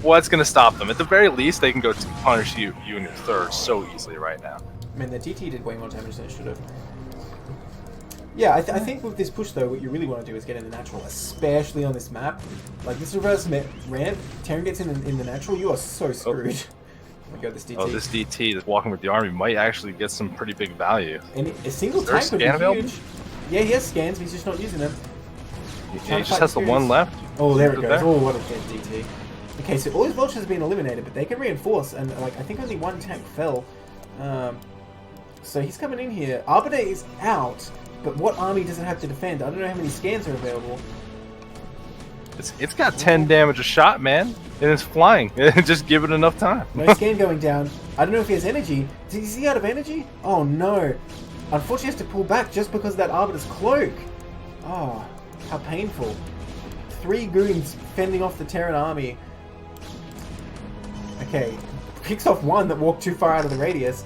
what's going to stop them? At the very least, they can go to punish you and your third so easily right now. I mean, the DT did way more damage than it should have. Yeah, I think with this push, though, what you really want to do is get in the natural, especially on this map. Like, this reverse ramp, Terran gets in the natural, you are so screwed. Oh my god, this DT. Oh, this DT that's walking with the army might actually get some pretty big value. And a single tank would be huge. Yeah, he has scans, but he's just not using them. Yeah, he just has the one left. Oh, there it goes. Oh, what a dead DT. Okay, so all his vultures have been eliminated, but they can reinforce, and like I think only one tank fell. So he's coming in here. Arbiter is out, but what army does it have to defend? I don't know how many scans are available. It's got 10 damage a shot, man, and it's flying. Just give it enough time. No scan going down. I don't know if he has energy. Is he out of energy? Oh no. Unfortunately, he has to pull back just because of that Arbiter's cloak. Oh, how painful. 3 goons fending off the Terran army. Okay, picks off one that walked too far out of the radius.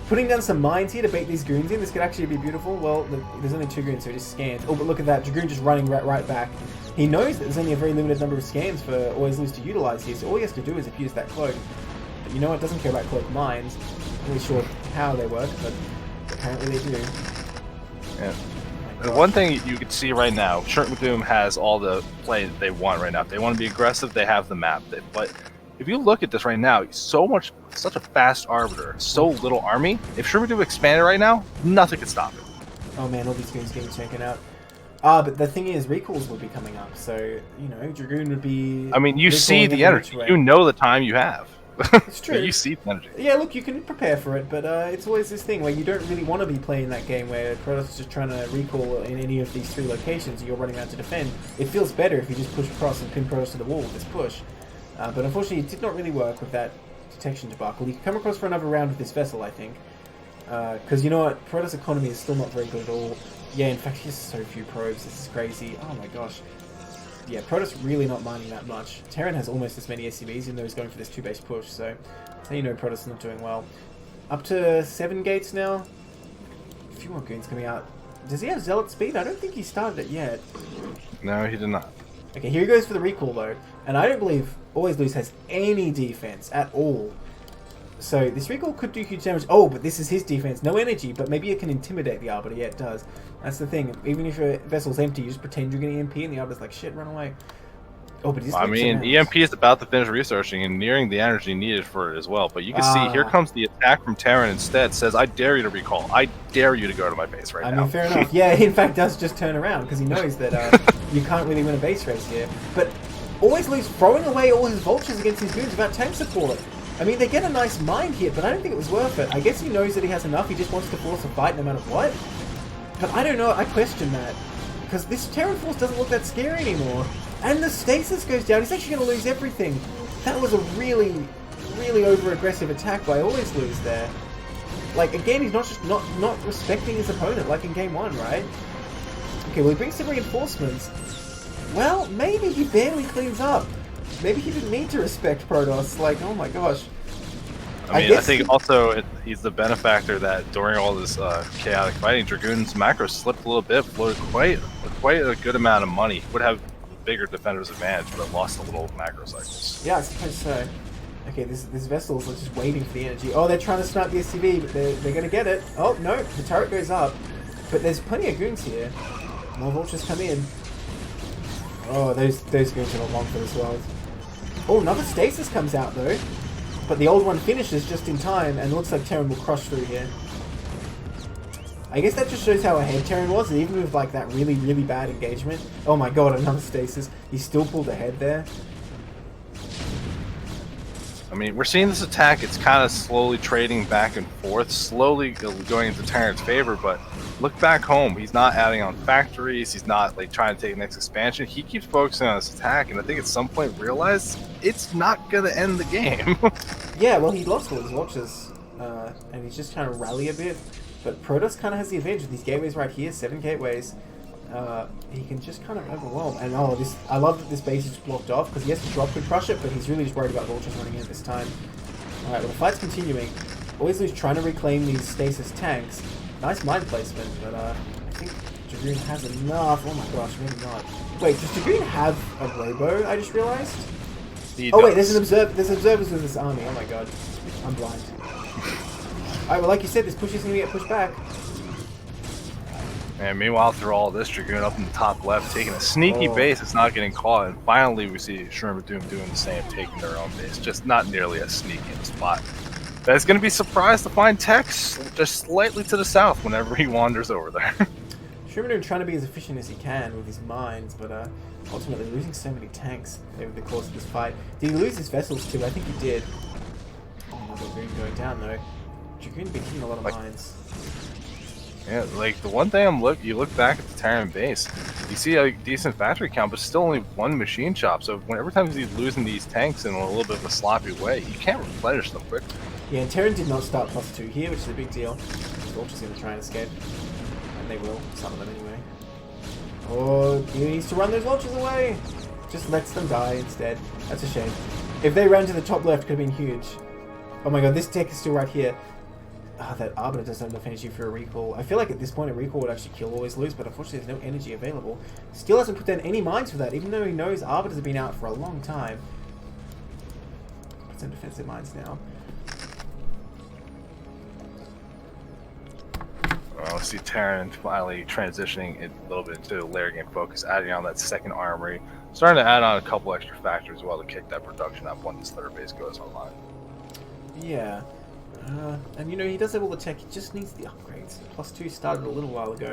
Putting down some mines here to bait these goons in. This could actually be beautiful. Well, there's only 2 goons, so he just scans. Oh, but look at that. Dragoon just running right back. He knows that there's only a very limited number of scans for Always Lose to utilize here, so all he has to do is abuse that cloak. But you know what? Doesn't care about cloak mines. Not really sure how they work, but apparently they do. Yeah. The one thing you can see right now, Shurt Doom has all the play that they want right now. If they want to be aggressive, they have the map. But if you look at this right now, such a fast Arbiter, so little army. If Shurt Doom expanded right now, nothing could stop it. Oh man, all these goons getting taken out. But the thing is, recalls would be coming up, so, you know, Dragoon would be... I mean, you see the energy. You know the time you have. It's true. You see the energy. Yeah, look, you can prepare for it, but it's always this thing where you don't really want to be playing that game where Protoss is just trying to recall in any of these 3 locations and you're running around to defend. It feels better if you just push across and pin Protoss to the wall with this push. But unfortunately, it did not really work with that detection debacle. You can come across for another round with this vessel, I think. Because you know what? Protoss economy is still not very good at all. Yeah, in fact, he has so few probes. This is crazy. Oh my gosh. Yeah, Protoss really not mining that much. Terran has almost as many SCVs, even though he's going for this 2-base push, so you know Protoss is not doing well. Up to 7 gates now. A few more goons coming out. Does he have Zealot speed? I don't think he started it yet. No, he did not. Okay, here he goes for the recall, though. And I don't believe Always Lose has any defense at all. So this recall could do huge damage. Oh, but this is his defense. No energy, but maybe it can intimidate the Arbiter. Yeah, it does. That's the thing. Even if your vessel's empty, you just pretend you're getting EMP and the Arbiter's like, shit, run away. Oh, but I mean, EMP is about to finish researching and nearing the energy needed for it as well. But you can see, here comes the attack from Terran instead. Says, I dare you to recall. I dare you to go to my base now. I mean, fair enough. Yeah, he in fact does just turn around because he knows that you can't really win a base race here. But Always Lose throwing away all his vultures against his goons without tank support. I mean, they get a nice mind hit, but I don't think it was worth it. I guess he knows that he has enough. He just wants to force a fight no matter what. But I don't know. I question that. Because this Terran force doesn't look that scary anymore. And the stasis goes down. He's actually going to lose everything. That was a really, really over-aggressive attack by Always Lose there. Like, again, he's not just not respecting his opponent like in game 1, right? Okay, well, he brings some reinforcements. Well, maybe he barely cleans up. Maybe he didn't need to respect Protoss. Like, oh my gosh. I mean, I think also he's the benefactor that during all this chaotic fighting, Dragoon's macro slipped a little bit, floated quite a good amount of money. Would have bigger defender's advantage, but lost a little macro cycles. Yeah, I suppose so. Okay, this vessel's just waiting for the energy. Oh, they're trying to snipe the SCV, but they're going to get it. Oh, no, the turret goes up. But there's plenty of goons here. More vultures come in. Oh, those goons are not long for this world. Oh, another stasis comes out though. But the old one finishes just in time, and it looks like Terran will crush through here. I guess that just shows how ahead Terran was, even with like that really, really bad engagement. Oh my god, another stasis. He still pulled ahead there. I mean, we're seeing this attack, it's kind of slowly trading back and forth, slowly going into Terran's favor, but look back home, he's not adding on factories, he's not like trying to take the next expansion, he keeps focusing on this attack, and I think at some point realized it's not going to end the game. Yeah, well, he lost all his watches. and he's just trying to rally a bit. But Protoss kind of has the advantage with these gateways right here, 7 gateways. He can just kind of overwhelm. And I love that this base is blocked off because he has to drop to crush it, but he's really just worried about vultures running in at this time. Alright, well the fight's continuing. Always lose trying to reclaim these stasis tanks. Nice mine placement, but I think Dragoon has enough. Oh my gosh, maybe not. Wait, does Dragoon have a robo? I just realized. Oh wait, there's observers with this army. Oh my god, I'm blind. Alright, well like you said, this push is going to get pushed back. And meanwhile, through all this, Dragoon up in the top left, taking a sneaky base that's not getting caught. And finally, we see Shroom of Doom doing the same, taking their own base. Just not nearly as sneaky in the spot. That's going to be surprised to find Tex just slightly to the south whenever he wanders over there. Shroom of Doom trying to be as efficient as he can with his mines, but ultimately losing so many tanks over the course of this fight. Did he lose his vessels too? I think he did. Oh my god, Dragoon going down though. Dragoon been hitting a lot of mines. Yeah, like the one thing you look back at the Terran base, you see a decent factory count, but still only 1 machine shop. So every time he's losing these tanks in a little bit of a sloppy way, you can't replenish them quickly. Yeah, and Terran did not start +2 here, which is a big deal. Vulture's going to try and escape, and they will. Some of them anyway. Oh, he needs to run those vultures away. Just lets them die instead. That's a shame. If they ran to the top left, could have been huge. Oh my god, this tech is still right here. That Arbiter doesn't have enough energy for a recall. I feel like at this point a recall would actually kill Always Lose, but unfortunately there's no energy available. Still hasn't put down any mines for that, even though he knows Arbiters have been out for a long time. Put some defensive mines now. Well, we see Terran finally transitioning a little bit into layer game focus, adding on that second armory, starting to add on a couple extra factories as well to kick that production up when this third base goes online. Yeah. And you know, he does have all the tech, he just needs the upgrades. +2 started a little while ago.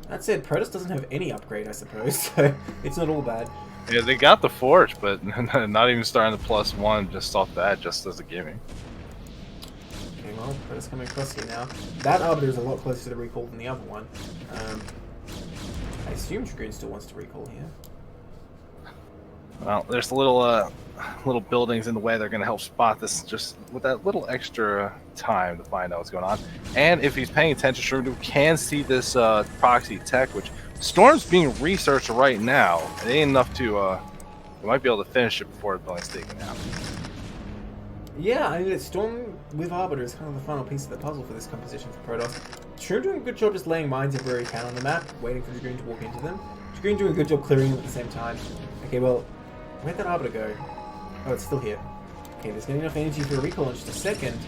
That said, Protoss doesn't have any upgrade, I suppose, so it's not all bad. Yeah, they got the Forge, but not even starting the +1 just off that, just as a gimme. Okay, well, Protoss coming across here now. That Arbiter is a lot closer to the recall than the other one. I assume Dragoon still wants to recall here. Well, there's little buildings in the way. They're going to help spot this just with that little extra time to find out what's going on. And if he's paying attention, Shroom can see this proxy tech, which Storm's being researched right now. It ain't enough to, we might be able to finish it before the building's taken out. Yeah, I mean, Storm with Arbiter is kind of the final piece of the puzzle for this composition for Protoss. Shroom doing a good job just laying mines everywhere he can on the map, waiting for Dragoon to walk into them. Dragoon doing a good job clearing them at the same time. Okay, well, where'd that Arbiter go? Oh, it's still here. Okay, there's getting enough energy for a recall in just a second.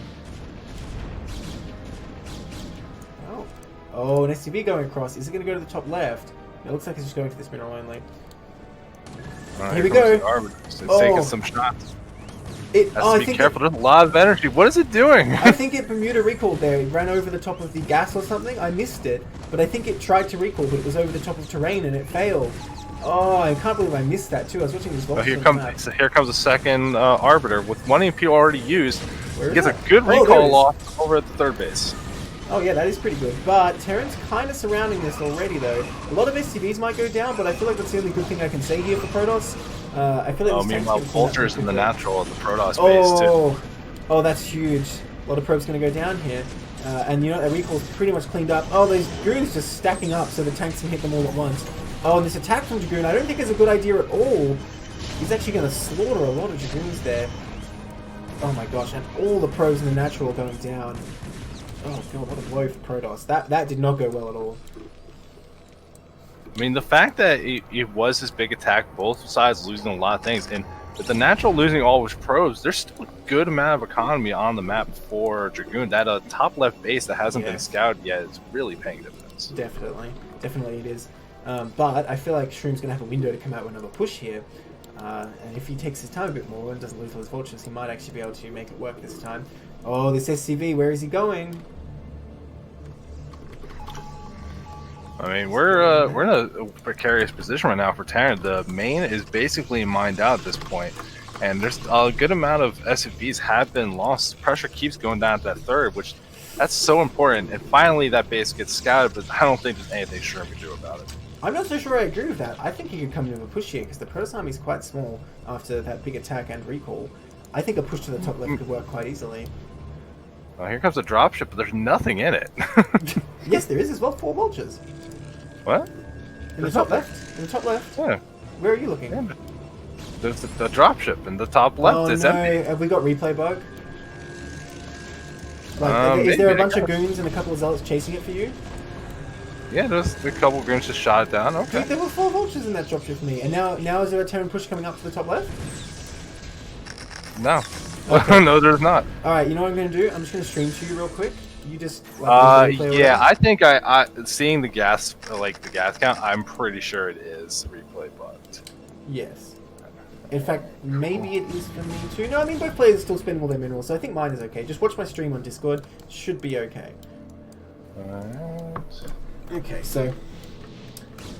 Oh, an SCV going across. Is it going to go to the top left? It looks like it's just going to this mineral only. Here we go. It's taking some shots. I be careful. There's a lot of energy. What is it doing? I think it Bermuda recalled there. It ran over the top of the gas or something. I missed it. But I think it tried to recall, but it was over the top of terrain and it failed. Oh, I can't believe I missed that too. I was watching this. Here comes a second Arbiter with 1 EP already used. He gets a good recall loss over at the third base. Oh yeah, that is pretty good. But Terran's kind of surrounding this already though. A lot of SCVs might go down, but I feel like that's the only good thing I can say here for Protoss. I feel like meanwhile, Vulture's in the natural of the Protoss base too. Oh, that's huge. A lot of probes going to go down here. And you know, that recall's pretty much cleaned up. Oh, these goons just stacking up so the tanks can hit them all at once. Oh, and this attack from Dragoon, I don't think is a good idea at all. He's actually going to slaughter a lot of Dragoons there. Oh my gosh, and all the probes in the natural are going down. Oh god, what a blow for Protoss. That did not go well at all. I mean, the fact that it was this big attack, both sides losing a lot of things, and with the natural losing all his probes, there's still a good amount of economy on the map for Dragoon. That top left base that hasn't been scouted yet is really paying dividends. Definitely it is. But I feel like Shroom's going to have a window to come out with another push here. And if he takes his time a bit more and doesn't lose all his vultures, he might actually be able to make it work this time. Oh, this SCV, where is he going? I mean, we're in a precarious position right now for Terran. The main is basically mined out at this point, and there's a good amount of SCVs have been lost. Pressure keeps going down to that third, which that's so important. And finally, that base gets scouted, but I don't think there's anything Shroom can do about it. I'm not so sure I agree with that. I think he could come in with a push here, because the Protoss army is quite small after that big attack and recall. I think a push to the top left could work quite easily. Oh, here comes a dropship, but there's nothing in it. Yes, there is as well. 4 vultures. What? In the top left. In the top left. Yeah. Where are you looking? Yeah. There's the dropship in the top left. Oh It's no! empty. Have we got replay bug? Like, is there a bunch of goons and a couple of zealots chasing it for you? Yeah, there's a couple goons just shot it down. Okay. Dude, there were 4 vultures in that dropship for me, and now is there a Terran push coming up to the top left? No. Okay. No, there's not. All right, you know what I'm going to do? I'm just going to stream to you real quick. You just like, yeah, I think I seeing the gas count, I'm pretty sure it is replay bugged. Yes. In fact, maybe it is for me too. No, I mean both players are still spending all their minerals, so I think mine is okay. Just watch my stream on Discord. Should be okay. Alright. Okay, so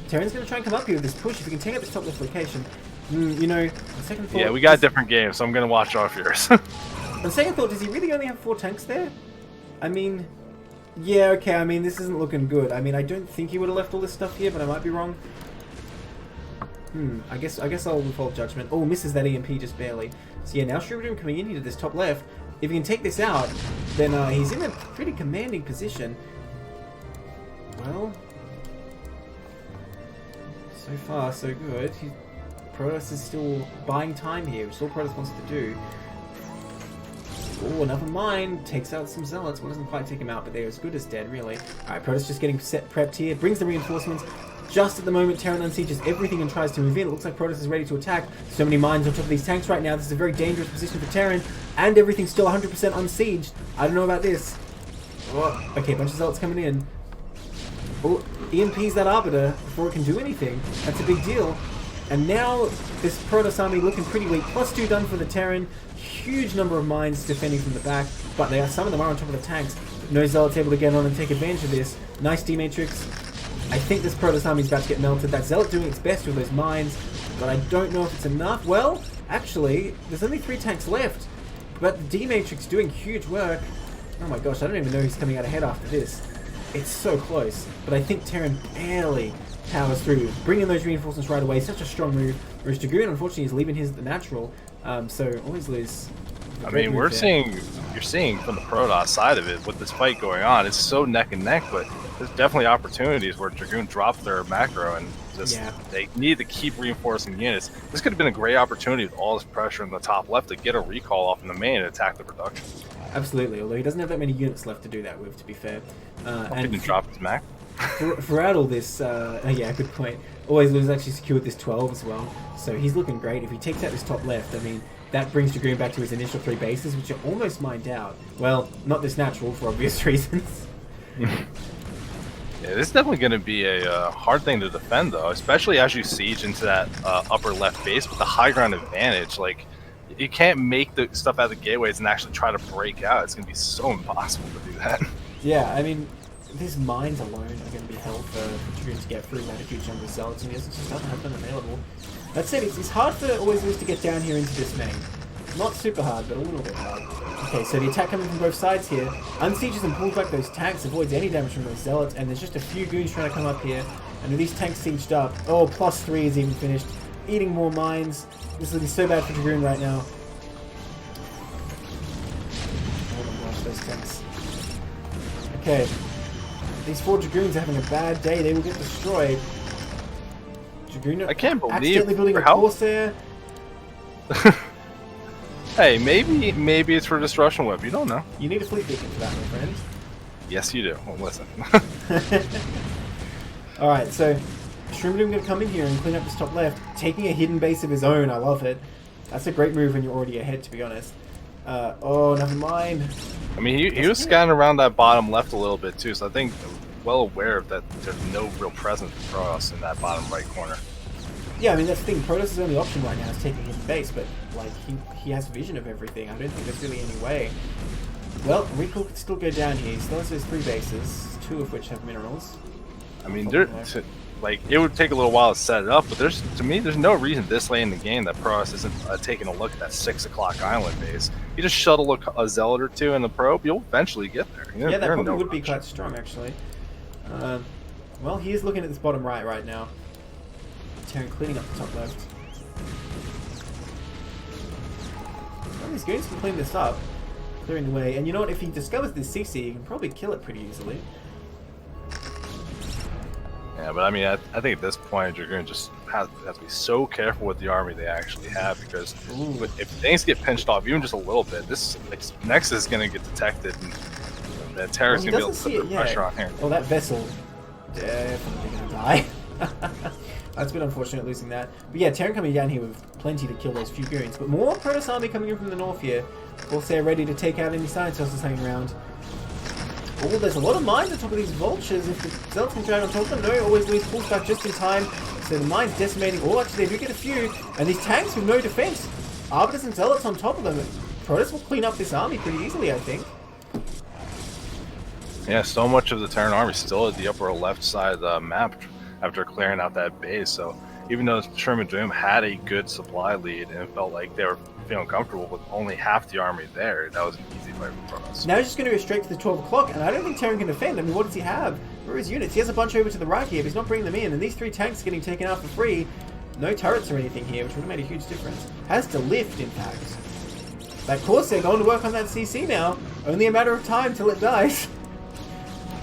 Terran's going to try and come up here with this push. If he can take out this top left location, you know, on second thought... Yeah, we got different games, so I'm going to watch off yours. On second thought, does he really only have 4 tanks there? I mean, yeah, okay, I mean, this isn't looking good. I mean, I don't think he would have left all this stuff here, but I might be wrong. I guess I'll withhold judgment. Oh, misses that EMP just barely. So yeah, now Shroom coming in here to this top left. If he can take this out, then he's in a pretty commanding position. Well, so far so good. Protoss is still buying time here, which is all Protoss wants to do. Oh, never mind. Takes out some zealots. Well, doesn't quite take him out, but they're as good as dead, really. Alright, Protoss just getting prepped here. Brings the reinforcements. Just at the moment, Terran unsieges everything and tries to move in. It looks like Protoss is ready to attack. So many mines on top of these tanks right now. This is a very dangerous position for Terran. And everything's still 100% unsieged. I don't know about this. Oh, okay, bunch of zealots coming in. Oh, EMP's that Arbiter before it can do anything. That's a big deal. And now this Protoss army looking pretty weak. +2 done for the Terran. Huge number of mines defending from the back, but some of them are on top of the tanks. No Zealot's able to get on and take advantage of this. Nice D-Matrix. I think this Protoss army is about to get melted. That Zealot doing its best with those mines, but I don't know if it's enough. Well, actually, there's only 3 tanks left, but the D-Matrix doing huge work. Oh my gosh, I don't even know who's coming out ahead after this. It's so close, but I think Terran barely powers through. Bringing those reinforcements right away, such a strong move. Whereas Dragoon, unfortunately, is leaving his natural. So always lose. I mean, you're seeing from the Protoss side of it with this fight going on. It's so neck and neck, but there's definitely opportunities where Dragoon dropped their macro and just they need to keep reinforcing units. This could have been a great opportunity with all this pressure in the top left to get a recall off in the main and attack the production. Absolutely, although he doesn't have that many units left to do that with, to be fair. And he didn't drop his mac. Throughout all this, yeah, good point. Always lose actually secured this 12 as well, so he's looking great. If he takes out this top left, I mean, that brings Dragoon back to his initial 3 bases, which are almost mined out. Well, not this natural for obvious reasons. Yeah, this is definitely going to be a hard thing to defend, though, especially as you siege into that upper left base with the high ground advantage. Like, you can't make the stuff out of the gateways and actually try to break out. It's going to be so impossible to do that. Yeah, I mean, these mines alone are going to be hell for Dragoon to get through that a huge number of zealots, and he just doesn't have them available. That said, it's hard for always lose to get down here into this main. Not super hard, but a little bit hard. Okay, so the attack coming from both sides here. Unsieges and pulls back those tanks, avoids any damage from those zealots, and there's just a few goons trying to come up here. And with these tanks sieged up, oh, +3 is even finished. Eating more mines. This is looking so bad for Dragoon right now. Oh my gosh, those tanks. Okay. These 4 Dragoons are having a bad day. They will get destroyed. Dragoon I can't believe accidentally building a Corsair. Hey, maybe it's for Destruction Web. You don't know. You need a fleet beacon for that, my friend. Yes, you do. Well, listen. Alright, so Shroom going to come in here and clean up this top left, taking a hidden base of his own. I love it. That's a great move when you're already ahead, to be honest. Oh, never mind. I mean, he was scanning around that bottom left a little bit, too, so I think well aware of that there's no real presence for us in that bottom right corner. Yeah, I mean, that's the thing. Protoss' only option right now is taking his base, but, like, he has vision of everything. I don't think there's really any way. Well, Recall could still go down here. He still has those 3 bases, 2 of which have minerals. I mean, it would take a little while to set it up, but to me, there's no reason this late in the game that Protoss isn't taking a look at that 6 o'clock island base. You just shuttle a zealot or 2 in the probe, you'll eventually get there. Yeah, that probably would be quite strong, actually. Well, he is looking at this bottom right now. Terran cleaning up the top left. Well, these goons can clean this up. clearing the way. And you know what? If he discovers this CC, he can probably kill it pretty easily. Yeah, but I mean, I think at this point, Dragoon just has to be so careful with the army they actually have, because if things get pinched off even just a little bit, this Nexus is going to get detected, and the Terra's going to be able to put the pressure on here. Oh, that vessel definitely going to die. That's a bit unfortunate losing that. But yeah, Terran coming down here with plenty to kill those few goons. But more Protoss army coming in from the north here. Also ready to take out any science houses hanging around. Oh, there's a lot of mines on top of these vultures. If the Zealots can drag on top of them, no, always lose pulls back just in time. So the mines decimating. Oh, actually, they do get a few. And these tanks with no defense. Arbiters and Zealots on top of them. Protoss will clean up this army pretty easily, I think. Yeah, so much of the Terran army still at the upper left side of the map after clearing out that base. So even though Sherman Doom had a good supply lead and it felt like they were feeling comfortable with only half the army there, that was an easy fight for Protoss. Now he's just going to go straight to the 12 o'clock, and I don't think Terran can defend. I mean, what does he have? Where are his units? He has a bunch over to the right here, but he's not bringing them in, and these 3 tanks are getting taken out for free. No turrets or anything here, which would have made a huge difference. Has to lift, in fact. That Corsair going to work on that CC now. Only a matter of time till it dies.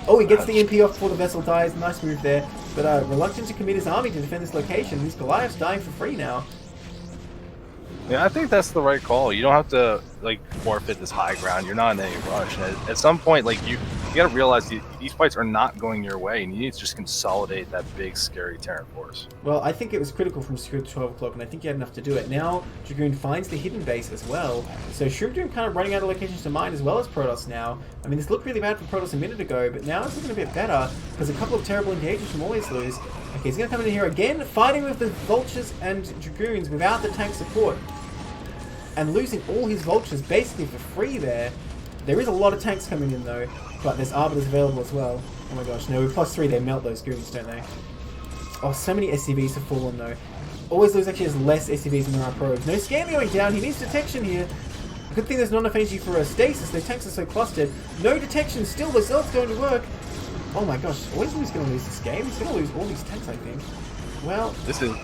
Oh, he gets the MP off before the vessel dies. Nice move there. But reluctant to commit his army to defend this location. These Goliaths dying for free now. Yeah, I think that's the right call. You don't have to like forfeit this high ground. You're not in any rush. And at some point, like you got to realize these fights are not going your way, and you need to just consolidate that big, scary Terran force. Well, I think it was critical from secure to 12 o'clock, and I think he had enough to do it. Now, Dragoon finds the hidden base as well. So Shroom Doom kind of running out of locations to mine as well as Protoss now. I mean, this looked really bad for Protoss a minute ago, but now it's looking a bit better because a couple of terrible engagements from Always Lose. Okay, he's going to come in here again, fighting with the Vultures and Dragoons without the tank support. And losing all his Vultures basically for free there. There is a lot of tanks coming in though, but there's Arbiters available as well. Oh my gosh, no, with +3 they melt those goons, don't they? Oh, so many SCVs have fallen though. Always Lose actually has less SCVs than there are probes. No scan going down, he needs detection here. Good thing there's not enough energy for a stasis, those tanks are so clustered. No detection, still the Zealot's going to work. Oh my gosh, Always Lose going to lose this game. He's going to lose all these tanks, I think. Well, this is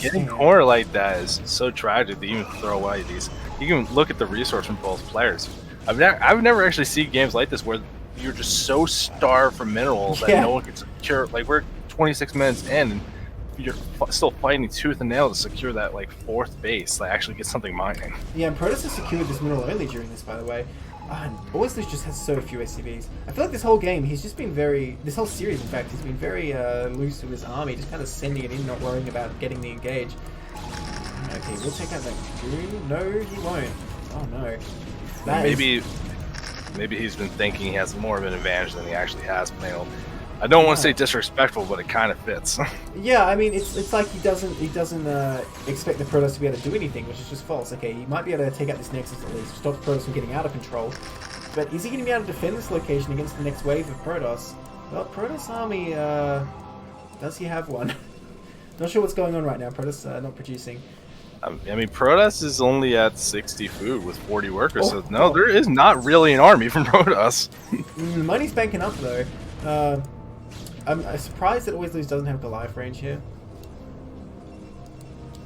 getting cornered like that is so tragic to even throw away these. You can look at the resource from both players. I've never actually seen games like this where you're just so starved for minerals that no one can secure. Like we're 26 minutes in, and you're still fighting tooth and nail to secure that like 4th base to actually get something mining. Yeah, and Protoss has secured this mineral only during this, by the way. And Always Lose just has so few SCVs. I feel like this whole game, he's just been this whole series, in fact, he's been very loose with his army, just kind of sending it in, not worrying about getting the engage. Okay, we'll take out that goon. No, he won't. Oh no. Maybe he's been thinking he has more of an advantage than he actually has. I don't want to say disrespectful, but it kind of fits. Yeah, I mean, it's like he doesn't expect the Protoss to be able to do anything, which is just false. Okay, he might be able to take out this Nexus at least, stop Protoss from getting out of control. But is he going to be able to defend this location against the next wave of Protoss? Well, Protoss army, does he have one? Not sure what's going on right now. Protoss not producing. I mean, Protoss is only at 60 food with 40 workers, so no, there is not really an army from Protoss. Money's banking up though. I'm surprised that Always Lose doesn't have Goliath range here.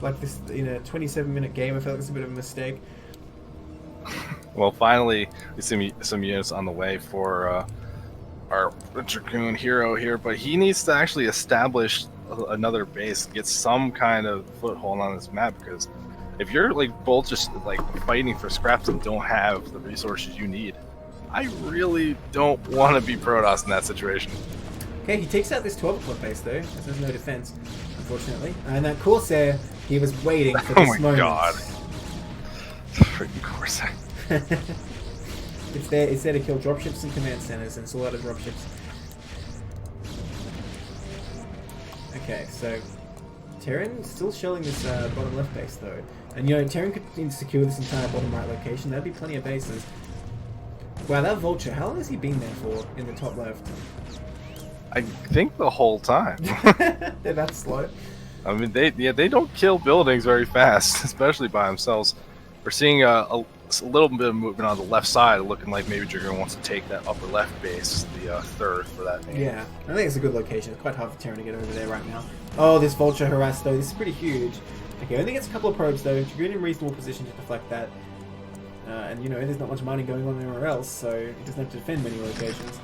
Like this, in a 27-minute game, I feel like it's a bit of a mistake. Well, finally, we see some units on the way for our Dragoon hero here, but he needs to actually establish another base, get some kind of foothold on this map, because if you're like both just like fighting for scraps and don't have the resources you need, I really don't want to be Protoss in that situation. Okay, he takes out this 12 o'clock base though, because there's no defense, unfortunately. And that Corsair, he was waiting for this moment. Oh my god. Freaking Corsair. It's there to kill dropships and command centers, and it's a lot of dropships. Okay, so Terran still shelling this bottom left base though. And you know, Terran could secure this entire bottom right location. That'd be plenty of bases. Wow, that Vulture, how long has he been there for in the top left? I think the whole time. They're that slow. I mean, they don't kill buildings very fast, especially by themselves. We're seeing a little bit of movement on the left side, looking like maybe Dragoon wants to take that upper left base, the third for that name. Yeah, I think it's a good location. It's quite hard for Terran to get over there right now. Oh, this Vulture harass though, this is pretty huge. Okay, only gets a couple of probes though. Dragoon in reasonable position to deflect that. And you know, there's not much mining going on anywhere else, so he doesn't have to defend many locations.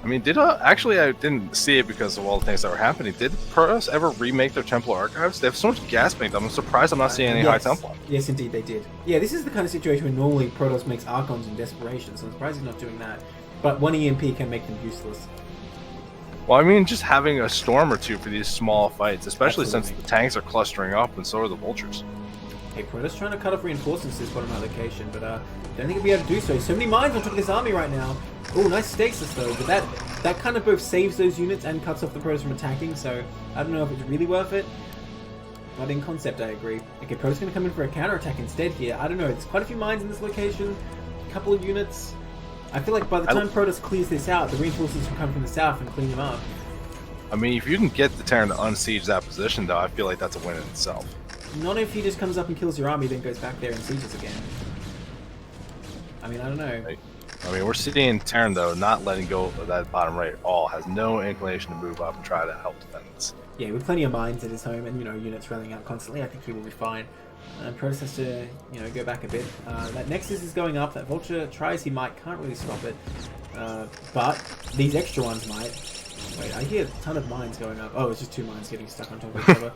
I mean, actually, I didn't see it because of all the things that were happening. Did Protoss ever remake their Templar archives? They have so much gas bank. I'm surprised I'm not seeing any high Templar. Yes, indeed, they did. Yeah, this is the kind of situation where normally Protoss makes Archons in desperation, so I'm surprised he's not doing that. But one EMP can make them useless. Well, I mean, just having a storm or two for these small fights, especially Absolutely. since the tanks are clustering up and so are the vultures. Hey, Protoss trying to cut off reinforcements to this bottom right location, but don't think he'll be able to do so. So many mines on top of this army right now. Oh, nice stasis though, but that kind of both saves those units and cuts off the Protoss from attacking, so I don't know if it's really worth it. But in concept, I agree. Okay, Protoss going to come in for a counterattack instead here. I don't know, it's quite a few mines in this location, a couple of units. I feel like by the time Protoss clears this out, the reinforcements will come from the south and clean them up. I mean, if you can get the Terran to unsiege that position, though, I feel like that's a win in itself. Not if he just comes up and kills your army, then goes back there and sieges again. I mean, I don't know. Right. I mean, we're seeing Terran, though, not letting go of that bottom right at all. Has no inclination to move up and try to help defend this. Yeah, with plenty of mines at his home and, you know, units rallying out constantly, I think he will be fine. Protoss has to, you know, go back a bit. That Nexus is going up. That Vulture tries, he might, can't really stop it. But these extra ones might. Wait, I hear a ton of mines going up. Oh, it's just two mines getting stuck on top of each other.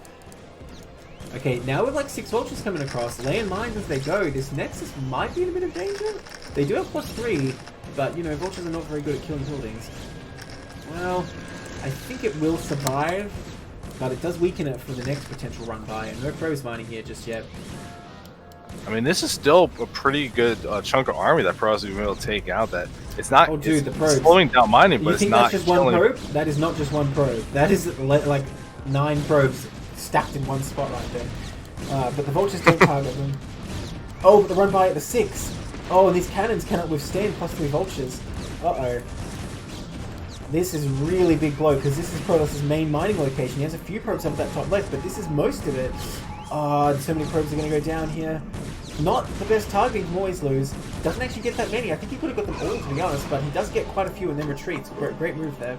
Okay, now with like 6 Vultures coming across, laying mines as they go, this Nexus might be in a bit of danger. They do have +3, but, you know, Vultures are not very good at killing buildings. Well, I think it will survive, but it does weaken it for the next potential run by, and no pros mining here just yet. I mean, this is still a pretty good chunk of army that Protoss will be able to take out. That it's not the probes. slowing down mining, but You it's think not that's just one killing. probe? That is not just one probe. That is like 9 probes stacked in one spot right there. But the Vultures don't target them. Oh, but the run by at the 6. Oh, and these cannons cannot withstand +3 Vultures. Uh-oh. This is really big blow, because this is Protoss' main mining location. He has a few probes up at that top left, but this is most of it. Oh, so many probes are going to go down here. Not the best targeting from always lose. Doesn't actually get that many. I think he could have got them all, to be honest, but he does get quite a few and then retreats. Great move there.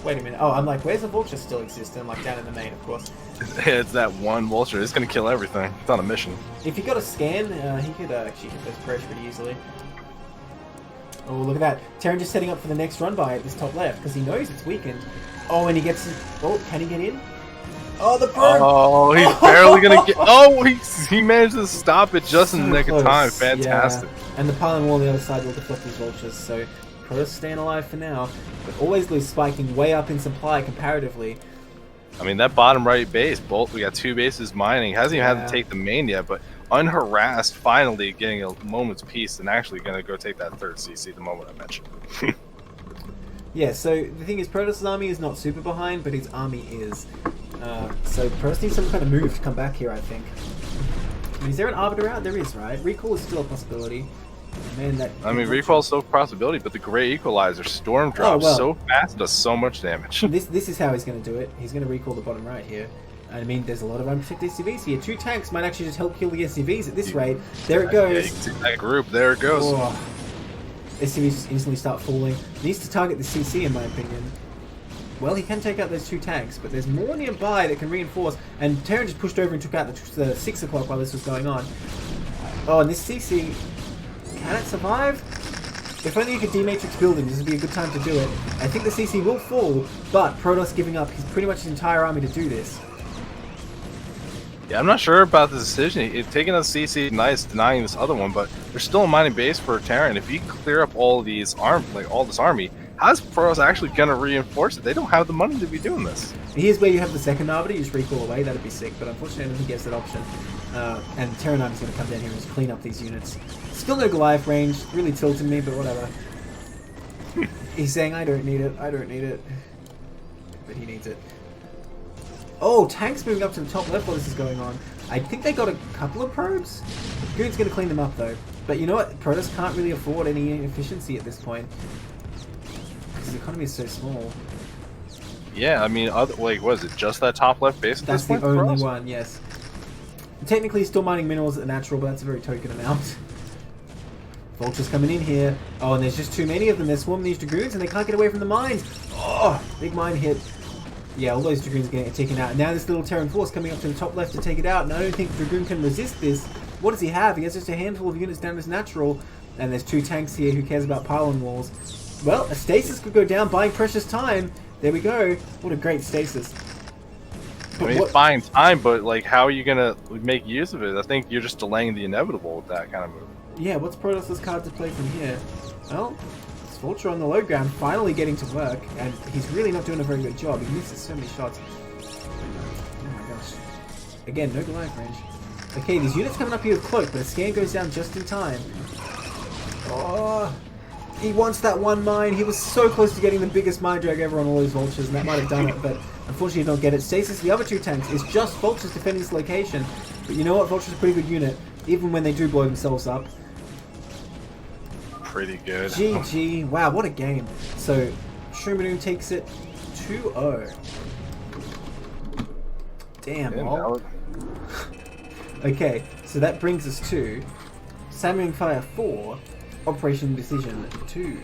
Wait a minute. Oh, I'm like, where's the Vulture still existing? I'm like, down in the main, of course. It's that one vulture. It's going to kill everything. It's on a mission. If he got a scan, he could actually hit those probes pretty easily. Oh, look at that. Terran just setting up for the next run by at this top left, because he knows it's weakened. Oh, and he gets... Oh, can he get in? Oh, the probe! Oh, he's barely going to get... Oh, he managed to stop it just in the nick of time. Fantastic. Yeah. And the pylon wall on the other side will deflect these vultures, so Protoss staying alive for now. But always lose spiking way up in supply comparatively. I mean, that bottom right base, we got 2 bases mining. Hasn't even had to take the main yet, but unharassed, finally getting a moment's peace and actually going to go take that 3rd CC the moment I mentioned. Yeah, so the thing is, Protoss' army is not super behind, but his army is. So Protoss needs some kind of move to come back here, I think. I mean, is there an Arbiter out? There is, right? Recall is still a possibility. Man, I mean, recall is still a possibility, but the Grey Equalizer storm drops so fast, does so much damage. This is how he's going to do it. He's going to recall the bottom right here. I mean, there's a lot of unprotected SCVs here. 2 tanks might actually just help kill the SCVs at this rate. There it goes. Yeah, you can see that group. There it goes. Oh. SCVs just instantly start falling. Needs to target the CC, in my opinion. Well, he can take out those 2 tanks, but there's more nearby that can reinforce. And Terran just pushed over and took out the 6 o'clock while this was going on. Oh, and this CC... Can it survive? If only you could D-matrix buildings, this would be a good time to do it. I think the CC will fall, but Protoss giving up pretty much his entire army to do this. Yeah, I'm not sure about the decision. Taking a CC is nice, denying this other one, but there's still a mining base for Terran. If you clear up all these all this army, how's Protoss actually going to reinforce it? They don't have the money to be doing this. Here's where you have the second arbiter, you just recall away, that'd be sick, but unfortunately I don't think he gets that option. And Terran Army's going to come down here and just clean up these units. Still no Goliath range, really tilting me, but whatever. He's saying, I don't need it, but he needs it. Oh, tanks moving up to the top left while this is going on. I think they got a couple of probes. Goon's going to clean them up though. But you know what, Protoss can't really afford any efficiency at this point. Because the economy is so small. Yeah, I mean, what is it, just that top left base at That's this the point? only one, yes. Technically still mining minerals at the natural, but that's a very token amount. Vultures coming in here. Oh, and there's just too many of them. They're swarming these dragoons and they can't get away from the mines. Oh, big mine hit. Yeah, all those Dragoons getting taken out. Now this little Terran force coming up to the top left to take it out. And I don't think Dragoon can resist this. What does he have? He has just a handful of units down as natural. And there's 2 tanks here. Who cares about pylon walls? Well, a stasis could go down, buying precious time. There we go. What a great stasis. I mean, it's buying time, but like, how are you gonna make use of it? I think you're just delaying the inevitable with that kind of move. Yeah, what's Protoss' card to play from here? Well, it's Vulture on the low ground, finally getting to work, and he's really not doing a very good job. He misses so many shots. Oh my gosh. Again, no Goliath range. Okay, these units coming up here with Cloak, but a scan goes down just in time. Oh, he wants that one mine. He was so close to getting the biggest mine drag ever on all those Vultures, and that might have done it, but unfortunately he don't get it. Stasis, the other 2 tanks, is just Vultures defending this location. But you know what? Vulture's a pretty good unit, even when they do blow themselves up. Pretty good. GG. Wow, what a game. So, Shroomadoon takes it 2-0. Damn, Mol. Okay, so that brings us to Samyang Fire 4, Operation Indecision 2.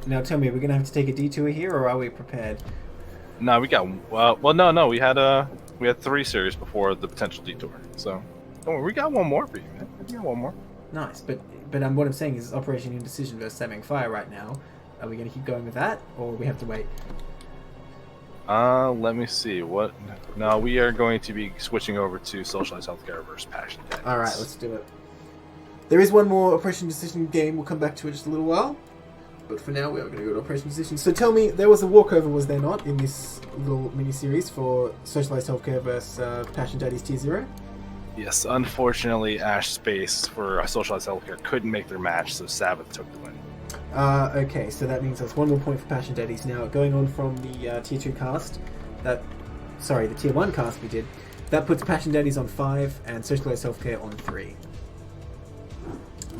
Now tell me, are we going to have to take a detour here, or are we prepared? No, we got well, no, we had 3 series before the potential detour. So, don't worry, we got one more for you, man. We got one more. Nice, but what I'm saying is Operation Indecision versus Samyang Fire right now. Are we going to keep going with that, or we have to wait? Let me see. What? No, we are going to be switching over to Socialized Healthcare versus Passion Daddies. All right, let's do it. There is one more Operation Indecision game. We'll come back to it just a little while. But for now, we are going to go to Operation Indecision. So tell me, there was a walkover, was there not, in this little mini-series for Socialized Healthcare versus Passion Daddies Tier 0? Yes, unfortunately, Ash Space for Socialized Healthcare couldn't make their match, so Sabbath took the win. Okay, so that means that's 1 more point for Passion Daddies. Now, going on from the Tier 2 cast, the Tier 1 cast we did, that puts Passion Daddies on 5 and Socialized Healthcare on 3.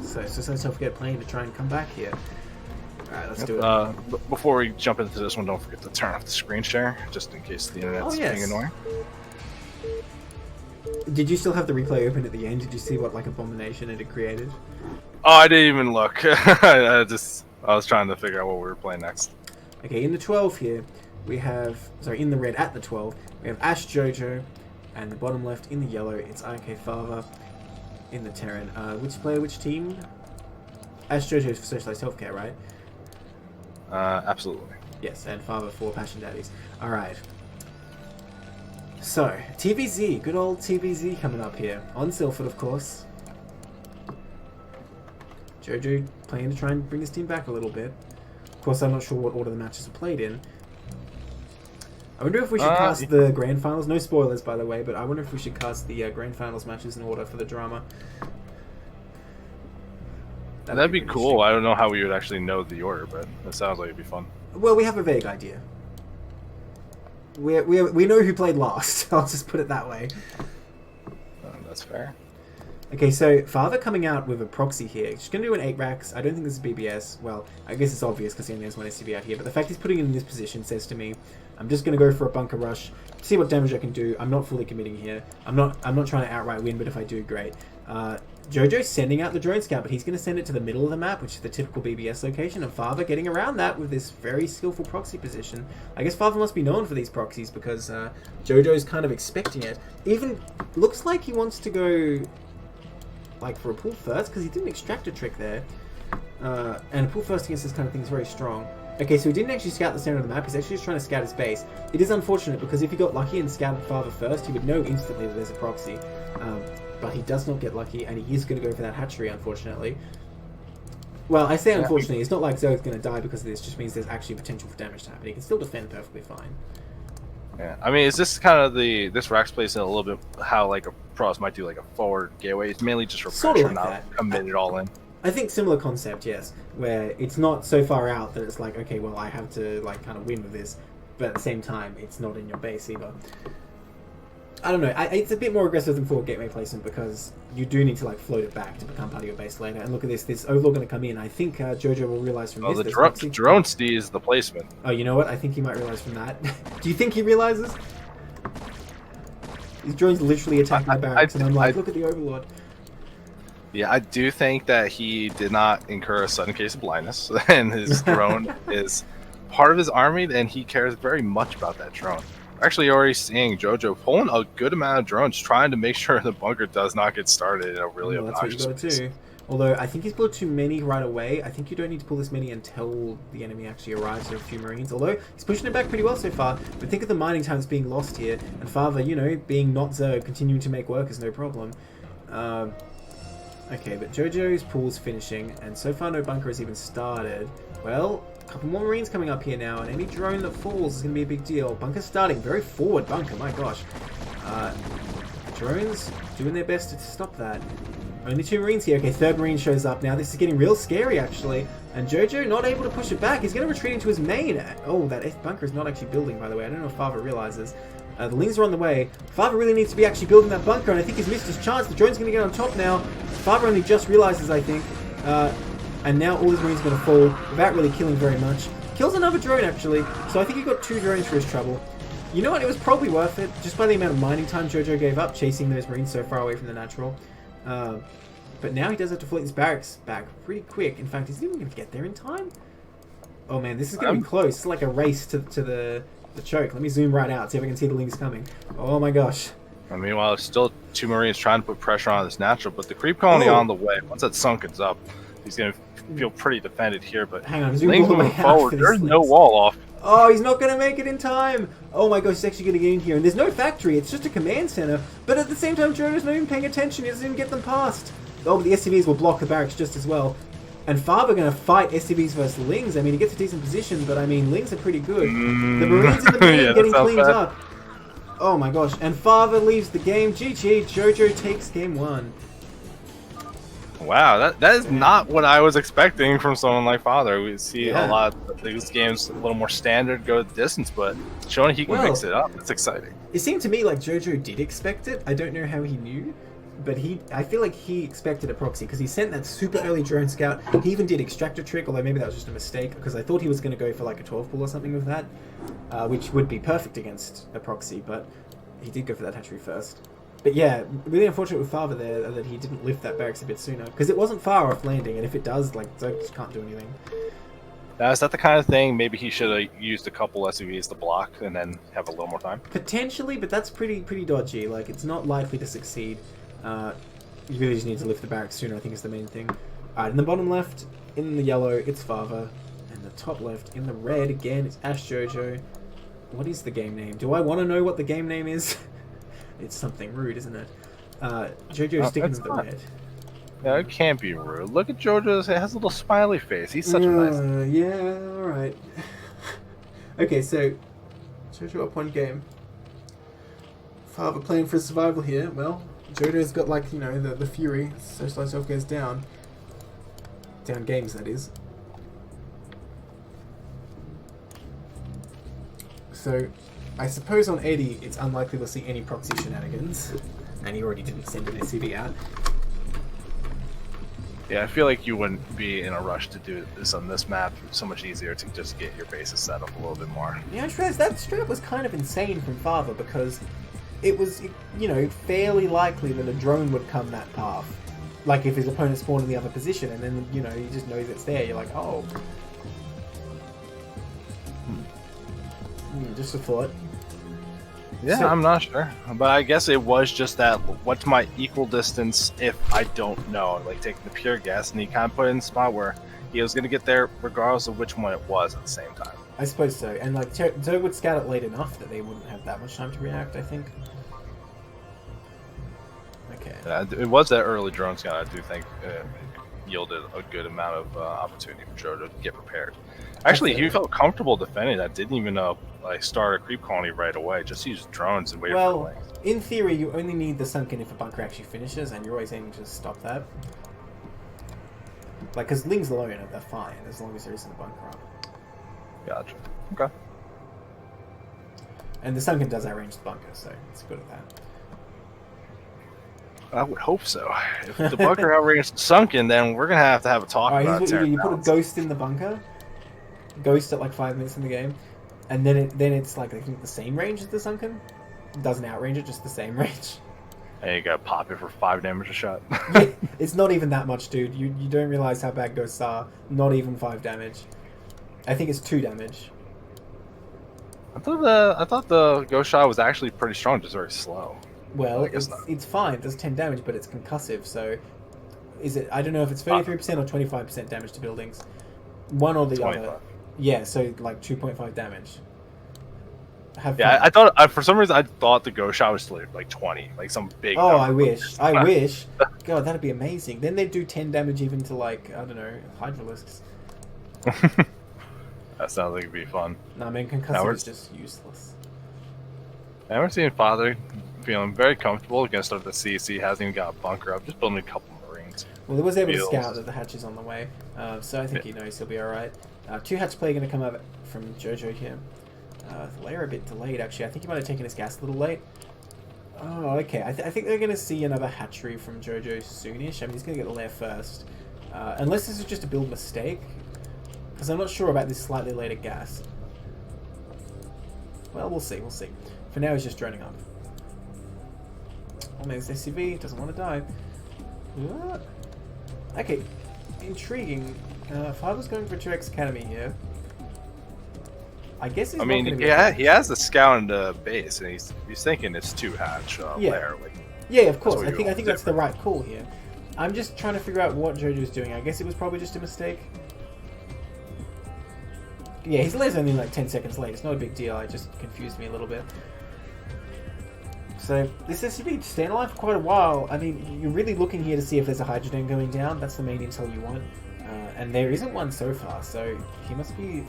So Socialized Healthcare playing to try and come back here. Alright, let's do it. Before we jump into this one, don't forget to turn off the screen share, just in case the internet's being annoying. Did you still have the replay open at the end? Did you see what abomination it had created? Oh, I didn't even look. I was trying to figure out what we were playing next. Okay, in the 12 here, we have... Sorry, in the red at the 12, we have Ash Jojo, and the bottom left in the yellow, it's IK Father in the Terran. Which player, which team? Ash Jojo is for Socialized Healthcare, right? Absolutely. Yes, and Father for Passion Daddies. Alright. So, TVZ, good old TVZ coming up here. On Silphid, of course. Jojo playing to try and bring his team back a little bit. Of course, I'm not sure what order the matches are played in. I wonder if we should cast the Grand Finals. No spoilers, by the way, but I wonder if we should cast the Grand Finals matches in order for the drama. That'd be cool. I don't know how we would actually know the order, but it sounds like it'd be fun. Well, we have a vague idea. We know who played last. I'll just put it that way. That's fair. Okay, so Father coming out with a proxy here. She's going to do an 8 racks. I don't think this is BBS. Well, I guess it's obvious because he only has 1 SCV out here. But the fact he's putting it in this position says to me, I'm just going to go for a bunker rush, see what damage I can do. I'm not fully committing here. I'm not trying to outright win, but if I do, great. Jojo's sending out the drone scout, but he's going to send it to the middle of the map, which is the typical BBS location, and Father getting around that with this very skillful proxy position. I guess Father must be known for these proxies because Jojo's kind of expecting it. Even looks like he wants to go for a pull first, because he didn't extract a trick there. And a pull first against this kind of thing is very strong. Okay, so he didn't actually scout the center of the map, he's actually just trying to scout his base. It is unfortunate, because if he got lucky and scouted Father first, he would know instantly that there's a proxy. But he does not get lucky, and he is going to go for that hatchery, unfortunately. Well, I say unfortunately, it's not like Zerg's going to die because of this, just means there's actually potential for damage to happen. He can still defend perfectly fine. Yeah, I mean, is this kind of this Rax plays in a little bit how a Protoss might do a forward gateway? It's mainly just for sort of pressure, like not commit it all in. I think similar concept, yes, where it's not so far out that it's like, okay, well, I have to kind of win with this, but at the same time, it's not in your base either. I don't know. It's a bit more aggressive than forward gateway placement because you do need to float it back to become part of your base later. And look at this. This Overlord going to come in. I think Jojo will realize from this. The drone steals the placement. Oh, you know what? I think he might realize from that. Do you think he realizes? These drones literally attacking my barracks, and I'm like, look at the Overlord. Yeah, I do think that he did not incur a sudden case of blindness, and his drone is part of his army, and he cares very much about that drone. We're actually already seeing Jojo pulling a good amount of drones, trying to make sure the bunker does not get started in a really Well, that's what you obnoxious got to do. Although, I think he's pulled too many right away. I think you don't need to pull this many until the enemy actually arrives with a few Marines. Although, he's pushing it back pretty well so far. But think of the mining time that's being lost here. And Father, you know, being not Zerg, continuing to make work is no problem. Okay, but Jojo's pool's finishing. And so far, no bunker has even started. Well, a couple more Marines coming up here now. And any drone that falls is going to be a big deal. Bunker's starting. Very forward bunker, my gosh. Drones doing their best to stop that. Only 2 Marines here. Okay, 3rd Marine shows up now. This is getting real scary, actually. And Jojo not able to push it back. He's going to retreat into his main. Oh, that bunker is not actually building, by the way. I don't know if Father realizes. The Lings are on the way. Father really needs to be actually building that bunker, and I think he's missed his chance. The drone's going to get on top now. Father only just realizes, I think. And now all his Marines are going to fall without really killing very much. Kills another drone, actually. So I think he got 2 drones for his trouble. You know what? It was probably worth it, just by the amount of mining time Jojo gave up, chasing those Marines so far away from the natural. But now he does have to fleet his barracks back pretty quick. In fact, he's even going to get there in time. Oh man, this is going to be close. It's like a race to the choke. Let me zoom right out, see if I can see the Lings coming. Oh my gosh. And meanwhile, there's still 2 Marines trying to put pressure on this natural, but the creep colony on the way. Once that sunken's up, he's going to feel pretty defended here. But hang on, Lings moving forward, there's no wall off. Oh, he's not going to make it in time. Oh my gosh, he's actually going to get in here. And there's no factory, it's just a command center. But at the same time, Jojo's not even paying attention. He doesn't even get them past. Oh, but the SCVs will block the barracks just as well. And Father going to fight SCVs versus Lings. I mean, he gets a decent position, but I mean, Lings are pretty good. The Marines in the main getting cleaned up. Oh my gosh. And Father leaves the game. GG, Jojo takes game 1. Wow, that is not what I was expecting from someone like Father. We see a lot of these games a little more standard, go the distance, but showing he can mix it up, it's exciting. It seemed to me like Jojo did expect it. I don't know how he knew. But I feel like he expected a proxy because he sent that super early drone scout. He even did extractor trick, although maybe that was just a mistake because I thought he was going to go for like a 12 pull or something with that, which would be perfect against a proxy. But he did go for that hatchery first. But yeah, really unfortunate with Father there that he didn't lift that barracks a bit sooner because it wasn't far off landing, and if it does, like Zogs can't do anything. Now, is that the kind of thing maybe he should have used a couple SUVs to block and then have a little more time? Potentially, but that's pretty dodgy. Like it's not likely to succeed. You really just need to lift the barracks sooner, I think is the main thing. Alright, in the bottom left, in the yellow, it's Father. And the top left, in the red, again, it's Ash Jojo. What is the game name? Do I want to know what the game name is? It's something rude, isn't it? Jojo's sticking with the red. No, it can't be rude. Look at Jojo's, it has a little smiley face. He's such a nice... Yeah, alright. Okay, so, Jojo up 1 game. Father playing for survival here, well... Jojo's got, like, you know, the fury. Socialized self goes down. Down games, that is. So, I suppose on Eddie, it's unlikely we'll see any proxy shenanigans. And he already didn't send an SCV out. Yeah, I feel like you wouldn't be in a rush to do this on this map. It's so much easier to just get your bases set up a little bit more. Yeah, I realized that strat was kind of insane from Father because... it was, you know, fairly likely that a drone would come that path. Like, if his opponent spawned in the other position, and then, you know, he just knows it's there. You're like, oh. Just a thought. Yeah, so, I'm not sure. But I guess it was just that, what's my equal distance if I don't know? Like, taking the pure guess, and he kind of put it in a spot where he was going to get there regardless of which one it was at the same time. I suppose so. And, like, Zerg would scout it late enough that they wouldn't have that much time to react, I think. Okay. It was that early drone scout, I do think, yielded a good amount of opportunity for Jojo to get prepared. Actually, he felt comfortable defending that. Didn't even like start a creep colony right away. Just use drones and wait for the lane. In theory, you only need the sunken if a bunker actually finishes, and you're always aiming to stop that. Like, because Lings alone are fine, as long as there isn't a bunker up. Gotcha. Okay. And the sunken does outrange the bunker, so it's good at that. I would hope so. If the bunker outranges the sunken, then we're going to have a talk about it. You put a ghost in the bunker, ghost at like 5 minutes in the game, and then it's like I think the same range as the sunken. It doesn't outrange it, just the same range. And you gotta pop it for 5 damage a shot. Yeah, it's not even that much, dude. You don't realize how bad ghosts are. Not even 5 damage. I think it's 2 damage. I thought the ghost shot was actually pretty strong, just very slow. Well, I guess not. it's fine. It does 10 damage, but it's concussive. So, is it? I don't know if it's 33% or 25% damage to buildings. One or the 25. other. Yeah, so like 2.5 damage. Have Yeah, fun. I thought for some reason I thought the ghost shot was like 20, like some big. Oh, number. I wish. I wish. God, that'd be amazing. Then they'd do 10 damage even to, like, I don't know, Hydralisks. That sounds like it'd be fun. Nah, man, concussive is just useless. And we're seeing Father feeling very comfortable against stuff that CC hasn't even got a bunker up, just building a couple Marines. Well, he was able to Feels- scout that the hatch is on the way, so I think he knows he'll be alright. 2 hatch play going to come up from Jojo here. The layer a bit delayed, actually. I think he might have taken his gas a little late. Oh, okay. I think they're going to see another hatchery from Jojo soonish. I mean, he's going to get the lair first. Unless this is just a build mistake. Because I'm not sure about this slightly later gas. Well, we'll see, we'll see. For now, he's just droning up. Oh, there's SCV. Doesn't want to die. Okay. Intriguing. Fiver's going for 2x Academy here. I guess he's I mean, not he, gonna be he has the scout in the base, and he's thinking it's 2 hatch Yeah. lair. Like, Yeah, of course. what I you think want. that's the right call here. I'm just trying to figure out what Jojo's doing. I guess it was probably just a mistake. Yeah, his lair's only like 10 seconds late. It's not a big deal. It just confused me a little bit. So this SCV staying alive for quite a while. I mean, you're really looking here to see if there's a hydrogen going down. That's the main intel you want. And there isn't one so far, so he must be,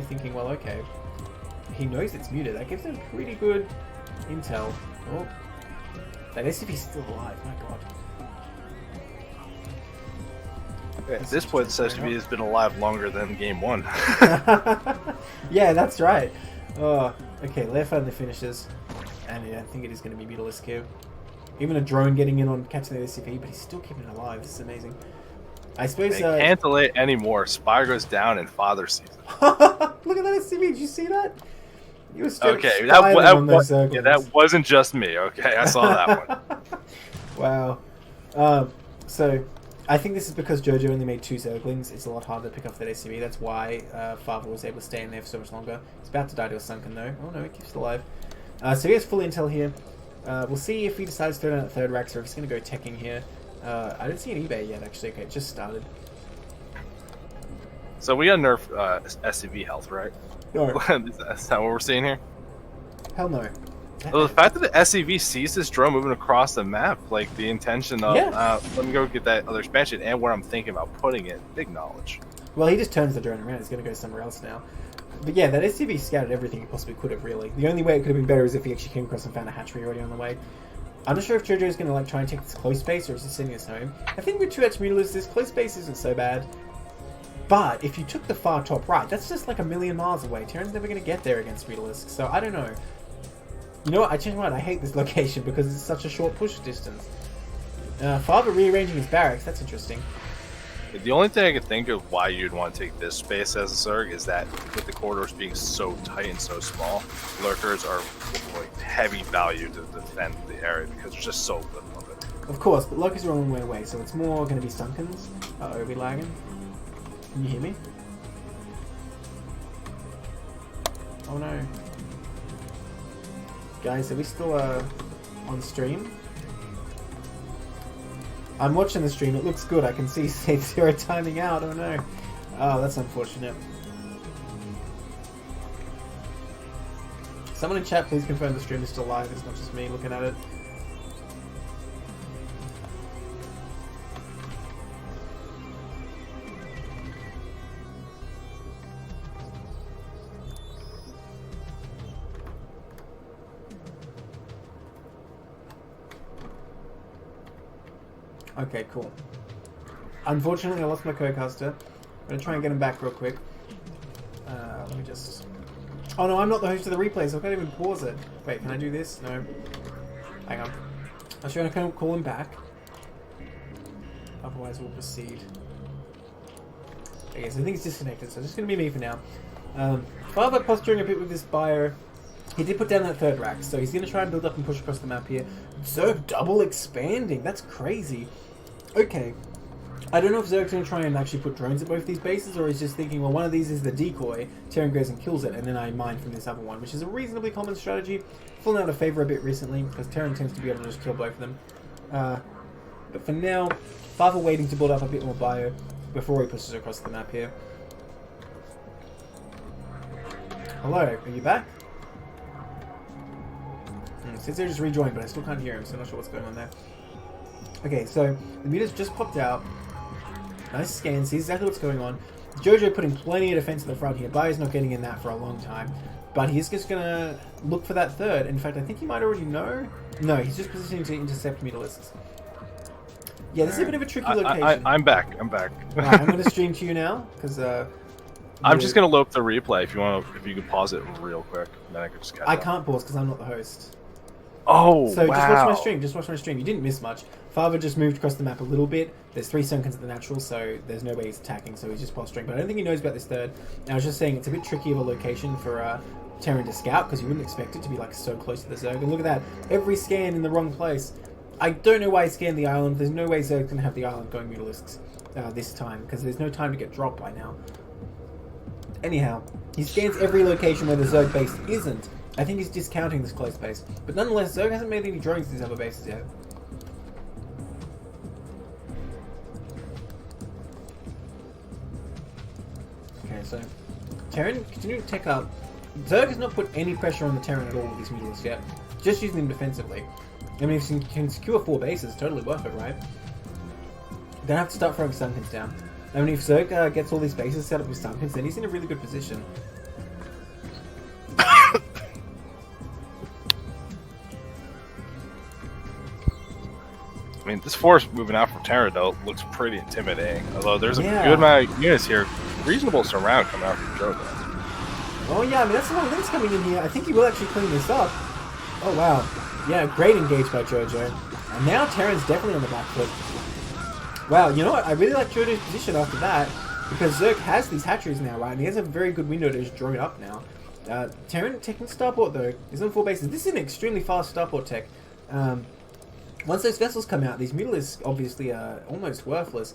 thinking, well, okay. He knows it's muted. That gives him pretty good intel. Oh, that SCV's still alive. My God. at this point, SCB has been alive longer than game 1. Yeah, that's right. Oh, okay, Lair finally finishes. And yeah, I think it is going to be Mutalisk here. Even a drone getting in on catching the SCP, but he's still keeping it alive. This is amazing. I suppose... They can't delay it anymore. Spire goes down and Father sees it. Look at that SCP. Did you see that? He was straight Okay, on those yeah, that wasn't just me. Okay, I saw that one. Wow. So, I think this is because Jojo only made 2 Zerglings. It's a lot harder to pick off that SCV. That's why Father was able to stay in there for so much longer. He's about to die to a Sunken though. Oh no, he keeps it alive. So he has full intel here. We'll see if he decides to throw down at 3rd Rax or if he's going to go teching here. I don't see an eBay yet, actually. Okay, it just started. So we got nerf SCV health, right? No. Is that what we're seeing here? Hell no. Well, the fact that the SCV sees this drone moving across the map, like the intention of, Yeah. let me go get that other expansion, and where I'm thinking about putting it, big knowledge. Well, he just turns the drone around. He's going to go somewhere else now. But yeah, that SCV scouted everything he possibly could have, really. The only way it could have been better is if he actually came across and found a hatchery already on the way. I'm not sure if Jojo's going to try and take this close space or is he sending us home. I think with 2H Mutalists, this close space isn't so bad. But if you took the far top right, that's just like a million miles away. Terran's never going to get there against Mutalisk, so I don't know. You know what? I changed my mind. I hate this location because it's such a short push distance. Father rearranging his barracks, that's interesting. The only thing I could think of why you'd want to take this space as a Zerg is that with the corridors being so tight and so small, lurkers are like heavy value to defend the area because there's just so little of it. Of course, but Locust are a long way away, so it's more going to be Sunkens. Uh-oh, are we lagging? Can you hear me? Oh no. Guys, are we still on stream? I'm watching the stream, it looks good. I can see Save Zero timing out. Oh no. Oh, that's unfortunate. Someone in chat, please confirm the stream is still live. It's not just me looking at it. Okay, cool. Unfortunately, I lost my co-caster. I'm going to try and get him back real quick. Let me just... Oh no, I'm not the host of the replay, so I can't even pause it. Wait, can I do this? No. Hang on. I'm trying to call him back. Otherwise, we'll proceed. Okay, so I think it's disconnected, so it's just going to be me for now. Father posturing a bit with this bio. He did put down that third rack, so he's going to try and build up and push across the map here. Zerg double expanding. That's crazy. Okay. I don't know if Zerg's going to try and actually put drones at both these bases, or he's just thinking, well, one of these is the decoy, Terran goes and kills it, and then I mine from this other one, which is a reasonably common strategy. Fallen out of favor a bit recently, because Terran tends to be able to just kill both of them. But for now, Father waiting to build up a bit more bio before he pushes across the map here. Hello, are you back? Since they just rejoined, but I still can't hear him, so I'm not sure what's going on there. Okay, so the meter's just popped out. Nice scan, sees exactly what's going on. Jojo putting plenty of defense in the front here. Bio's not getting in that for a long time. But he's just going to look for that third. In fact, I think he might already know. No, he's just positioning to intercept mutalisks. Yeah, this is a bit of a tricky location. I'm back. I'm back. Right, I'm going to stream to you now, because... I'm just going to load up the replay if you can pause it real quick. Then I can just catch up. I can't pause because I'm not the host. Oh, so wow. just watch my stream. Just watch my stream. You didn't miss much. Father just moved across the map a little bit. There's 3 Sunkens at the natural, so there's no way he's attacking, so he's just posturing. But I don't think he knows about this third. And I was just saying it's a bit tricky of a location for Terran to scout, because you wouldn't expect it to be like so close to the Zerg. And look at that. Every scan in the wrong place. I don't know why he scanned the island. There's no way Zerg's going to have the island going mutalisks this time, because there's no time to get dropped by now. Anyhow, he scans every location where the Zerg base isn't. I think he's discounting this close base. But nonetheless, Zerg hasn't made any drones to these other bases yet. Okay, so Terran continuing to tech up. Zerg has not put any pressure on the Terran at all with these mutalisks yet. Just using them defensively. I mean, if he can secure 4 bases, totally worth it, right? Gonna have to start throwing Sunkens down. I mean, if Zerg gets all these bases set up with Sunkens, then he's in a really good position. I mean, this force moving out from Terra, though, looks pretty intimidating. Although there's a good amount of units here. Reasonable surround coming out from Jojo. Oh, yeah, I mean, that's a lot of links coming in here. I think he will actually clean this up. Oh, wow. Yeah, great engage by Jojo. And now Terran's definitely on the back foot. Wow, you know what? I really like Jojo's position after that, because Zerg has these hatcheries now, right? And he has a very good window to just drone up now. Terran taking starport, though. He's on 4 bases. This is an extremely fast starport tech. Once those vessels come out, these mutalisks obviously are almost worthless.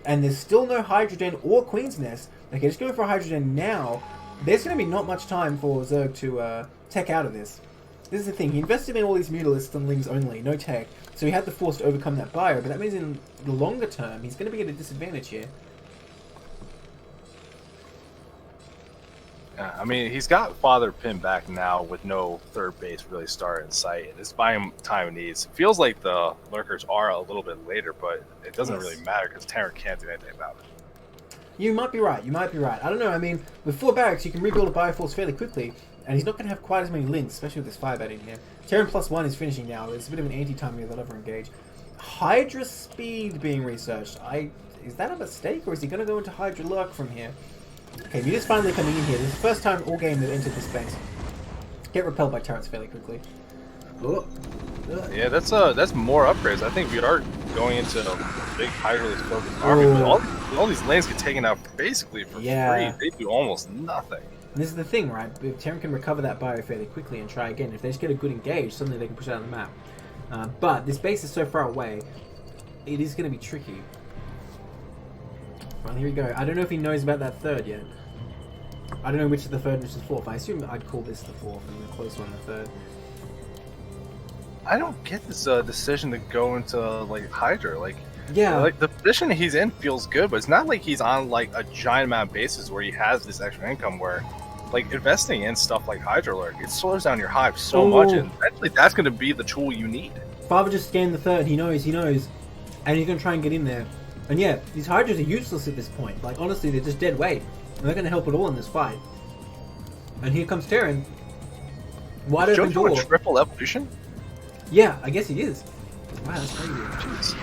And there's still no Hydrogen or Queen's Nest. Okay, just going for a Hydrogen now. There's going to be not much time for Zerg to tech out of this. This is the thing, he invested in all these mutalisks and lings only, no tech. So he had the force to overcome that bio, but that means in the longer term, he's going to be at a disadvantage here. Yeah, I mean, he's got Father pinned back now with no third base really started in sight. It's buying him time he needs. It feels like the lurkers are a little bit later, but it doesn't really matter because Terran can't do anything about it. You might be right, you might be right. I don't know, I mean, with 4 barracks, you can rebuild a bioforce fairly quickly, and he's not going to have quite as many links, especially with this firebat in here. Terran +1 is finishing now. It's a bit of an anti-timing of that over engage. Hydra speed being researched. Is that a mistake, or is he going to go into Hydra lurk from here? Okay, Muta's finally coming in here. This is the first time all game they've entered this space. Get repelled by turrets fairly quickly. Yeah, that's more upgrades. I think we are going into a big Hydra-less focused army, but all these lanes get taken out basically for free. They do almost nothing. And this is the thing, right? If Terran can recover that bio fairly quickly and try again, if they just get a good engage, suddenly they can push it out of the map. But this base is so far away, it is going to be tricky. Well, here we go. I don't know if he knows about that third yet. I don't know which is the third and which is the fourth. I assume I'd call this the fourth and the close one the third. I don't get this decision to go into like Hydra. Like the position he's in feels good, but it's not like he's on like a giant amount of bases where he has this extra income. Where like investing in stuff like Hydra Lurk, it slows down your hive so much, and eventually that's going to be the tool you need. Father just scanned the third. He knows, and he's going to try and get in there. And yeah, these Hydras are useless at this point. Like, honestly, they're just dead weight. And they're going to help at all in this fight. And here comes Terran. Wide open door. Is Jojo a triple evolution? Yeah, I guess he is. Wow, that's crazy. Jeez.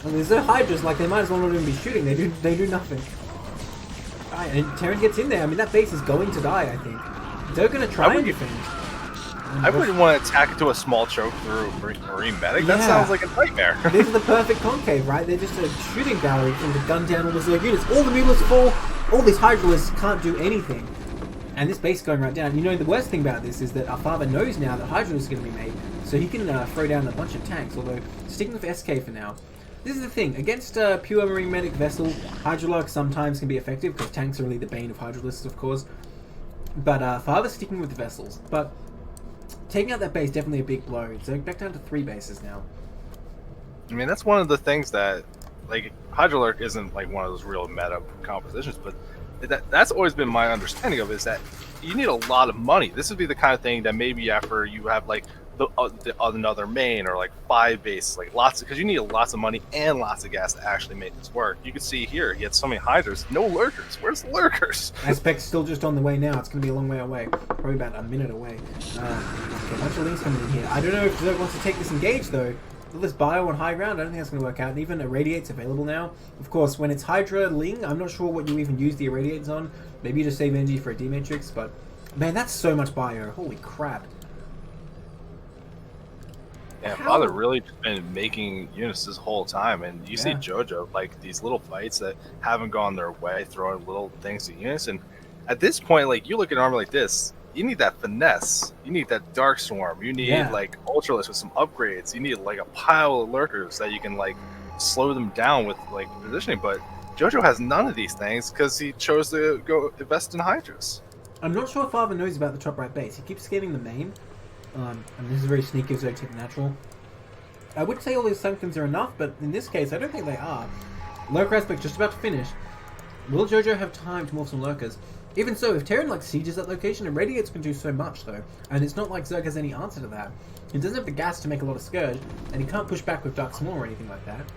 And there's no Hydras, like, they might as well not even be shooting. They do nothing. Alright, and Terran gets in there. I mean, that base is going to die, I think. They're going to try and defend. I wouldn't want to attack into a small choke through Marine Medic. That sounds like a nightmare. This is the perfect concave, right? They're just a shooting gallery to gun down all the Zerg units. All the mutalisks fall. All these Hydralisks can't do anything. And this base going right down. You know, the worst thing about this is that our father knows now that Hydra is going to be made, so he can throw down a bunch of tanks, although sticking with SK for now. This is the thing, against pure Marine Medic vessel, Hydrolurk sometimes can be effective, because tanks are really the bane of Hydrolists, of course. But father's sticking with the vessels. But taking out that base, definitely a big blow. So back down to 3 bases now. I mean, that's one of the things that, like, Hydrolurk isn't like one of those real meta compositions, but that's always been my understanding of it, is that you need a lot of money. This would be the kind of thing that maybe after you have like another main or like 5 bases, like lots, because you need lots of money and lots of gas to actually make this work. You can see here he had so many Hydras, no lurkers. Where's the lurkers? Aspect's still just on the way now. It's going to be a long way away, probably about a minute away. Okay, a bunch of links coming in here. I don't know if Zerg wants to take this engage though. All this bio on high ground, I don't think that's going to work out. And even Irradiate's available now. Of course, when it's Hydra Ling, I'm not sure what you even use the Irradiates on. Maybe you just save energy for a D-Matrix, but man, that's so much bio. Holy crap. Yeah, Father really just been making units this whole time, and you see JoJo, like these little fights that haven't gone their way, throwing little things to units, and at this point, like, you look at an army like this, you need that finesse, you need that Dark Swarm, you need like Ultralisk with some upgrades, you need like a pile of lurkers that you can like slow them down with like positioning, but JoJo has none of these things because he chose to go invest in Hydras. I'm not sure if Father knows about the top right base. He keeps scanning the main. And this is very sneaky, so take the natural. I would say all these Sunken's are enough, but in this case, I don't think they are. Lurker aspect just about to finish. Will JoJo have time to morph some lurkers? Even so, if Terran like sieges that location, Irradiates can do so much though, and it's not like Zerg has any answer to that. He doesn't have the gas to make a lot of Scourge, and he can't push back with Dark Swarm or anything like that.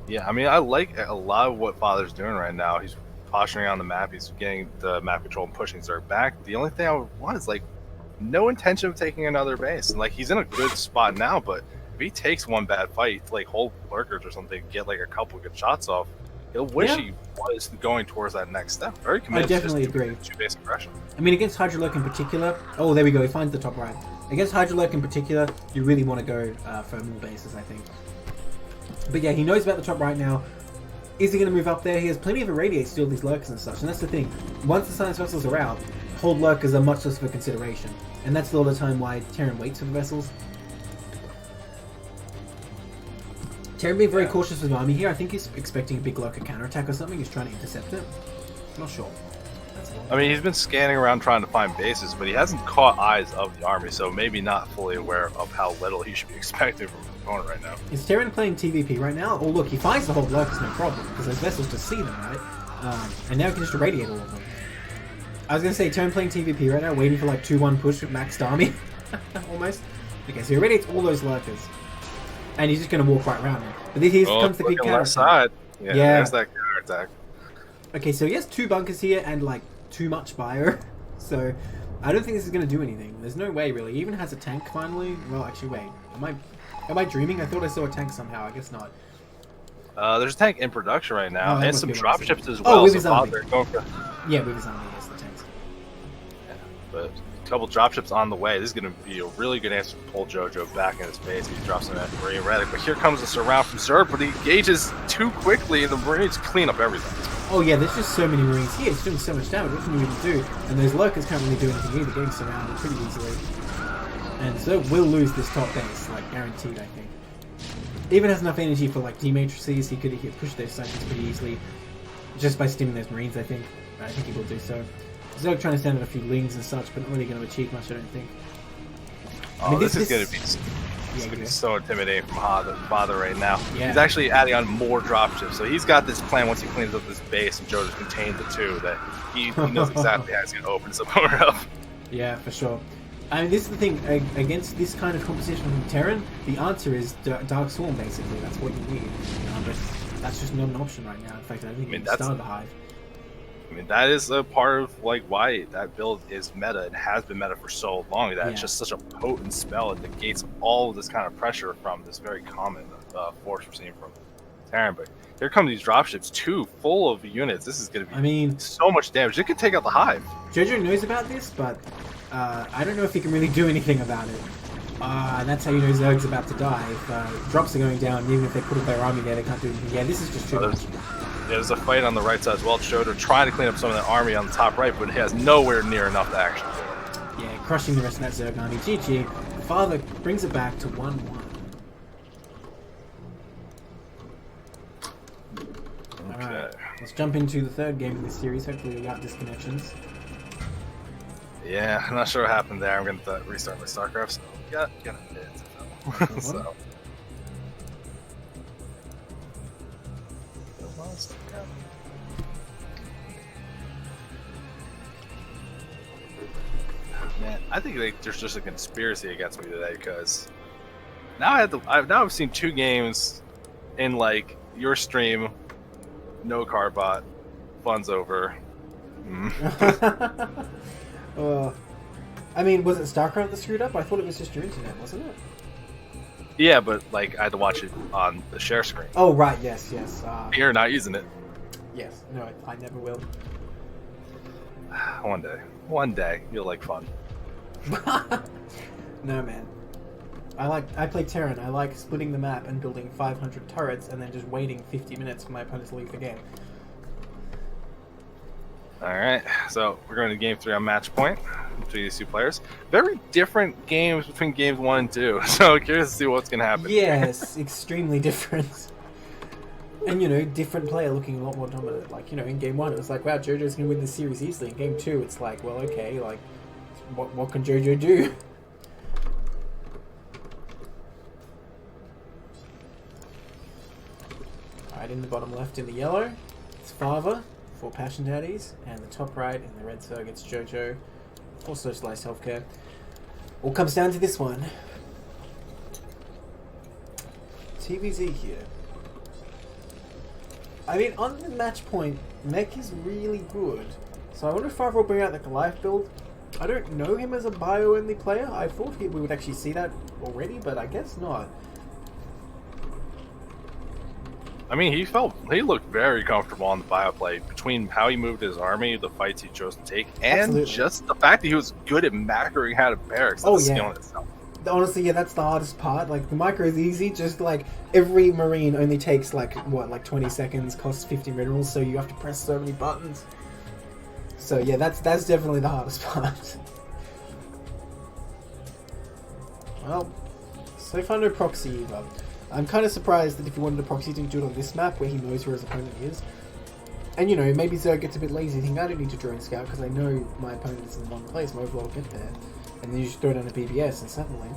Yeah, I mean, I like a lot of what Father's doing right now. He's posturing on the map, he's getting the map control and pushing Zerg back. The only thing I would want is like no intention of taking another base. And like, he's in a good spot now, but if he takes one bad fight, like hold lurkers or something, get like a couple good shots off, he'll wish he was going towards that next step. Very committed. I definitely agree. To base aggression. I mean, against Hydrolurk in particular, oh, there we go, he finds the top right. Against Hydrolurk in particular, you really want to go for more bases, I think. But yeah, he knows about the top right now. Is he going to move up there? He has plenty of Irradiates to deal with these lurkers and such, and that's the thing. Once the Science Vessels are out, hold lurkers are much less of a consideration. And that's a lot of the time why Terran waits for the vessels. Terran being very cautious with the army here. I think he's expecting a big lurker counterattack or something. He's trying to intercept it. Not sure. I mean, he's been scanning around trying to find bases, but he hasn't caught eyes of the army, so maybe not fully aware of how little he should be expecting from his opponent right now. Is Terran playing TVP right now? Oh look, he finds the whole lurkers, no problem, because those vessels just see them, right? And now he can just irradiate all of them. I was going to say, Terran playing TVP right now, waiting for like 2-1 push with maxed army. Almost. Okay, so he irradiates all those lurkers. And he's just going to walk right around him. But here comes the big counter side. Yeah, there's that counter attack. Okay, so he has 2 bunkers here and like too much bio. So I don't think this is going to do anything. There's no way really. He even has a tank finally. Well, actually, wait. Am I dreaming? I thought I saw a tank somehow. I guess not. There's a tank in production right now, and some dropships as well. Oh, with his army. Yeah, with his army, yes, the tanks. Yeah, but a couple dropships on the way. This is going to be a really good answer to pull JoJo back in his base. He drops him at Marine Radic, but here comes a surround from Zerg, but he engages too quickly, and the Marines clean up everything. Oh yeah, there's just so many Marines here. It's doing so much damage. What can you even do? And those lurkers can't really do anything either. Getting surrounded pretty easily. And Zerg will lose this top base, like guaranteed, I think. Even has enough energy for like D-matrices. He could push those sections pretty easily, just by stimming those Marines. I think he will do so. Zerg trying to send out a few lings and such, but not really going to achieve much, I don't think. I mean, this is going to be so intimidating from Father right now. Yeah. He's actually adding on more dropships, so he's got this plan once he cleans up this base and JoJo's contained the 2 that he knows exactly how he's going to open his opponent up. Yeah, for sure. I mean, this is the thing, against this kind of composition from Terran, the answer is Dark Swarm, basically. That's what you need. But that's just not an option right now. In fact, I think you can start the Hive. I mean, that is a part of like why that build is meta and has been meta for so long. That it's just such a potent spell. It negates all of this kind of pressure from this very common force we're seeing from Terran. But here come these dropships, 2 full of units. This is going to be so much damage. It could take out the Hive. JoJo knows about this, but I don't know if he can really do anything about it. And that's how you know Zerg's about to die. If drops are going down, even if they put up their army there, they can't do anything. Yeah, this is just too much. There's a fight on the right side as well. Jojo trying to clean up some of the army on the top right, but he has nowhere near enough to actually do it. Yeah, crushing the rest of that Zerg army. GG. Father brings it back to 1-1. Okay. Alright, let's jump into the third game of this series. Hopefully without disconnections. Yeah, I'm not sure what happened there. I'm going to restart my StarCraft. So got a bit. So. Man, I think there's just a conspiracy against me today because now I've seen 2 games in like your stream, no Carbot, fun's over. I mean, was it StarCraft that screwed up? I thought it was just your internet, wasn't it? Yeah, but like I had to watch it on the share screen. Oh, right, yes. You're not using it. Yes, no, I never will. One day, you'll like fun. No, man. I play Terran. I like splitting the map and building 500 turrets and then just waiting 50 minutes for my opponent to leave the game. Alright, so we're going to game 3 on match point between these 2 players. Very different games between games 1 and 2, so curious to see what's going to happen. Yes, extremely different. And, you know, different player looking a lot more dominant. Like, you know, in game 1 it was like, wow, JoJo's going to win the series easily. In game 2 it's like, well, okay, like, what can JoJo do? Alright, in the bottom left in the yellow, it's Father for Passion Daddies, and the top right in the red Zerg, it's JoJo for Socialized Healthcare. All comes down to this one. TVZ here. I mean, on the match point, Mech is really good. So I wonder if Father will bring out the Goliath build. I don't know him as a bio-only player. I thought we would actually see that already, but I guess not. I mean, he looked very comfortable on the bio play between how he moved his army, the fights he chose to take, and Absolutely. just the fact that he was good at macroing how to barracks. Oh, That's yeah. skill in itself. Honestly, yeah, that's the hardest part. Like, the micro is easy, just like every marine only takes like 20 seconds, costs 50 minerals, so you have to press so many buttons. So yeah, that's definitely the hardest part. Well, so far no proxy either. I'm kind of surprised that if he wanted a proxy, he didn't do it on this map where he knows where his opponent is. And you know, maybe Zerg gets a bit lazy, thinking I don't need to drone scout because I know my opponent is in the wrong place, my overlord will get there. And then you just throw down a BBS and suddenly...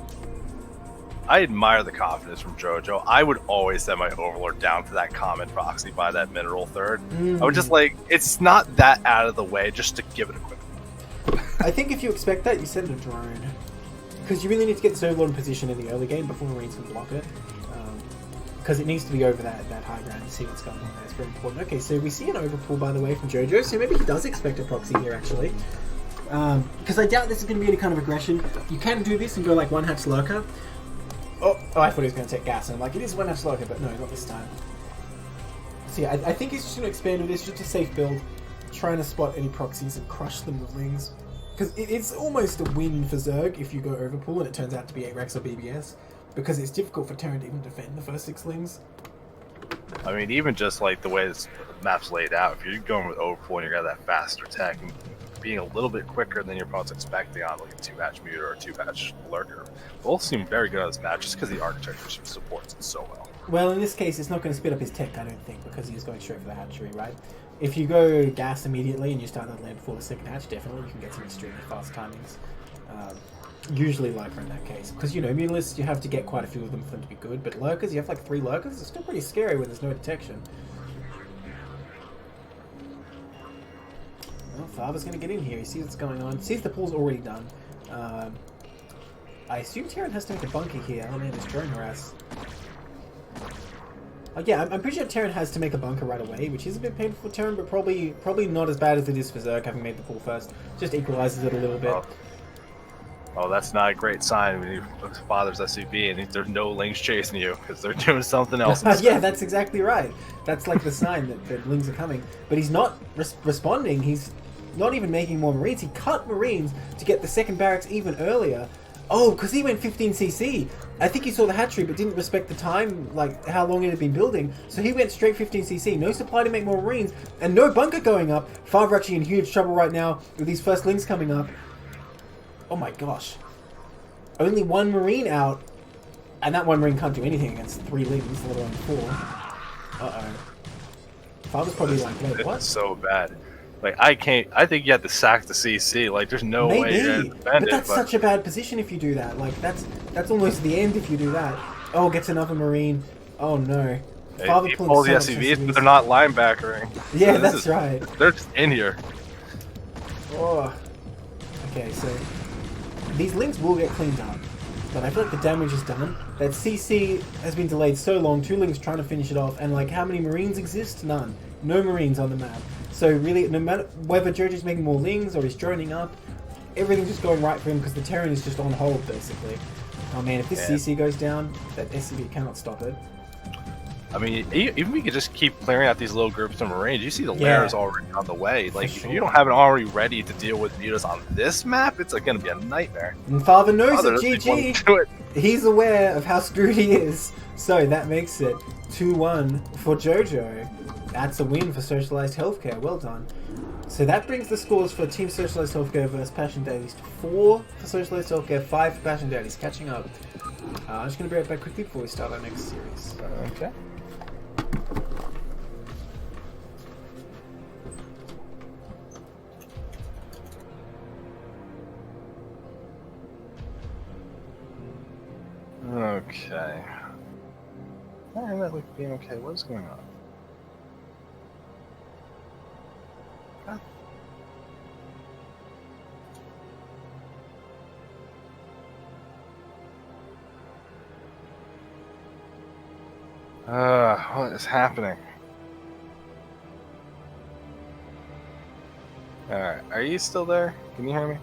I admire the confidence from JoJo. I would always send my overlord down to that common proxy by that mineral third. I would just like, it's not that out of the way just to give it a quick. I think if you expect that, you send a drone. Because you really need to get this overlord in position in the early game before Marines can block it. Because it needs to be over that high ground to see what's going on there. It's very important. Okay, so we see an overpull, by the way, from JoJo. So maybe he does expect a proxy here, actually. Because I doubt this is going to be any kind of aggression. You can do this and go like one hatch lurker. Oh, I thought he was going to take gas. And I'm like, it is one hatch lurker, but no, not this time. So yeah, I think he's just going to expand with this, just a safe build. Trying to spot any proxies and crush them with lings. Because it's almost a win for Zerg if you go overpull and it turns out to be 8 Rex or BBS. Because it's difficult for Terran to even defend the first 6 lings. I mean, even just like the way this map's laid out, if you're going with overpull and you got that faster tech, and being a little bit quicker than your opponent's expecting on like a 2-hatch muter or a 2-hatch lurker, both seem very good on this map just because the architecture supports it so well. Well, in this case, it's not going to speed up his tech, I don't think, because he's going straight for the hatchery, right? If you go gas immediately and you start that land before the second hatch, definitely you can get some extremely fast timings. Usually lurker in that case. Because, you know, mutalists, you have to get quite a few of them for them to be good, but lurkers, you have like 3 lurkers, it's still pretty scary when there's no detection. Well, Father's going to get in here, he sees what's going on, sees the pool's already done. I assume Terran has to make a bunker here. Oh man, this drone harass. Yeah, I'm pretty sure Terran has to make a bunker right away, which is a bit painful for Terran, but probably not as bad as it is for Zerg, having made the pool first. Just equalizes it a little bit. Oh, that's not a great sign when your father's SCP and there's no lings chasing you, because they're doing something else. Yeah, that's exactly right. That's like the sign that lings are coming. But he's not responding, he's not even making more Marines. He cut Marines to get the second barracks even earlier. Oh, because he went 15cc. I think he saw the hatchery but didn't respect the time, like how long it had been building. So he went straight 15cc. No supply to make more Marines and no bunker going up. Father actually in huge trouble right now with these first links coming up. Oh my gosh. Only one Marine out. And that one Marine can't do anything against 3 lings, let alone 4. Uh-oh. Father's probably like, wait, what? It's so bad. Like, I think you have to sack the CC. Like, there's no way you're going to defend but it. That's such a bad position if you do that. Like, that's almost the end if you do that. Oh, gets another Marine. Oh, no. Father He pulling pulls the so much SUVs, but they're not linebackering. Yeah, So that's right. They're just in here. Oh. Okay, so these links will get cleaned up. But I feel like the damage is done. That CC has been delayed so long, 2 links trying to finish it off, and like how many Marines exist? None. No Marines on the map. So really, no matter whether Jojo's making more lings or he's droning up, everything's just going right for him because the Terran is just on hold, basically. Oh man, if this CC goes down, that SCV cannot stop it. I mean, even we could just keep clearing out these little groups of Marines. You see the layers already on the way. Like, if you don't have it already ready to deal with mutas on this map, it's going to be a nightmare. And Father knows Father it, doesn't want to GG. do it. He's aware of how screwed he is. So that makes it 2-1 for Jojo. That's a win for Socialized Healthcare. Well done. So that brings the scores for Team Socialized Healthcare versus Passion Daddies to 4 for Socialized Healthcare, 5 for Passion Daddies. Catching up. I'm just going to be right back quickly before we start our next series. Okay. Okay. Why am I like being okay? What is going on? What is happening? Alright, are you still there? Can you hear me?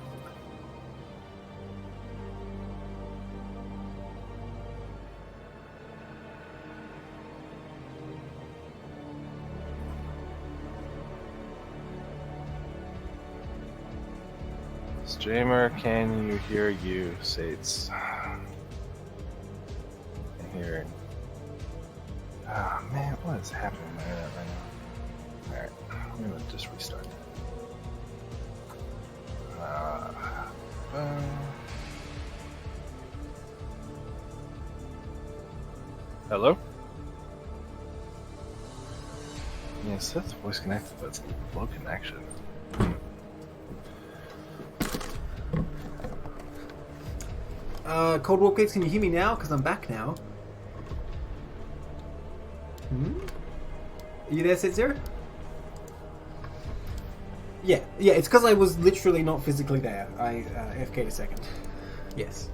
Streamer, can you hear you, Sates? I hear. Oh man, what is happening to my internet right now? Alright, I'm gonna just restart that. Hello? Yes, that's voice connected, but it's low connection. Cold War Kids, can you hear me now? Because I'm back now. Are you there, Sitzer? Yeah, it's because I was literally not physically there. I AFK'd a second. Yes.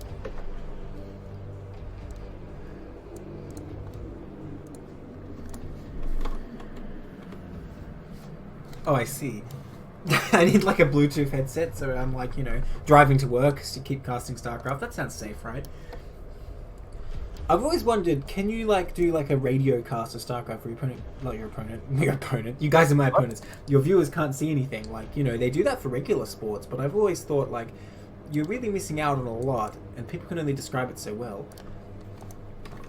Oh, I see. I need like a Bluetooth headset, so I'm like, driving to work to keep casting StarCraft. That sounds safe, right? I've always wondered, can you like do like a radio cast of StarCraft for your opponent, not your opponent, your opponent. You guys are my opponents. Your viewers can't see anything. Like, they do that for regular sports, but I've always thought like you're really missing out on a lot, and people can only describe it so well.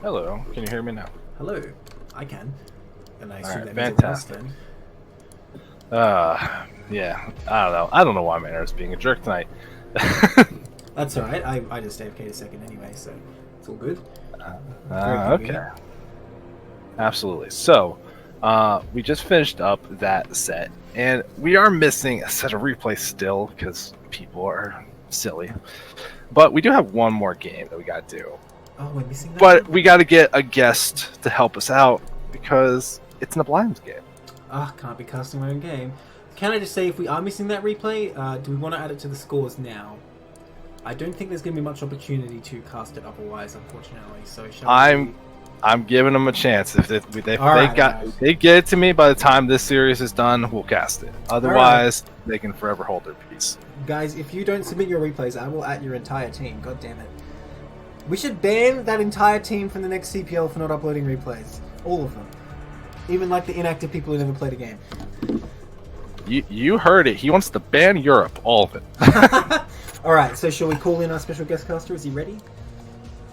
Hello, can you hear me now? Hello, I can, and I assume that means fantastic. Yeah, I don't know why my internet's being a jerk tonight. That's alright, I just AFK'd a second anyway, so it's all good. Okay. Absolutely. So, we just finished up that set, and we are missing a set of replays still, because people are silly. But we do have one more game that we gotta do. Oh, we're missing that? But we gotta get a guest to help us out, because it's an Blind game. Can't be casting my own game. Can I just say, if we are missing that replay, do we want to add it to the scores now? I don't think there's going to be much opportunity to cast it otherwise, unfortunately. So I'm giving them a chance. If they get it to me by the time this series is done, we'll cast it. Otherwise, they can forever hold their peace. Guys, if you don't submit your replays, I will at your entire team. God damn it. We should ban that entire team from the next CPL for not uploading replays. All of them. Even like the inactive people who never played a game. You heard it. He wants to ban Europe, all of it. All right, so shall we call in our special guest caster? Is he ready?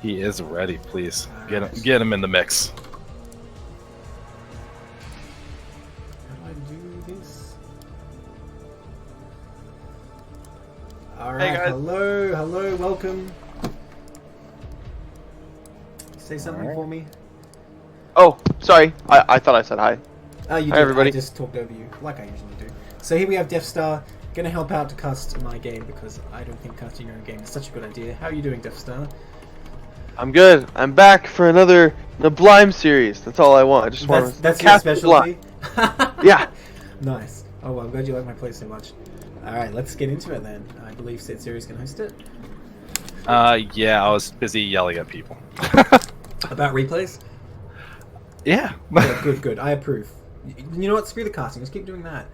He is ready. Please get him in the mix. How do I do this? All right, Hey, guys. hello, welcome. Say something Alright. for me. Oh, sorry. I thought I said hi. Oh, you Hi, did. everybody. I just talked over you, like I usually do. So here we have Death Star, gonna help out to cast my game because I don't think casting your own game is such a good idea. How are you doing, Death Star? I'm good. I'm back for another Sublime series. That's all I want. I just want to That's your cast specialty. Yeah. Nice. Oh well, I'm glad you like my play so much. All right, let's get into it then. I believe Sid Series can host it. Yeah, I was busy yelling at people. About replays? Yeah. Yeah, good. I approve. You know what? Screw the casting. Let's keep doing that.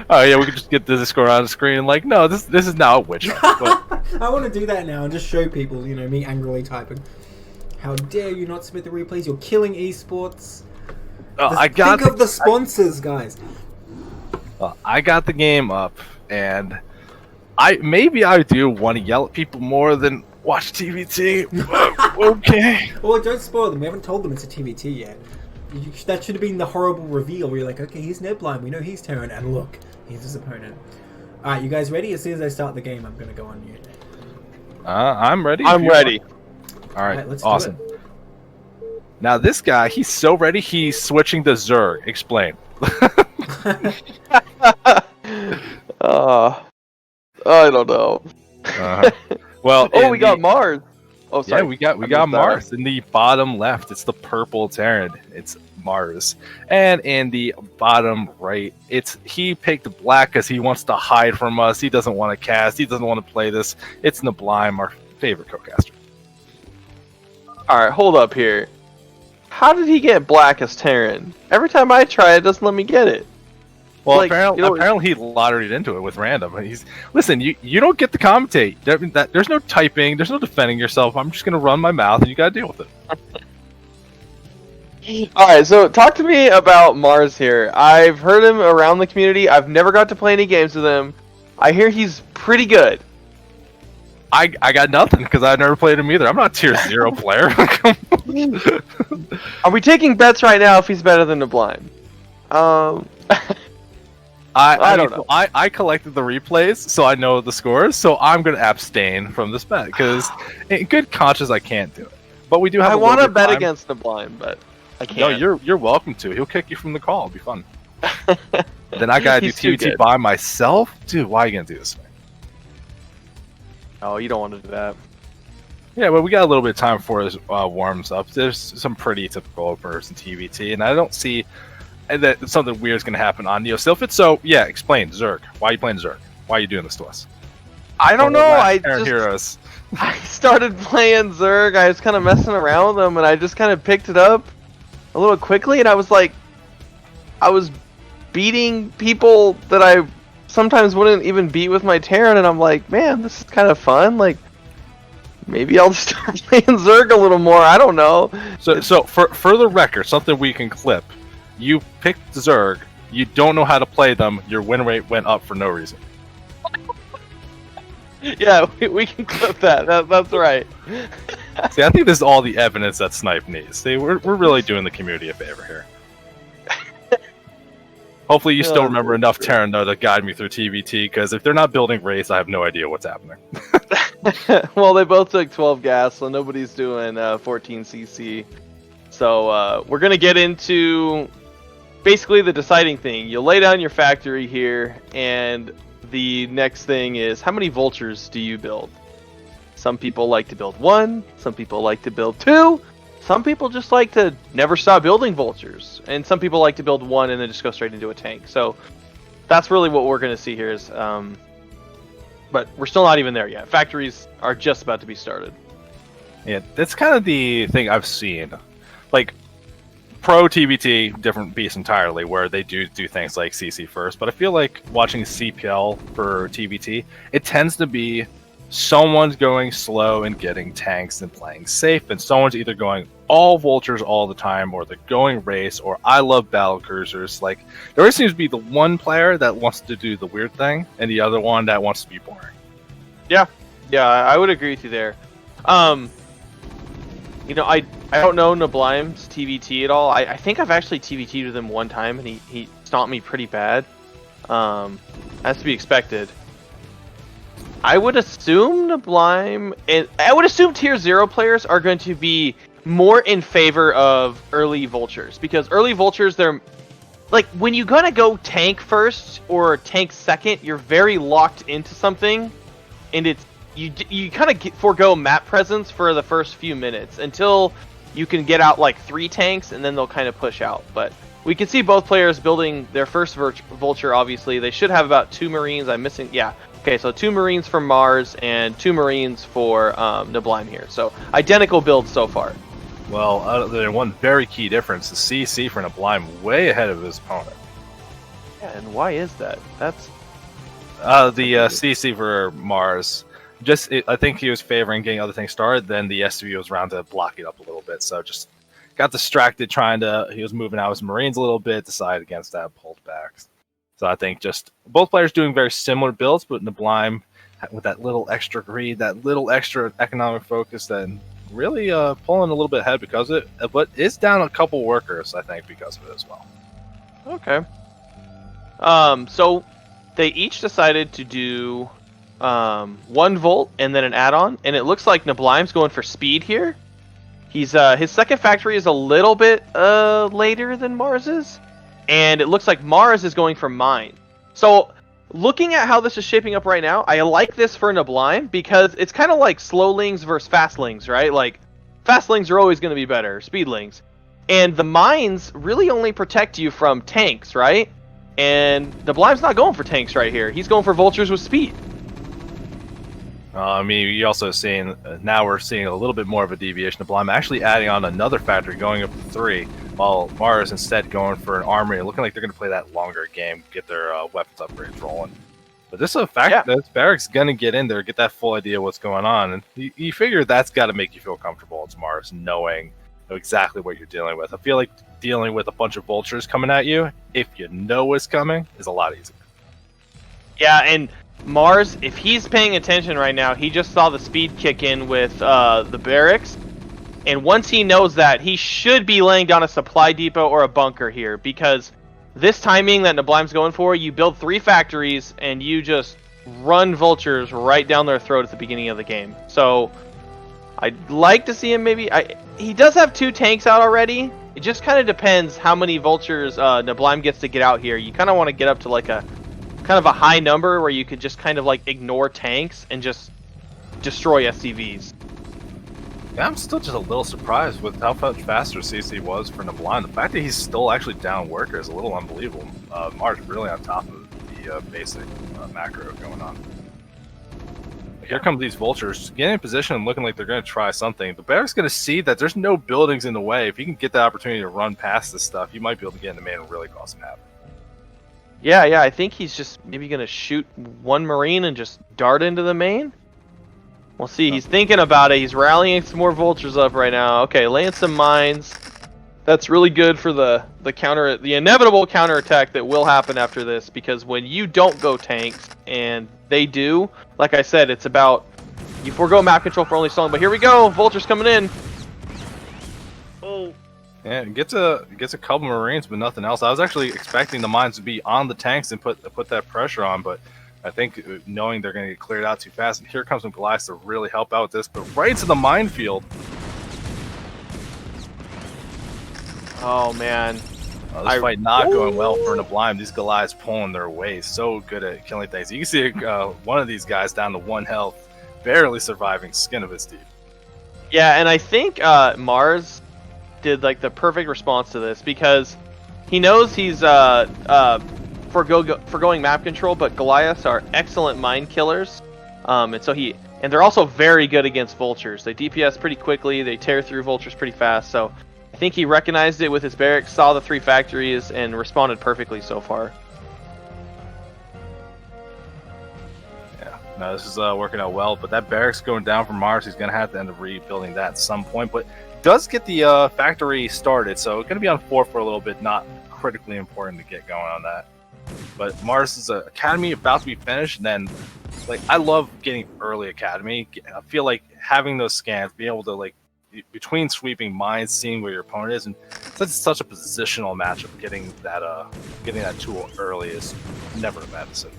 Oh yeah, we could just get the Discord on the screen. Like, no, this is now a witch hunt. But I want to do that now and just show people, me angrily typing. How dare you not submit the replays? You're killing esports. I got Think of the sponsors, guys. I got the game up, and I do want to yell at people more than watch TVT. Okay. Well, don't spoil them. We haven't told them it's a TVT yet. That should have been the horrible reveal where you're like, okay, he's Nebline, we know he's Terran, and look, he's his opponent. Alright, you guys ready? As soon as I start the game, I'm going to go on mute. I'm ready. I'm ready. All right, Alright, let's awesome. do it. Now this guy, he's so ready. He's switching to Zerg. Explain. I don't know. Well, Oh, we got Mars. Oh, Yeah, sorry. we got I missed Mars in the bottom left. It's the purple Terran. It's Mars, and in the bottom right, he picked black because he wants to hide from us. He doesn't want to cast. He doesn't want to play this. It's Nablime, our favorite co-caster. All right, hold up here. How did he get black as Terran? Every time I try, it doesn't let me get it. Well, Like, apparently he lotteried into it with random. Listen. You don't get to commentate. There's no typing. There's no defending yourself. I'm just gonna run my mouth, and you gotta deal with it. All right, so talk to me about Mars here. I've heard him around the community. I've never got to play any games with him. I hear he's pretty good. I got nothing because I've never played him either. I'm not a tier 0 player. Are we taking bets right now if he's better than the blind? I don't know. I collected the replays, so I know the scores. So I'm going to abstain from this bet because, in good conscience, I can't do it. But we do have. I want to bet against the blind, but I can't. No, you're welcome to. He'll kick you from the call. It'll be fun. Then I gotta do He's too TVT good. by myself, dude. Why are you gonna do this? Oh, you don't want to do that. Yeah, but we got a little bit of time before this warms up. There's some pretty typical openers in TVT, and I don't see that something weird is going to happen on Neo Sylphid. So, yeah, explain, Zerg. Why are you playing Zerg? Why are you doing this to us? I don't know. I started playing Zerg. I was kind of messing around with them, and I just kind of picked it up a little quickly, and I was beating people that I sometimes wouldn't even beat with my Terran, and I'm like, man, this is kind of fun. Like, maybe I'll just start playing Zerg a little more. I don't know. So for the record, something we can clip. You picked Zerg. You don't know how to play them. Your win rate went up for no reason. Yeah, we can clip that. That's right. See, I think this is all the evidence that Snipe needs. See, we're really doing the community a favor here. Hopefully you still remember enough Terran though to guide me through TVT, because if they're not building race, I have no idea what's happening. Well, they both took 12 gas, so nobody's doing 14 CC. So we're gonna get into basically the deciding thing. You lay down your factory here, and the next thing is how many vultures do you build? Some people like to build 1, some people like to build 2, some people just like to never stop building vultures, and some people like to build 1 and then just go straight into a tank. So that's really what we're going to see here is, but we're still not even there yet. Factories are just about to be started. Yeah, that's kind of the thing I've seen. Like, pro TBT, different beast entirely, where they do things like CC first, but I feel like watching CPL for TBT, it tends to be someone's going slow and getting tanks and playing safe, and someone's either going all vultures all the time, or they're going race, or I love battle cruisers. Like, there always seems to be the one player that wants to do the weird thing, and the other one that wants to be boring. Yeah, I would agree with you there. You know, I don't know Nablime's TVT at all. I think I've actually TVT'd with him one time, and he stomped me pretty bad. Has to be expected. I would assume Nablime, and I would assume tier 0 players are going to be more in favor of early vultures, because early vultures, they're like, when you're gonna go tank first or tank second, you're very locked into something, and it's you kind of forego map presence for the first few minutes until you can get out like 3 tanks, and then they'll kind of push out. But we can see both players building their first vulture. Obviously, they should have about 2 Marines. I'm missing, yeah. Okay, so 2 Marines for Mars and 2 Marines for Nablime here. So identical builds so far. Well, there's one very key difference: the CC for Nablime way ahead of his opponent. Yeah, and why is that? That's the CC for Mars. I think he was favoring getting other things started. Then the SUV was around to block it up a little bit. So just got distracted he was moving out his Marines a little bit, decided against that, pulled back. So I think just both players doing very similar builds, but Nablime with that little extra greed, that little extra economic focus, then really pulling a little bit ahead because of it. But it's down a couple workers, I think, because of it as well. okay. So they each decided to do 1 volt and then an add-on, and it looks like Nablime's going for speed here. He's his second factory is a little bit later than Mars's, and it looks like Mars is going for mine. So looking at how this is shaping up right now, I like this for Nablime because it's kind of like slowlings versus fastlings, right? Like, fastlings are always going to be better, speedlings, and the mines really only protect you from tanks, right? And Nablime's not going for tanks right here. He's going for vultures with speed. I mean, you're also seeing, now we're seeing a little bit more of a deviation of Nablime actually adding on another factory, going up to 3, while Mars instead going for an armory, looking like they're going to play that longer game, get their weapons upgrades rolling. But this is a fact that Barrack's going to get in there, get that full idea of what's going on, and you figure that's got to make you feel comfortable. It's Mars knowing exactly what you're dealing with. I feel like dealing with a bunch of vultures coming at you, if you know what's coming, is a lot easier. Yeah, and Mars, if he's paying attention right now, he just saw the speed kick in with the barracks, and once he knows that, he should be laying down a supply depot or a bunker here, because this timing that Nablime's going for, you build 3 factories and you just run vultures right down their throat at the beginning of the game. So I'd like to see him maybe. He does have 2 tanks out already. It just kind of depends how many vultures Nablime gets to get out here. You kind of want to get up to like a kind of a high number where you could just kind of like ignore tanks and just destroy SCVs. Yeah, I'm still just a little surprised with how much faster CC was for Nablime. The fact that he's still actually down worker is a little unbelievable. Mars really on top of the basic macro going on. Here come these vultures, getting in position and looking like they're going to try something. The Bear's going to see that there's no buildings in the way. If you can get the opportunity to run past this stuff, you might be able to get in the main and really cause some havoc. Yeah, I think he's just maybe going to shoot 1 Marine and just dart into the main. We'll see. He's thinking about it. He's rallying some more vultures up right now. Okay, laying some mines. That's really good for the inevitable counterattack that will happen after this, because when you don't go tanks and they do, like I said, it's about you forego map control for only so long. But here we go, vultures coming in. Oh. Yeah, it gets a couple Marines, but nothing else. I was actually expecting the mines to be on the tanks and put that pressure on, but I think knowing they're going to get cleared out too fast, and here comes some Goliaths to really help out with this, but right into the minefield. Oh man, this fight not going well for Nablime. These Goliaths pulling their way, so good at killing things. You can see one of these guys down to 1 health, barely surviving, skin of his teeth. Yeah, and I think Mars did like the perfect response to this, because he knows he's forgoing map control, but Goliaths are excellent mine killers, and they're also very good against vultures. They DPS pretty quickly, they tear through vultures pretty fast, so I think he recognized it with his barracks, saw the 3 factories, and responded perfectly so far. Yeah, no, this is working out well, but that barracks going down from Mars, he's going to have to end up rebuilding that at some point, but does get the factory started, so it's going to be on 4 for a little bit, not critically important to get going on that. But Mars' academy about to be finished, and then, like, I love getting early academy. I feel like having those scans, being able to, like, between sweeping mines, seeing where your opponent is, and such a positional matchup, getting that tool early is never a bad decision.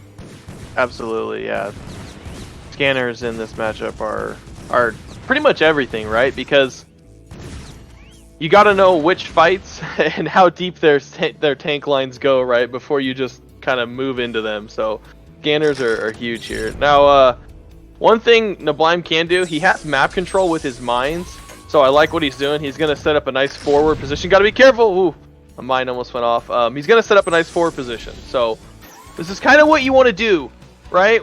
Absolutely, yeah. Scanners in this matchup are pretty much everything, right? Because you got to know which fights and how deep their tank lines go, right, before you just kind of move into them. So scanners are huge here. Now, one thing Nablime can do, he has map control with his mines, so I like what he's doing. He's going to set up a nice forward position. Got to be careful. Ooh, a mine almost went off. He's going to set up a nice forward position. So this is kind of what you want to do, right?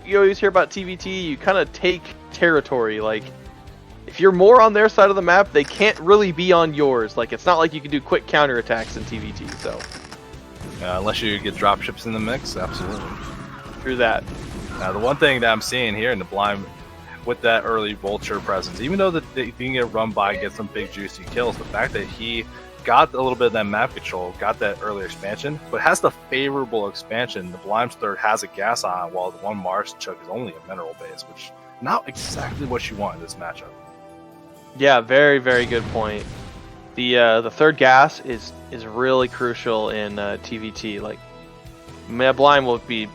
You always hear about TVT, you kind of take territory. Like, if you're more on their side of the map, they can't really be on yours. Like, it's not like you can do quick counterattacks in TVT, so. Unless you get dropships in the mix, absolutely. Through that. Now, the one thing that I'm seeing here in the Blind with that early Vulture presence, even though he can get run by, get some big juicy kills, the fact that he got a little bit of that map control, got that earlier expansion, but has the favorable expansion. The Blime's third has a gas on, while the one Mars Chuck is only a mineral base, which not exactly what you want in this matchup. Yeah, very, very good point. The third gas is really crucial in TVT. Like, Blime will be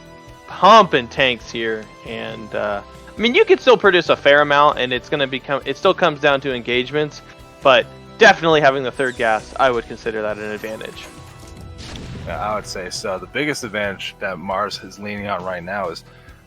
pumping tanks here, and I mean, you can still produce a fair amount, and it still comes down to engagements, but definitely having the third gas, I would consider that an advantage. Yeah, I would say so. The biggest advantage that Mars is leaning on right now is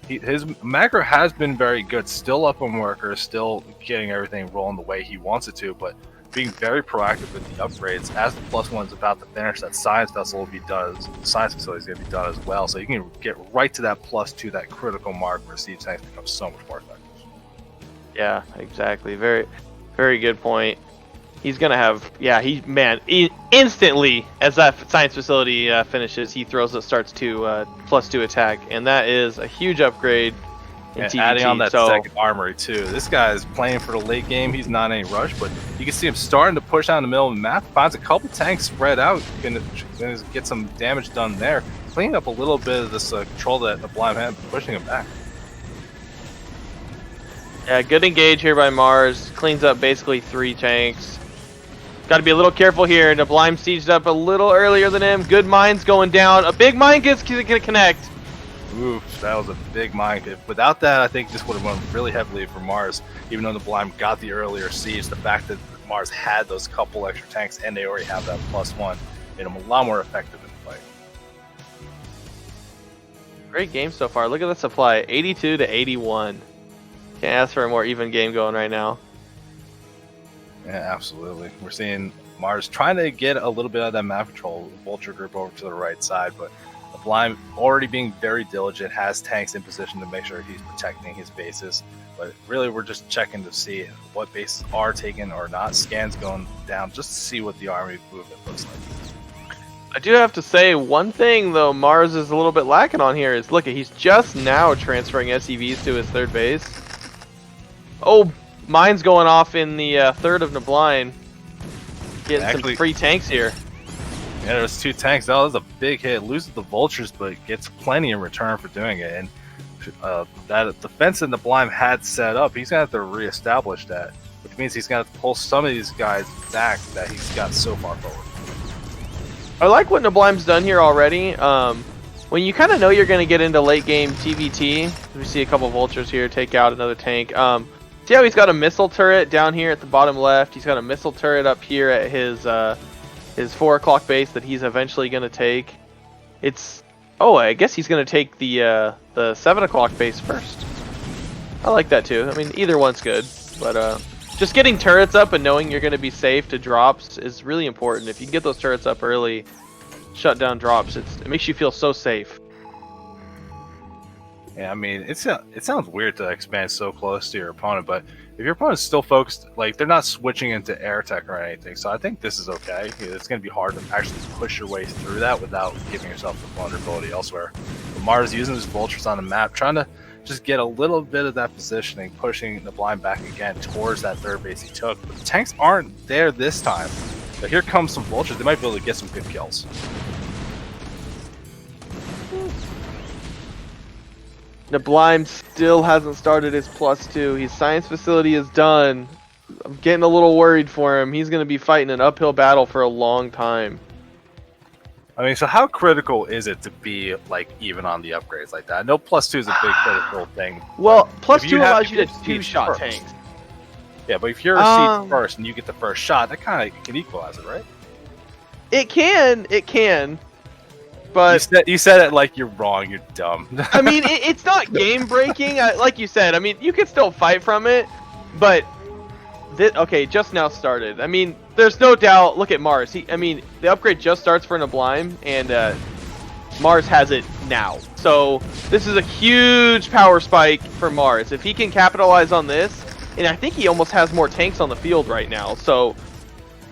his macro has been very good, still up on workers, still getting everything rolling the way he wants it to, but being very proactive with the upgrades. As the +1's about to finish, that science vessel will be done, science facility is going to be done as well, so you can get right to that +2, that critical mark where siege tanks become so much more effective. Yeah, exactly. Very, very good point. He's gonna have, instantly as that science facility finishes, he starts to +2 attack, and that is a huge upgrade in TVT. Adding on that second armory too. This guy is playing for the late game. He's not in any rush, but you can see him starting to push out in the middle of the map. Finds a couple tanks spread out, gonna get some damage done there, cleaning up a little bit of this control that the Blind had, pushing him back. Yeah, good engage here by Mars. Cleans up basically 3 tanks. Got to be a little careful here. Nablime sieged up a little earlier than him. Good mines going down. A big mine gets to connect. Oof, that was a big mine. Without that, I think this would have went really heavily for Mars. Even though the Blind got the earlier siege, the fact that Mars had those couple extra tanks and they already have that +1 made them a lot more effective in the fight. Great game so far. Look at the supply, 82 to 81. Can't ask for a more even game going right now. Yeah, absolutely. We're seeing Mars trying to get a little bit of that map control, Vulture group over to the right side, but the Blind already being very diligent, has tanks in position to make sure he's protecting his bases. But really, we're just checking to see what bases are taken or not. Scans going down just to see what the army movement looks like. I do have to say one thing though, Mars is a little bit lacking on here. Is look, he's just now transferring SCVs to his third base. Oh, mine's going off in the third of Nablime. Getting some free tanks here. Yeah, there's 2 tanks. That was a big hit. Loses the Vultures, but gets plenty in return for doing it. And that defense that Nablime had set up, he's going to have to reestablish that, which means he's going to have to pull some of these guys back that he's got so far forward. I like what Nablime's done here already. When you kind of know you're going to get into late game TVT, we see a couple Vultures here take out another tank. See how he's got a missile turret down here at the bottom left. He's got a missile turret up here at his 4 o'clock base that he's eventually going to take. I guess he's going to take the 7 o'clock base first. I like that too. I mean, either one's good, but just getting turrets up and knowing you're going to be safe to drops is really important. If you can get those turrets up early, shut down drops, it makes you feel so safe. Yeah, I mean, it sounds weird to expand so close to your opponent, but if your opponent's still focused, like, they're not switching into air tech or anything, so I think this is okay. It's going to be hard to actually push your way through that without giving yourself the vulnerability elsewhere. But Mars using his Vultures on the map, trying to just get a little bit of that positioning, pushing the blind back again towards that third base he took. But the tanks aren't there this time. But here comes some vultures. They might be able to get some good kills. Nablime still hasn't started his +2. His science facility is done. I'm getting a little worried for him. He's going to be fighting an uphill battle for a long time. I mean, so how critical is it to be like even on the upgrades like that? I know +2 is a big critical thing. Well, if you +2 have allows you to siege two-shot first- tanks. Yeah, but if you're a siege first and you get the first shot, that kind of can equalize it, right? It can. But You said it like you're wrong. You're dumb. I mean, it's not game breaking. Like you said, I mean, you can still fight from it, but okay, just now started. I mean, there's no doubt. Look at Mars. I mean, the upgrade just starts for Nablime, and Mars has it now. So this is a huge power spike for Mars. If he can capitalize on this, and I think he almost has more tanks on the field right now. So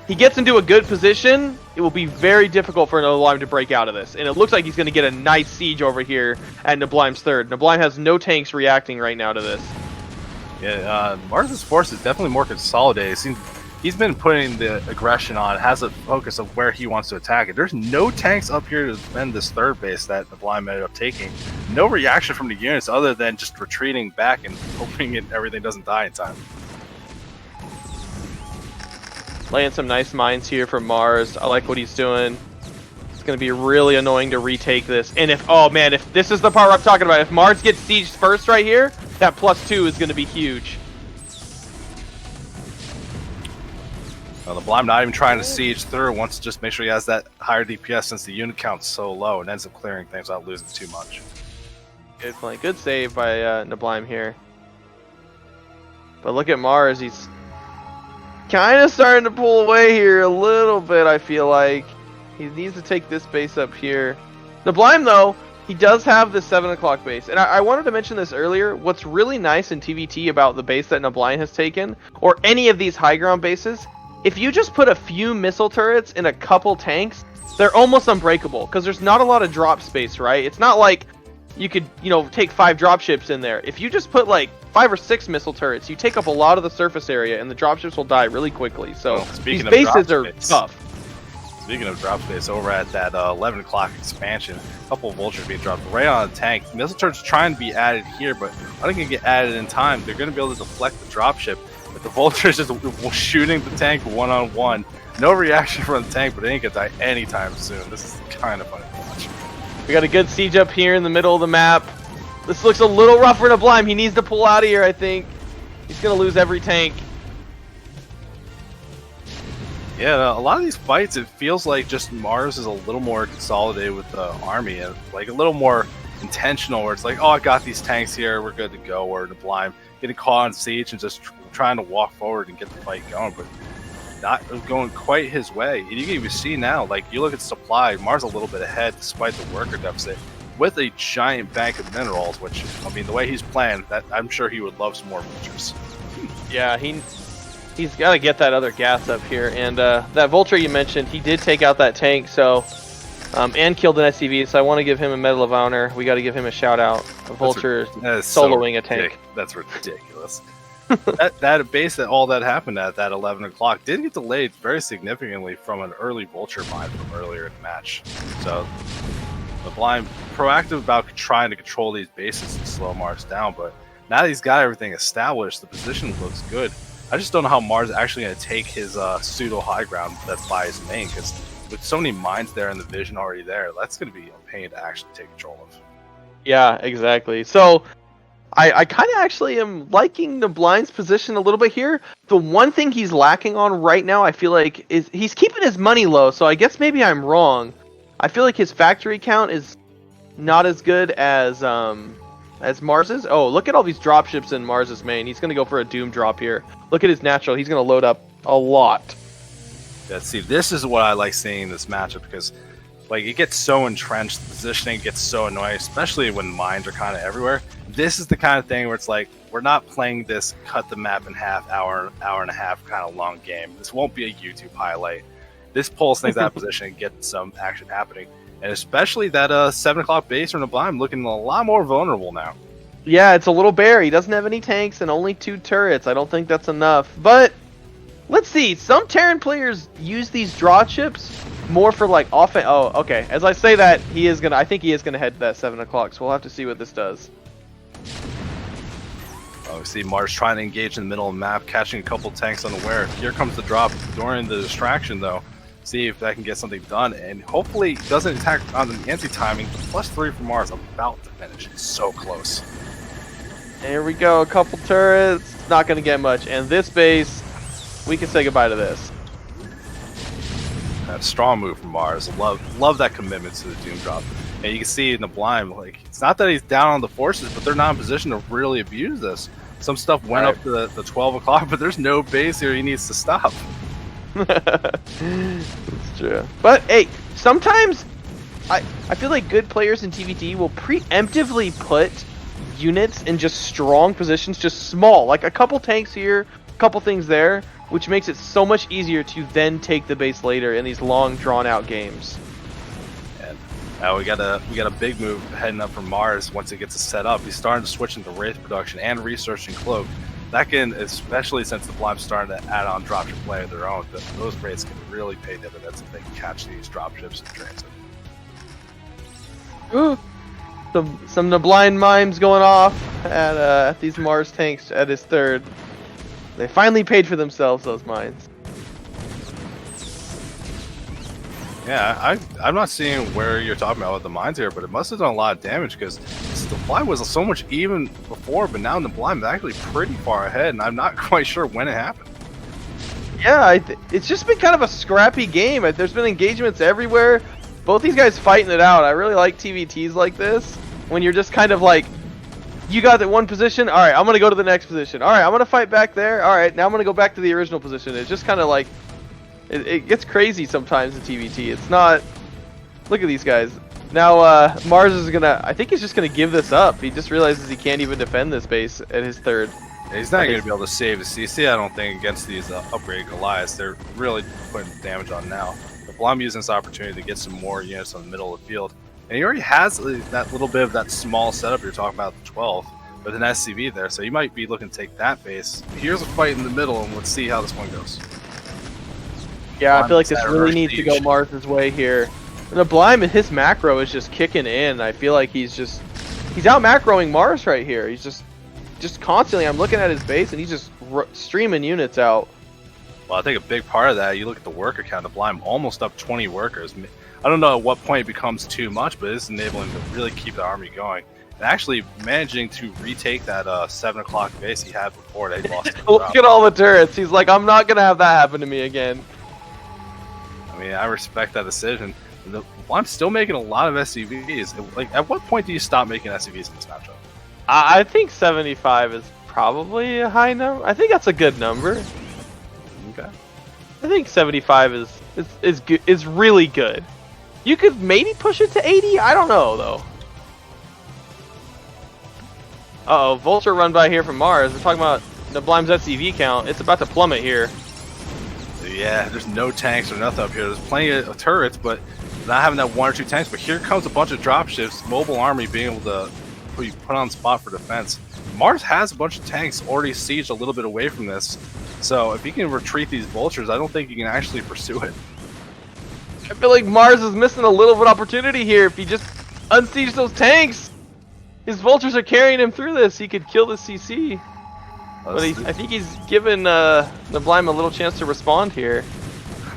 he gets into a good position. It will be very difficult for Nablime to break out of this. And it looks like he's going to get a nice siege over here at Nablime's third. Nablime has no tanks reacting right now to this. Yeah, Mars' force is definitely more consolidated. He's been putting the aggression on, has a focus of where he wants to attack it. There's no tanks up here to defend this third base that Nablime ended up taking. No reaction from the units other than just retreating back and hoping everything doesn't die in time. Laying some nice mines here for Mars. I like what he's doing. It's going to be really annoying to retake this. And if this is the part where I'm talking about, if Mars gets sieged first right here, that +2 is going to be huge. The Nablime not even trying to siege through, wants to just make sure he has that higher DPS since the unit count's so low and ends up clearing things without losing too much. Good play. Good save by Nablime here. But look at Mars. He's kind of starting to pull away here a little bit, I feel like. He needs to take this base up here. Nablime, though, he does have the 7 o'clock base. And I wanted to mention this earlier. What's really nice in TVT about the base that Nablime has taken, or any of these high ground bases, if you just put a few missile turrets in a couple tanks, they're almost unbreakable, because there's not a lot of drop space, right? It's not like you could, take 5 dropships in there. If you just put like 5 or 6 missile turrets, you take up a lot of the surface area, and the dropships will die really quickly. So these bases are tough. Speaking of drop space, over at that 11 o'clock expansion, a couple of vultures being dropped right on the tank. Missile turrets trying to be added here, but I think can get added in time. They're going to be able to deflect the dropship. But the vultures just shooting the tank one-on-one. No reaction from the tank, but it ain't going to die anytime soon. This is kind of funny to watch. We got a good siege up here in the middle of the map. This looks a little rough for Nablime. He needs to pull out of here, I think. He's going to lose every tank. Yeah, a lot of these fights, it feels like just Mars is a little more consolidated with the army, and like a little more intentional, where it's like, oh, I got these tanks here, we're good to go, or Nablime getting caught on siege and just trying to walk forward and get the fight going, but not going quite his way. And you can even see now, like, you look at supply, Mars a little bit ahead despite the worker deficit, with a giant bank of minerals, which, I mean, the way he's playing, that I'm sure he would love some more vultures. Yeah, he's got to get that other gas up here. And that vulture you mentioned, he did take out that tank, so and killed an SCV, so I want to give him a Medal of Honor. We got to give him a shout out. A vulture soloing a tank. That's ridiculous. that base that all that happened at that 11 o'clock did get delayed very significantly from an early vulture mine from earlier in the match. So Nablime proactive about trying to control these bases and slow Mars down, but now that he's got everything established, the position looks good. I just don't know how Mars is actually going to take his pseudo high ground that's by his main, because with so many mines there and the vision already there, that's going to be a pain to actually take control of. Yeah, exactly. So I kind of actually am liking Nablime's position a little bit here. The one thing he's lacking on right now, I feel like, is he's keeping his money low, so I guess maybe I'm wrong. I feel like his factory count is not as good as Mars's. Oh, look at all these dropships in Mars's main. He's going to go for a Doom drop here. Look at his natural. He's going to load up a lot. Yeah, see, this is what I like seeing in this matchup, because like it gets so entrenched, the positioning gets so annoying, especially when mines are kind of everywhere. This is the kind of thing where it's like, we're not playing this cut the map in half, hour and a half kind of long game. This won't be a YouTube highlight. This pulls things out of position and gets some action happening. And especially that 7 o'clock base from Nablime looking a lot more vulnerable now. Yeah, it's a little bare. He doesn't have any tanks and only 2 turrets. I don't think that's enough. But let's see. Some Terran players use these draw chips more for like offense. Oh, okay. As I say that, I think he is gonna head to that 7 o'clock. So we'll have to see what this does. Oh, we see Mars trying to engage in the middle of the map, catching a couple tanks unaware. Here comes the drop during the distraction, though. See if that can get something done, and hopefully doesn't attack on the anti-timing. +3 for Mars, about to finish. It's so close. There we go. A couple turrets. Not gonna get much. And this base, we can say goodbye to this. That strong move from Mars. Love that commitment to the Doom drop. And you can see in the blind, like, it's not that he's down on the forces, but they're not in position to really abuse this. Some stuff went up to the 12 o'clock, but there's no base here he needs to stop. It's true. But hey, sometimes I feel like good players in TVT will preemptively put units in just strong positions, just small, like a couple tanks here, a couple things there, which makes it so much easier to then take the base later in these long, drawn-out games. And we got a big move heading up from Mars once it gets set up. He's starting to switch into Wraith production and researching Cloak. That can, especially since the Blind's starting to add on dropship play of their own, those Wraiths can really pay dividends if they can catch these dropships in transit. Ooh. Some blind mimes going off at these Mars tanks at his 3rd. They finally paid for themselves, those mines. Yeah, I'm not seeing where you're talking about with the mines here, but it must have done a lot of damage because the blind was so much even before, but now the blind is actually pretty far ahead, and I'm not quite sure when it happened. Yeah, it's just been kind of a scrappy game. There's been engagements everywhere. Both these guys fighting it out. I really like TVTs like this, when you're just kind of like, you got that one position, alright, I'm going to go to the next position. Alright, I'm going to fight back there. Alright, now I'm going to go back to the original position. It's just kind of like, it gets crazy sometimes in TVT. It's not, look at these guys. Now, Mars is going to, I think he's just going to give this up. He just realizes he can't even defend this base at his 3rd. He's not going to be able to save his CC, I don't think, against these upgraded Goliaths. They're really putting damage on now. But I'm using this opportunity to get some more units on the middle of the field. And he already has that little bit of that small setup you're talking about, the 12, with an SCV there. So you might be looking to take that base. Here's a fight in the middle, and let's see how this one goes. Yeah, I feel like this really needs to go Mars' way here. And the Blime and his macro is just kicking in. I feel like he's out macroing Mars right here. He's just constantly, I'm looking at his base, and he's just streaming units out. Well, I think a big part of that, you look at the worker count, the Blime almost up 20 workers. I don't know at what point it becomes too much, but it's enabling to really keep the army going. And actually managing to retake that 7 o'clock base he had before they lost. Look at all the turrets. He's like, I'm not going to have that happen to me again. I mean, I respect that decision. I'm still making a lot of SCVs. Like, at what point do you stop making SCVs in this matchup? I think 75 is probably a high number. I think that's a good number. Okay. I think 75 is really good. You could maybe push it to 80. I don't know though. Uh oh, Vulture run by here from Mars. We're talking about the Blime's SCV count. It's about to plummet here. Yeah, there's no tanks or nothing up here. There's plenty of turrets, but not having that 1 or 2 tanks. But here comes a bunch of dropships, mobile army being able to put on spot for defense. Mars has a bunch of tanks already sieged a little bit away from this. So if he can retreat these vultures, I don't think he can actually pursue it. I feel like Mars is missing a little bit of opportunity here. If he just unsieges those tanks, his vultures are carrying him through this. He could kill the CC. But I think he's given the Blime a little chance to respond here.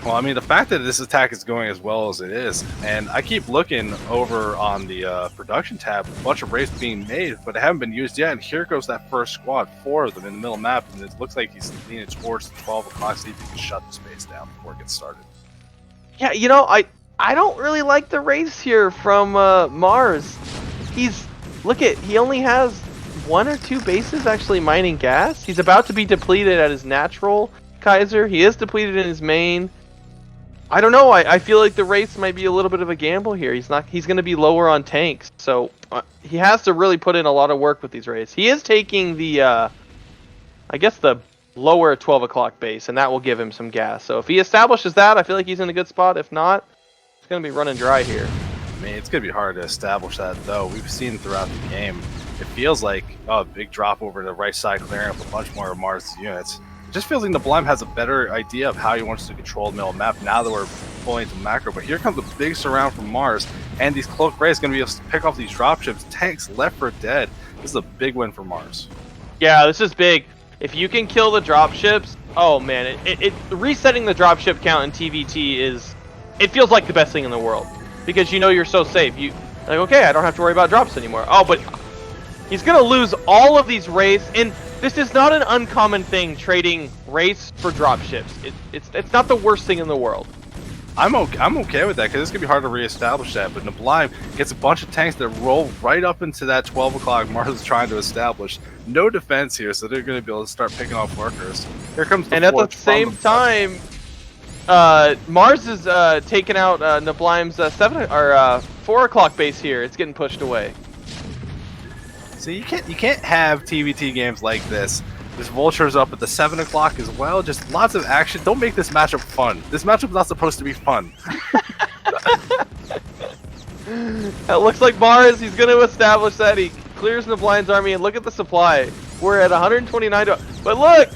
Well, I mean, the fact that this attack is going as well as it is, and I keep looking over on the production tab, a bunch of raids being made, but they haven't been used yet, and here goes that first squad, 4 of them in the middle map, and it looks like he's leaning towards the 12 o'clock, see if he can shut the space down before it gets started. Yeah, you know, I don't really like the race here from Mars. He only has 1 or 2 bases actually mining gas. He's about to be depleted at his natural Kaiser. He is depleted in his main. I don't know. I feel like the race might be a little bit of a gamble here. He's going to be lower on tanks, so he has to really put in a lot of work with these raids. He is taking the, I guess the lower 12 o'clock base, and that will give him some gas. So if he establishes that, I feel like he's in a good spot. If not, it's going to be running dry here. I mean, it's going to be hard to establish that, though. We've seen throughout the game, it feels like a big drop over to the right side, clearing up a bunch more of Mars' units. It just feels like Nablime has a better idea of how he wants to control the middle map now that we're pulling into macro. But here comes a big surround from Mars, and these cloak rays going to be able to pick off these dropships. Tanks left for dead. This is a big win for Mars. Yeah, this is big. If you can kill the dropships, oh man, resetting the dropship count in TVT it feels like the best thing in the world, because you know you're so safe. You like, okay, I don't have to worry about drops anymore. Oh, but he's gonna lose all of these rays, and this is not an uncommon thing, trading rays for dropships. It's not the worst thing in the world. I'm okay with that, because it's going to be hard to reestablish that, but Nablime gets a bunch of tanks that roll right up into that 12 o'clock Mars is trying to establish. No defense here, so they're going to be able to start picking off workers. Here comes the and at the forge same time, Mars is taking out Nablime's 4 o'clock base here. It's getting pushed away. So you can't have TVT games like this. This Vulture's up at the 7 o'clock as well. Just lots of action. Don't make this matchup fun. This matchup's not supposed to be fun. It looks like Mars, he's going to establish that. He clears Nablime's army, and look at the supply. We're at 129. But look,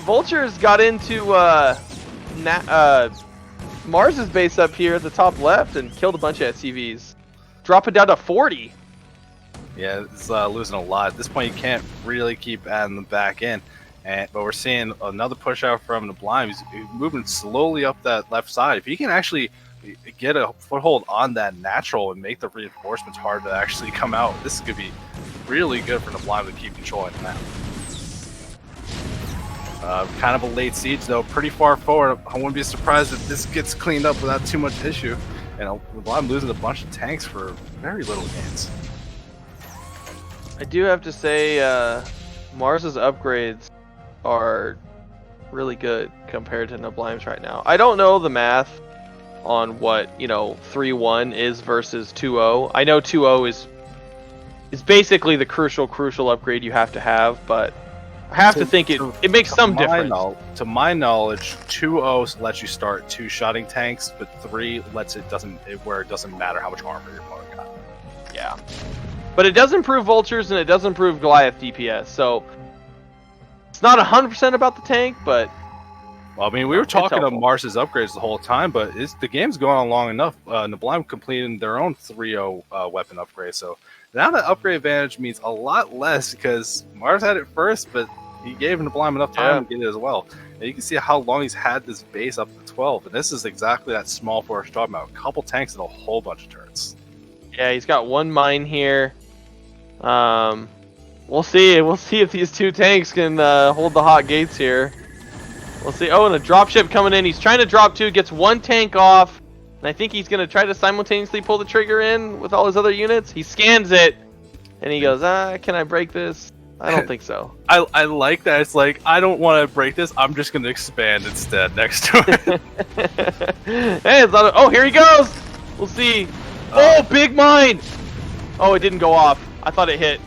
Vulture's got into Mars's base up here at the top left and killed a bunch of SCVs. Drop it down to 40. Yeah, it's losing a lot. At this point, you can't really keep adding them back in. But we're seeing another push out from Nablime. He's moving slowly up that left side. If he can actually get a foothold on that natural and make the reinforcements hard to actually come out, this is going to be really good for Nablime to keep controlling the map. Kind of a late siege, though, pretty far forward. I wouldn't be surprised if this gets cleaned up without too much issue. And Nablime losing a bunch of tanks for very little gains. I do have to say, Mars's upgrades are really good compared to Nablime's right now. I don't know the math on what 3-1 is versus 2-0. I know 2-0 is basically the crucial upgrade you have to have, but I have to think it makes some difference. To my knowledge, 2-0 lets you start 2 shotting tanks, but 3 lets it doesn't matter how much armor your opponent got. Yeah. But it does improve Vultures, and it does improve Goliath DPS, so it's not 100% about the tank, but... Well, I mean, we were talking about Mars's upgrades the whole time, but the game's going on long enough. Nablime completed their own 3-0 weapon upgrade, so now that upgrade advantage means a lot less, because Mars had it first, but he gave Nablime enough time to get it as well. And you can see how long he's had this base up to 12, and this is exactly that small force job amount. A couple tanks and a whole bunch of turrets. Yeah, he's got 1 mine here. We'll see. We'll see if these 2 tanks can hold the hot gates here. We'll see. Oh, and a dropship coming in. He's trying to drop 2, gets 1 tank off, and I think he's going to try to simultaneously pull the trigger in with all his other units. He scans it, and he goes, can I break this? I don't think so. I like that. It's like, I don't want to break this. I'm just going to expand instead next to it. Hey, it's not oh, here he goes. We'll see. Oh, big mine. Oh, it didn't go off. I thought it hit.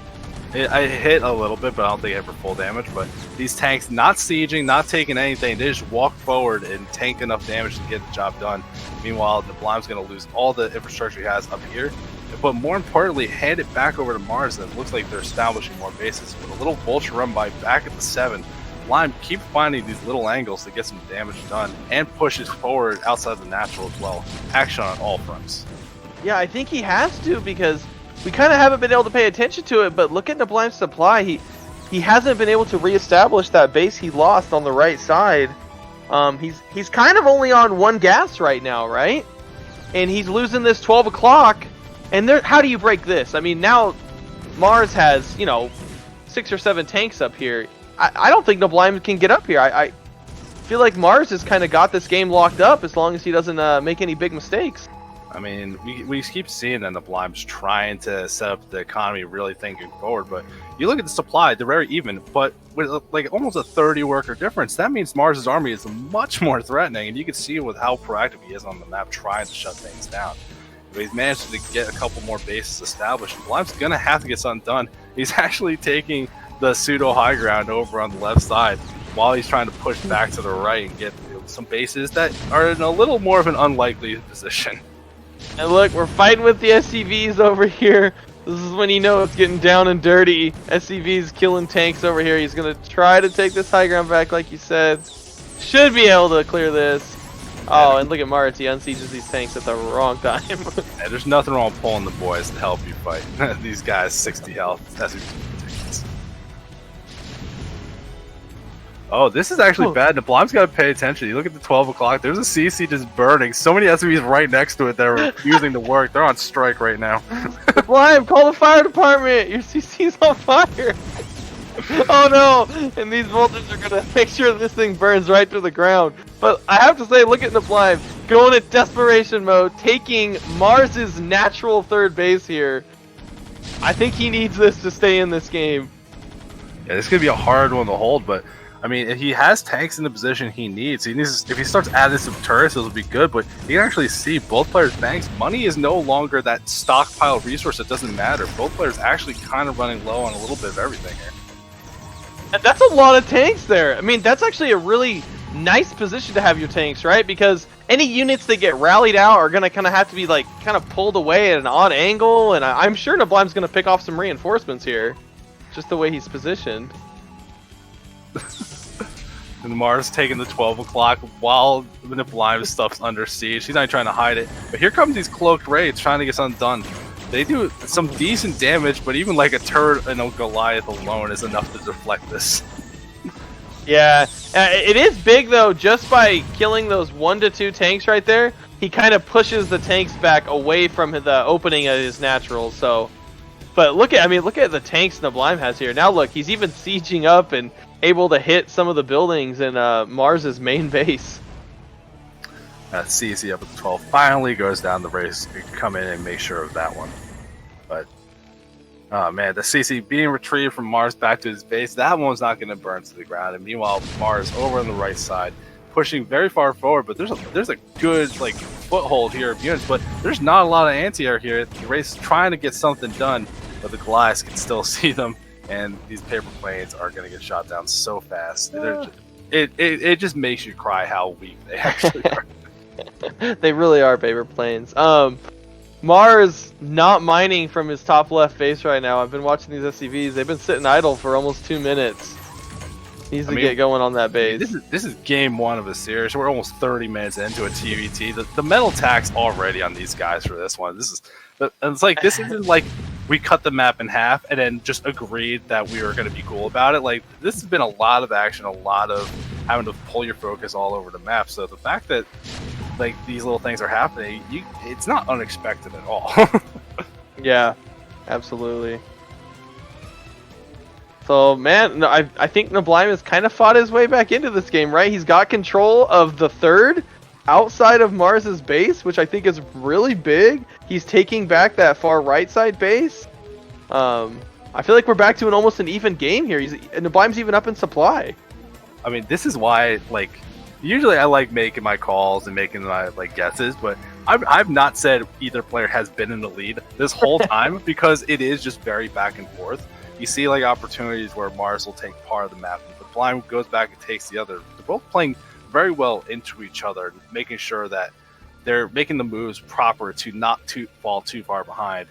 I hit a little bit, but I don't think it hit for full damage. But these tanks not sieging, not taking anything. They just walk forward and tank enough damage to get the job done. Meanwhile, Nablime's going to lose all the infrastructure he has up here. But more importantly, hand it back over to Mars. And it looks like they're establishing more bases. With a little Vulture run by back at the 7, Nablime keep finding these little angles to get some damage done and pushes forward outside the natural as well. Action on all fronts. Yeah, I think he has to, because we kind of haven't been able to pay attention to it, but look at Nablime's supply. He hasn't been able to reestablish that base he lost on the right side. He's kind of only on 1 gas right now, right? And he's losing this 12 o'clock. And how do you break this? I mean, now Mars has, 6 or 7 tanks up here. I don't think Nablime can get up here. I feel like Mars has kind of got this game locked up as long as he doesn't make any big mistakes. I mean, we keep seeing that Nablime's trying to set up the economy, really thinking forward. But you look at the supply; they're very even. But with like almost a 30 worker difference, that means Mars's army is much more threatening, and you can see with how proactive he is on the map, trying to shut things down. But he's managed to get a couple more bases established. Nablime's gonna have to get something done. He's actually taking the pseudo high ground over on the left side while he's trying to push back to the right and get some bases that are in a little more of an unlikely position. And look, we're fighting with the SCVs over here. This is when you know it's getting down and dirty. SCV's killing tanks over here. He's gonna try to take this high ground back, like you said. Should be able to clear this. Oh, and look at Mars. He unsieges these tanks at the wrong time. Yeah, there's nothing wrong with pulling the boys to help you fight. These guys, 60 health. That's ridiculous. Oh, this is actually bad. Nablam's got to pay attention. You look at the 12 o'clock. There's a CC just burning. So many SCVs right next to it that are refusing to work. They're on strike right now. Nablam, call the fire department. Your CC's on fire. Oh no! And these volters are gonna make sure this thing burns right to the ground. But I have to say, look at Nablam going in desperation mode, taking Mars's natural third base here. I think he needs this to stay in this game. Yeah, this could be a hard one to hold, but I mean, if he has tanks in the position he needs, if he starts adding some turrets, it'll be good, but you can actually see both players' banks. Money is no longer that stockpile resource that doesn't matter. Both players actually kind of running low on a little bit of everything here. And that's a lot of tanks there. I mean, that's actually a really nice position to have your tanks, right? Because any units that get rallied out are going to kind of have to be, like, kind of pulled away at an odd angle, and I'm sure Nablam's going to pick off some reinforcements here, just the way he's positioned. And Mars taking the 12 o'clock while Nablam stuff's under siege. He's not trying to hide it. But here comes these cloaked raids trying to get something done. They do some decent damage, but even like a turret and a Goliath alone is enough to deflect this. Yeah, it is big though. Just by killing those 1 to 2 tanks right there, he kind of pushes the tanks back away from the opening of his natural. So, but look at the tanks Nablam has here. Now look, he's even sieging up and able to hit some of the buildings in Mars's main base. CC up at the 12 finally goes down the race. You can come in and make sure of that one. But, oh man, the CC being retrieved from Mars back to his base, that one's not going to burn to the ground. And meanwhile, Mars over on the right side, pushing very far forward. But there's a good like foothold here of units, but there's not a lot of anti-air here. The race is trying to get something done, but the Goliaths can still see them. And these paper planes are going to get shot down so fast. It just makes you cry how weak they actually are. They really are paper planes. Mars not mining from his top left base right now. I've been watching these SCVs. They've been sitting idle for almost 2 minutes. Needs to get going on that base. This is game 1 of a series. We're almost 30 minutes into a TVT. The metal tax already on these guys for this one. This isn't like we cut the map in half and then just agreed that we were going to be cool about it. Like, this has been a lot of action, a lot of having to pull your focus all over the map. So the fact that like these little things are happening, it's not unexpected at all. Yeah, absolutely. So man, I think Nablam has kind of fought his way back into this game, right? He's got control of the third outside of Mars's base, which I think is really big. He's taking back that far right side base. I feel like we're back to almost an even game here. Nablam's even up in supply. I mean, this is why, like, usually I like making my calls and making my like guesses, but I've not said either player has been in the lead this whole time because it is just very back and forth. You see like opportunities where Mars will take part of the map, and the Blind goes back and takes the other. They're both playing very well into each other, making sure that they're making the moves proper to not fall too far behind.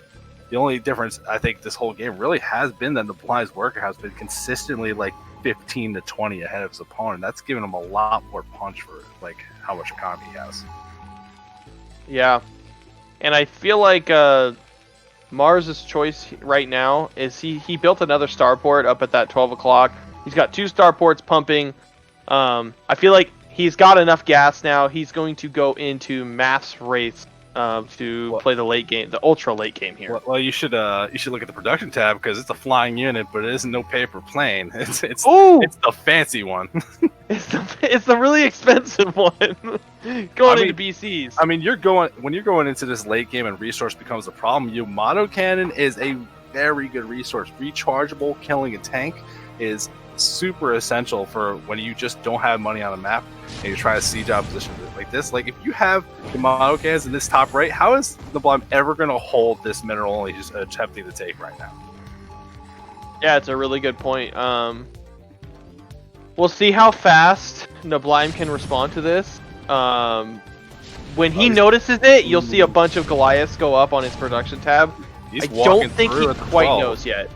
The only difference I think this whole game really has been that the Blind's worker has been consistently like 15 to 20 ahead of his opponent. That's given him a lot more punch for like how much economy he has. Yeah, and I feel like Mars's choice right now is he built another starport up at that 12 o'clock. He's got 2 starports pumping. I feel like he's got enough gas now. He's going to go into mass race to play the late game, the ultra late game here. Well, you should look at the production tab because it's a flying unit, but it isn't no paper plane. It's the fancy one. it's the really expensive one. Into BCs. I mean, when you're going into this late game and resource becomes a problem. Yamato cannon is a very good resource. Rechargeable, killing a tank is super essential for when you just don't have money on the map and you're trying to siege out positions like this. Like, if you have Yamato cannons in this top right, how is the Blime ever going to hold this mineral only just attempting to take right now? Yeah, it's a really good point. We'll see how fast Nablam can respond to this. When he notices it, you'll see a bunch of Goliaths go up on his production tab. He's I walking don't think he through at the quite 12. knows yet.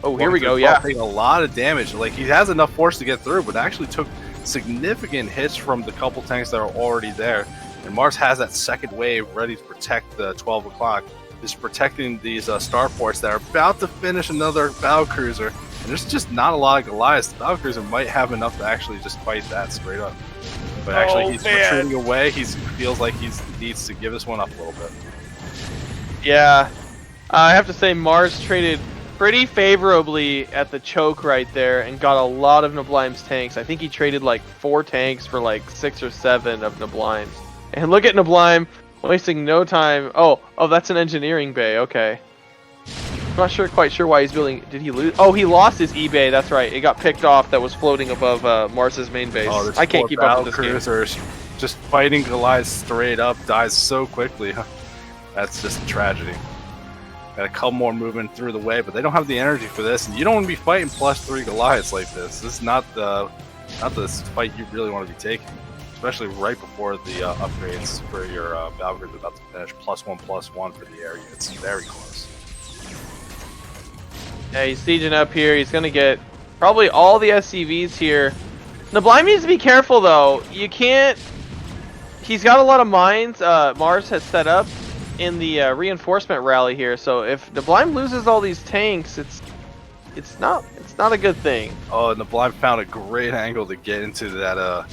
Oh, here Walking we through go. the Yeah. 12, taking a lot of damage. Like, he has enough force to get through, but actually took significant hits from the couple tanks that are already there. And Mars has that second wave ready to protect the 12 o'clock. He's protecting these starports that are about to finish another battle cruiser. And there's just not a lot of Goliaths. The battle cruiser might have enough to actually just fight that straight up. But actually, he's retreating away. He feels like he needs to give this one up a little bit. Yeah. I have to say, Mars traded pretty favorably at the choke right there and got a lot of Niblim's tanks. I think he traded like 4 tanks for like 6 or 7 of Niblim's. And look at Niblime wasting no time. Oh, that's an engineering bay. Okay. I'm not quite sure why he's building. Did he lose? Oh, he lost his eBay. That's right. It got picked off. That was floating above Mars's main base. Oh, I can't keep up with this game. cruisers just fighting Goliath straight up, dies so quickly. That's just a tragedy. Got a couple more movement through the way, but they don't have the energy for this. And you don't want to be fighting +3 Goliaths like this. This is not the fight you really want to be taking, especially right before the upgrades for your Valkyries about to finish. +1/+1 for the area. It's very close. Yeah, he's sieging up here. He's gonna get probably all the SCVs here. Niblime needs to be careful though. You can't. He's got a lot of mines. Mars has set up in the reinforcement rally here. So if Niblime loses all these tanks, it's not a good thing. Oh, and the Blind found a great angle to get into that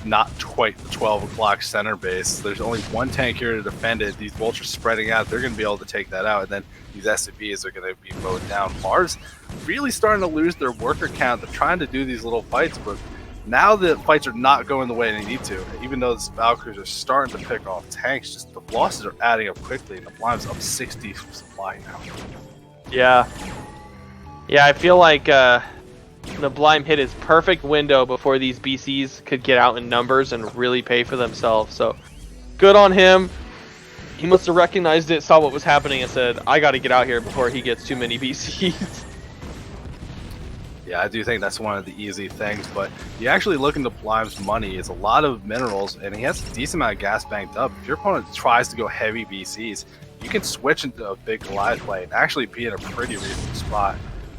not quite the 12 o'clock center base. There's only one tank here to defend it. These vultures spreading out, they're going to be able to take that out, and then these SCVs are going to be mowed down. Mars really starting to lose their worker count. They're trying to do these little fights, but now the fights are not going the way they need to. Even though the Valkyries are starting to pick off tanks, just the losses are adding up quickly, and the Blind's up 60 supply now. Yeah, I feel like Niblime hit his perfect window before these BCs could get out in numbers and really pay for themselves. So good on him. He must have recognized it, saw what was happening, and said, I got to get out here before he gets too many BCs. Yeah, I do think that's one of the easy things, but you actually look into Blime's money, it's a lot of minerals, and he has a decent amount of gas banked up. If your opponent tries to go heavy BCs, you can switch into a big Goliath play and actually be in a pretty reasonable spot.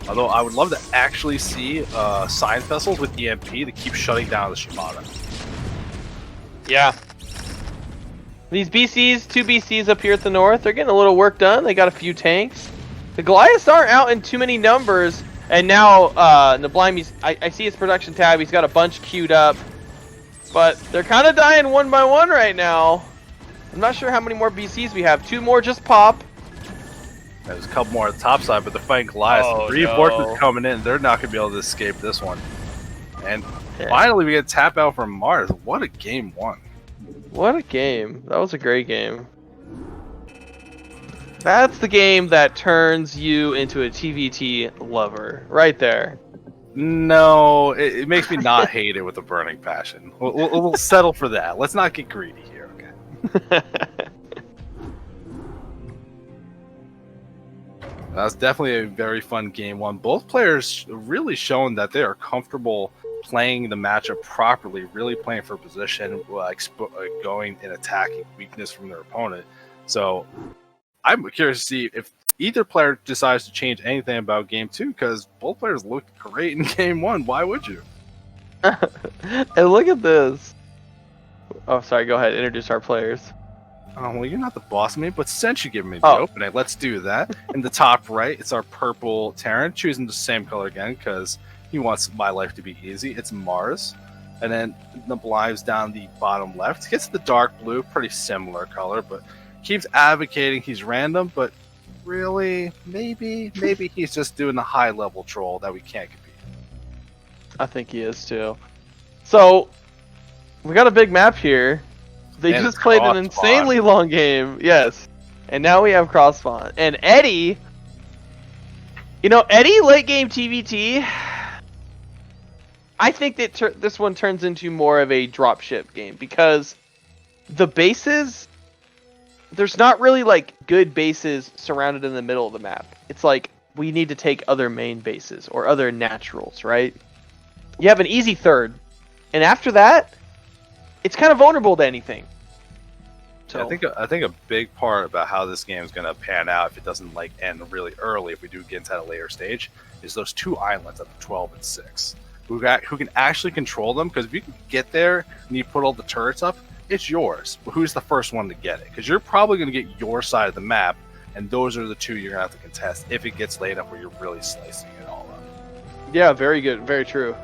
Although I would love to actually see science vessels with EMP to keep shutting down the Shimada. Yeah. These BCs, 2 BCs up here at the north, they're getting a little work done. They got a few tanks. The Goliaths aren't out in too many numbers. And now Niblime, I see his production tab. He's got a bunch queued up. But they're kind of dying one by one right now. I'm not sure how many more BCs we have. 2 more just pop. There's a couple more on the top side, but they're fighting Goliath. Oh, Reinforcements no. coming in. They're not going to be able to escape this one. And finally, we get a tap out from Mars. What a game 1. What a game. That was a great game. That's the game that turns you into a TVT lover. Right there. No, it makes me not hate it with a burning passion. We'll settle for that. Let's not get greedy here, okay? That's definitely a very fun game 1. Both players really shown that they are comfortable playing the matchup properly, really playing for position, going and attacking weakness from their opponent. So I'm curious to see if either player decides to change anything about game 2, because both players looked great in game 1. Why would you? And look at this. Oh, sorry. Go ahead. Introduce our players. Oh, well, you're not the boss of me, but since you give me the Oh. opening, let's do that. In the top right, it's our purple Terran, choosing the same color again, because he wants my life to be easy. It's Mars. And then the Blives down the bottom left. Gets the dark blue, pretty similar color, but keeps advocating he's random, but really, maybe he's just doing the high-level troll that we can't compete. I think he is too. So, we got a big map here. They And just played an insanely long game. Yes. And now we have cross spawn. And Eddie... Eddie late game TVT... I think that this one turns into more of a dropship game, because the bases... There's not really, good bases surrounded in the middle of the map. It's like, we need to take other main bases, or other naturals, right? You have an easy third. And after that, it's kind of vulnerable to anything. So I think a big part about how this game is going to pan out, if it doesn't like end really early, if we do get into a later stage, is those two islands at the 12 and 6, who can actually control them. Because if you can get there and you put all the turrets up, it's yours. But who's the first one to get it? Because you're probably going to get your side of the map, and those are the two you're going to have to contest if it gets late enough where you're really slicing it all up. yeah, very good, very true.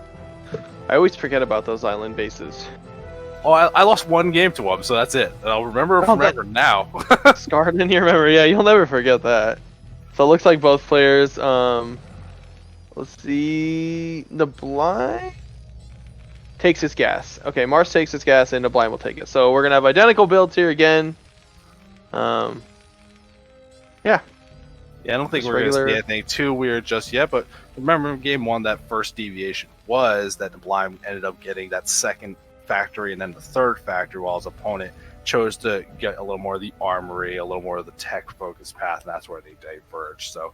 I always forget about those island bases. Oh, I lost one game to them, so that's it. I'll remember now. Scarred in your memory. Yeah, you'll never forget that. So it looks like both players. Let's see. The blind takes his gas. Okay, Mars takes his gas, and the blind will take it. So we're gonna have identical builds here again. Yeah. Yeah, I don't think Just we're going regular- to see anything too weird just yet, but remember in game 1, that first deviation was that the blind ended up getting that second factory and then the third factory, while his opponent chose to get a little more of the armory, a little more of the tech focused path, and that's where they diverged. So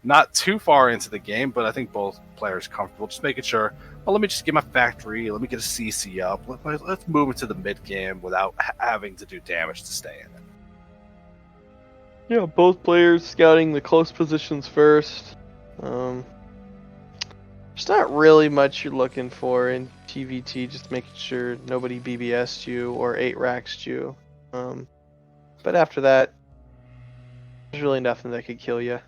not too far into the game, but I think both players comfortable just making sure, well, let me just get my factory, let me get a CC up, let's move into the mid game without having to do damage to stay in it. Yeah, both players scouting the close positions first. There's not really much you're looking for in TVT, just making sure nobody BBS'd you or 8-raxed you. But after that, there's really nothing that could kill you.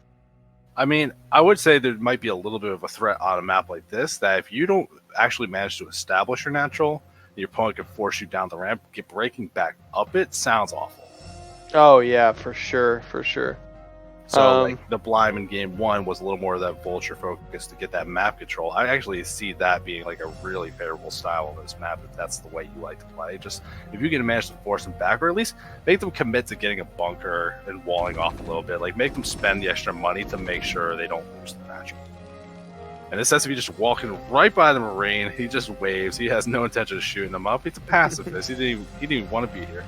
I mean, I would say there might be a little bit of a threat on a map like this, that if you don't actually manage to establish your natural, your opponent can force you down the ramp. Breaking back up it sounds awful. Oh yeah, for sure, for sure. So like the blind in game 1 was a little more of that vulture focus to get that map control. I actually see that being like a really favorable style of this map if that's the way you like to play. Just if you can manage to force them back, or at least make them commit to getting a bunker and walling off a little bit, like make them spend the extra money to make sure they don't lose the natural. And this has to be just walking right by the Marine. He just waves. He has no intention of shooting them up. He's a pacifist. He didn't even want to be here.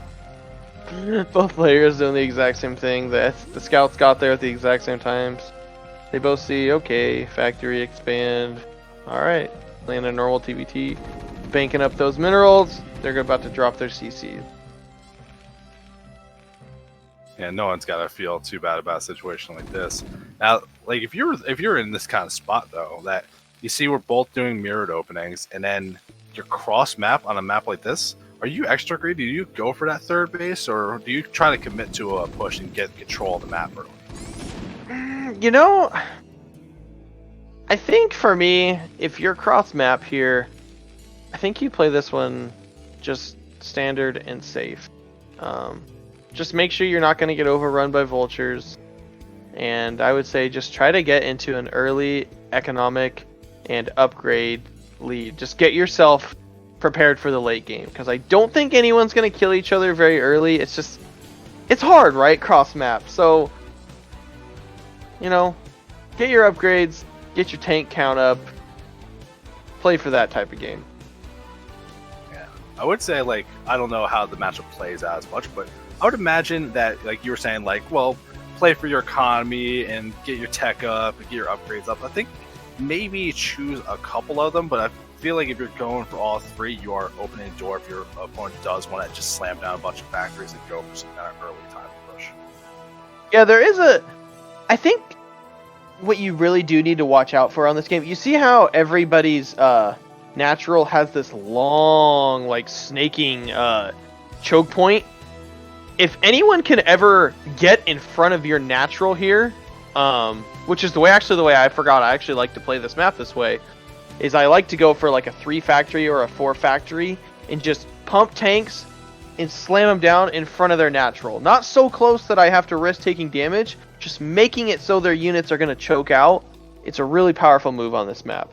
Both players doing the exact same thing. The scouts got there at the exact same times. They both see, okay, factory expand. Alright, land a normal TVT. Banking up those minerals. They're about to drop their CC. Yeah, no one's got to feel too bad about a situation like this. Now, like if you're in this kind of spot though, that you see we're both doing mirrored openings, and then you're cross map on a map like this, are you extra greedy? Do you go for that third base, or do you try to commit to a push and get control of the map early? You know, I think for me, if you're cross map here, I think you play this one just standard and safe. Just make sure you're not going to get overrun by vultures, and I would say just try to get into an early economic and upgrade lead. Just get yourself prepared for the late game, because I don't think anyone's going to kill each other very early. It's hard, right? Cross map. So, you know, get your upgrades, get your tank count up, play for that type of game. Yeah, I would say, like, I don't know how the matchup plays out as much, but I would imagine that, like you were saying, like, well, play for your economy and get your tech up and get your upgrades up. I think maybe choose a couple of them, but I feel like if you're going for all three, you are opening the door if your opponent does want to just slam down a bunch of factories and go for some kind of early time push. Yeah, there is I think what you really do need to watch out for on this game, you see how everybody's natural has this long, like, snaking choke point? If anyone can ever get in front of your natural here, which is the way I forgot I actually like to play this map this way, is I like to go for like a 3 factory or a 4 factory and just pump tanks and slam them down in front of their natural. Not so close that I have to risk taking damage, just making it so their units are going to choke out. It's a really powerful move on this map.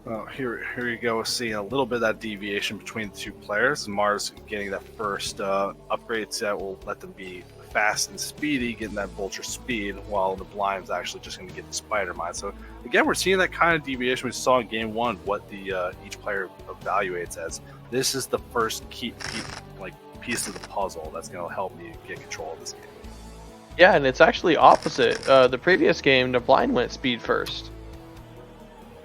Well, here you go, seeing a little bit of that deviation between the two players. Mars getting that first upgrade set will let them be fast and speedy, getting that vulture speed, while the blind's actually just going to get the spider mine. So again, we're seeing that kind of deviation we saw in game 1, what the each player evaluates as this is the first key piece of the puzzle that's going to help me get control of this game. Yeah, and it's actually opposite. The previous game, the blind went speed first.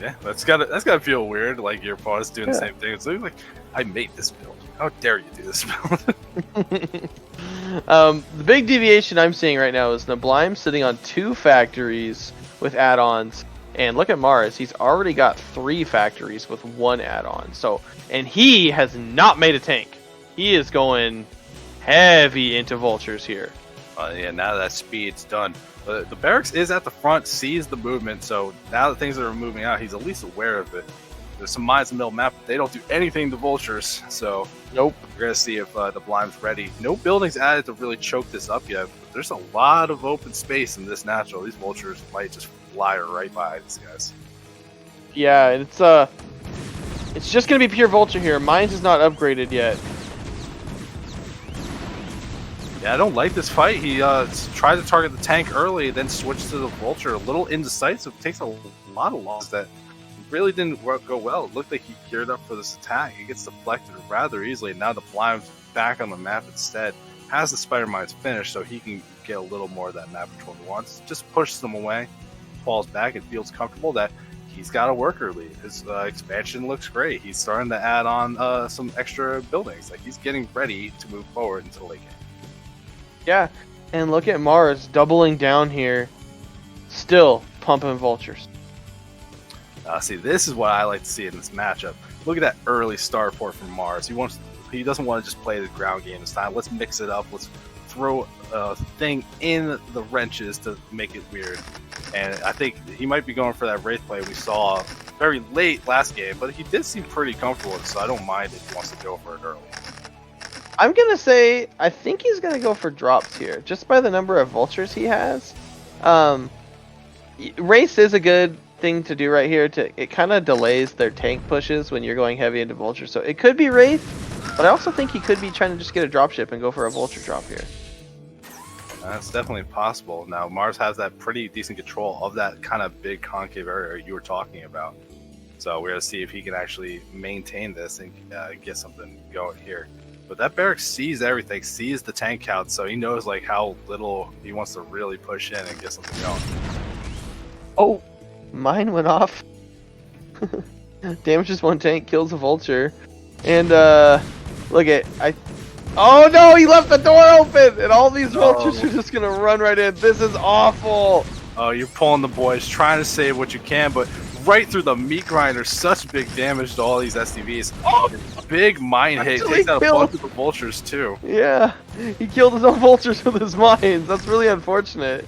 Yeah, that's gotta feel weird. Like your opponent's doing the same thing. It's like I made this build. How dare you do this? The big deviation I'm seeing right now is Nablim sitting on 2 factories with add-ons, and look at Mars. He's already got 3 factories with 1 add-on. So, and he has not made a tank. He is going heavy into vultures here. Yeah, now that speed's done. The barracks is at the front, sees the movement, so now that things are moving out, he's at least aware of it. There's some mines in the middle map, but they don't do anything to vultures, so Nope. we're going to see if the blind's ready. No buildings added to really choke this up yet, but there's a lot of open space in this natural. These vultures might just fly right by these guys. Yeah, and it's just gonna be pure vulture here. Mines is not upgraded yet. Yeah, I don't like this fight. He tried to target the tank early, then switched to the vulture. A little indecisive. Takes a lot of losses that really didn't go well. It looked like he geared up for this attack. He gets deflected rather easily. Now the blind's back on the map instead. Has the spider mines finished, so he can get a little more of that map control he wants. Just pushes them away, falls back, and feels comfortable that he's got a worker lead. His expansion looks great. He's starting to add on some extra buildings. Like, he's getting ready to move forward into the late game. Yeah, and look at Mars doubling down here, still pumping vultures. See, this is what I like to see in this matchup. Look at that early starport from Mars. He doesn't want to just play the ground game this time. Let's mix it up. Let's throw a thing in the wrenches to make it weird. And I think he might be going for that Wraith play we saw very late last game, but he did seem pretty comfortable with it, so I don't mind if he wants to go for it early. I'm gonna say I think he's gonna go for drops here, just by the number of vultures he has. Race is a good thing to do right here. It kind of delays their tank pushes when you're going heavy into vultures, so it could be Wraith, but I also think he could be trying to just get a dropship and go for a vulture drop here. That's definitely possible. Now, Mars has that pretty decent control of that kind of big concave area you were talking about. So we're going to see if he can actually maintain this and get something going here. But that barracks sees everything, sees the tank count, so he knows like how little he wants to really push in and get something going. Oh, mine went off. Damages 1 tank, kills a vulture. And look at oh no, he left the door open, and all these vultures are just gonna run right in. This is awful. Oh, you're pulling the boys, trying to save what you can, but right through the meat grinder, such big damage to all these SCVs. Oh, big mine hit, takes out a bunch of the vultures too. Yeah, he killed his own vultures with his mines. That's really unfortunate.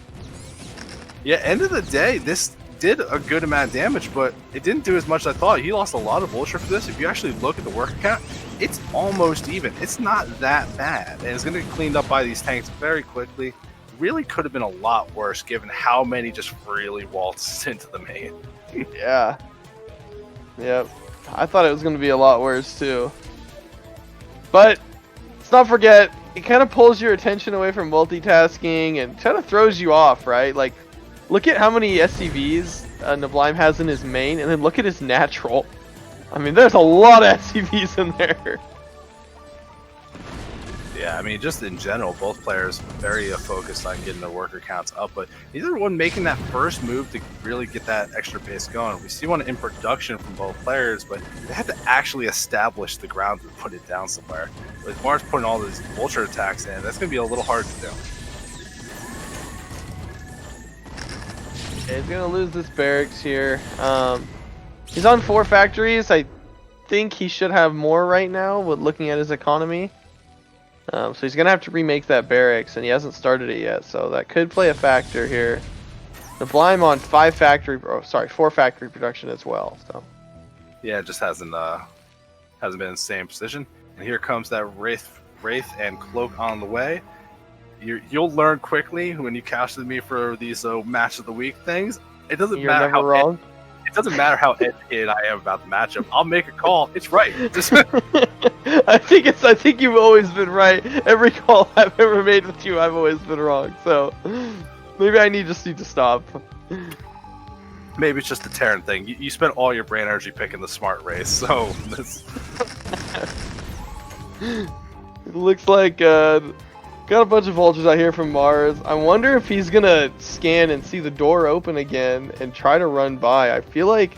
Yeah, end of the day, this did a good amount of damage, but it didn't do as much as I thought. He lost a lot of vulture for this. If you actually look at the worker count, it's almost even. It's not that bad, and it's going to get cleaned up by these tanks very quickly. Really could have been a lot worse given how many just freely waltzed into the main. Yeah. Yep. I thought it was going to be a lot worse too. But let's not forget, it kind of pulls your attention away from multitasking and kind of throws you off, right? Like, look at how many SCVs Nablim has in his main, and then look at his natural. I mean, there's a lot of SCVs in there. Yeah, I mean, just in general, both players very focused on getting their worker counts up, but neither one making that first move to really get that extra pace going. We see one in production from both players, but they had to actually establish the ground to put it down somewhere. With Mars putting all these vulture attacks in, that's going to be a little hard to do. He's gonna lose this barracks here. He's on 4 factories. I think he should have more right now with looking at his economy. So he's gonna have to remake that barracks, and he hasn't started it yet. So that could play a factor here. The Blime on 4 factory production as well. So yeah, it just hasn't been in the same position. And here comes that Wraith and Cloak on the way. You'll learn quickly when you cash with me for these match of the week things. It doesn't matter how wrong. It doesn't matter how educated I am about the matchup. I'll make a call. It's right. I think you've always been right. Every call I've ever made with you, I've always been wrong. So maybe I just need to stop. Maybe it's just the Terran thing. You spent all your brain energy picking the smart race, so this... It looks like got a bunch of vultures out here from Mars. I wonder if he's gonna scan and see the door open again and try to run by. I feel like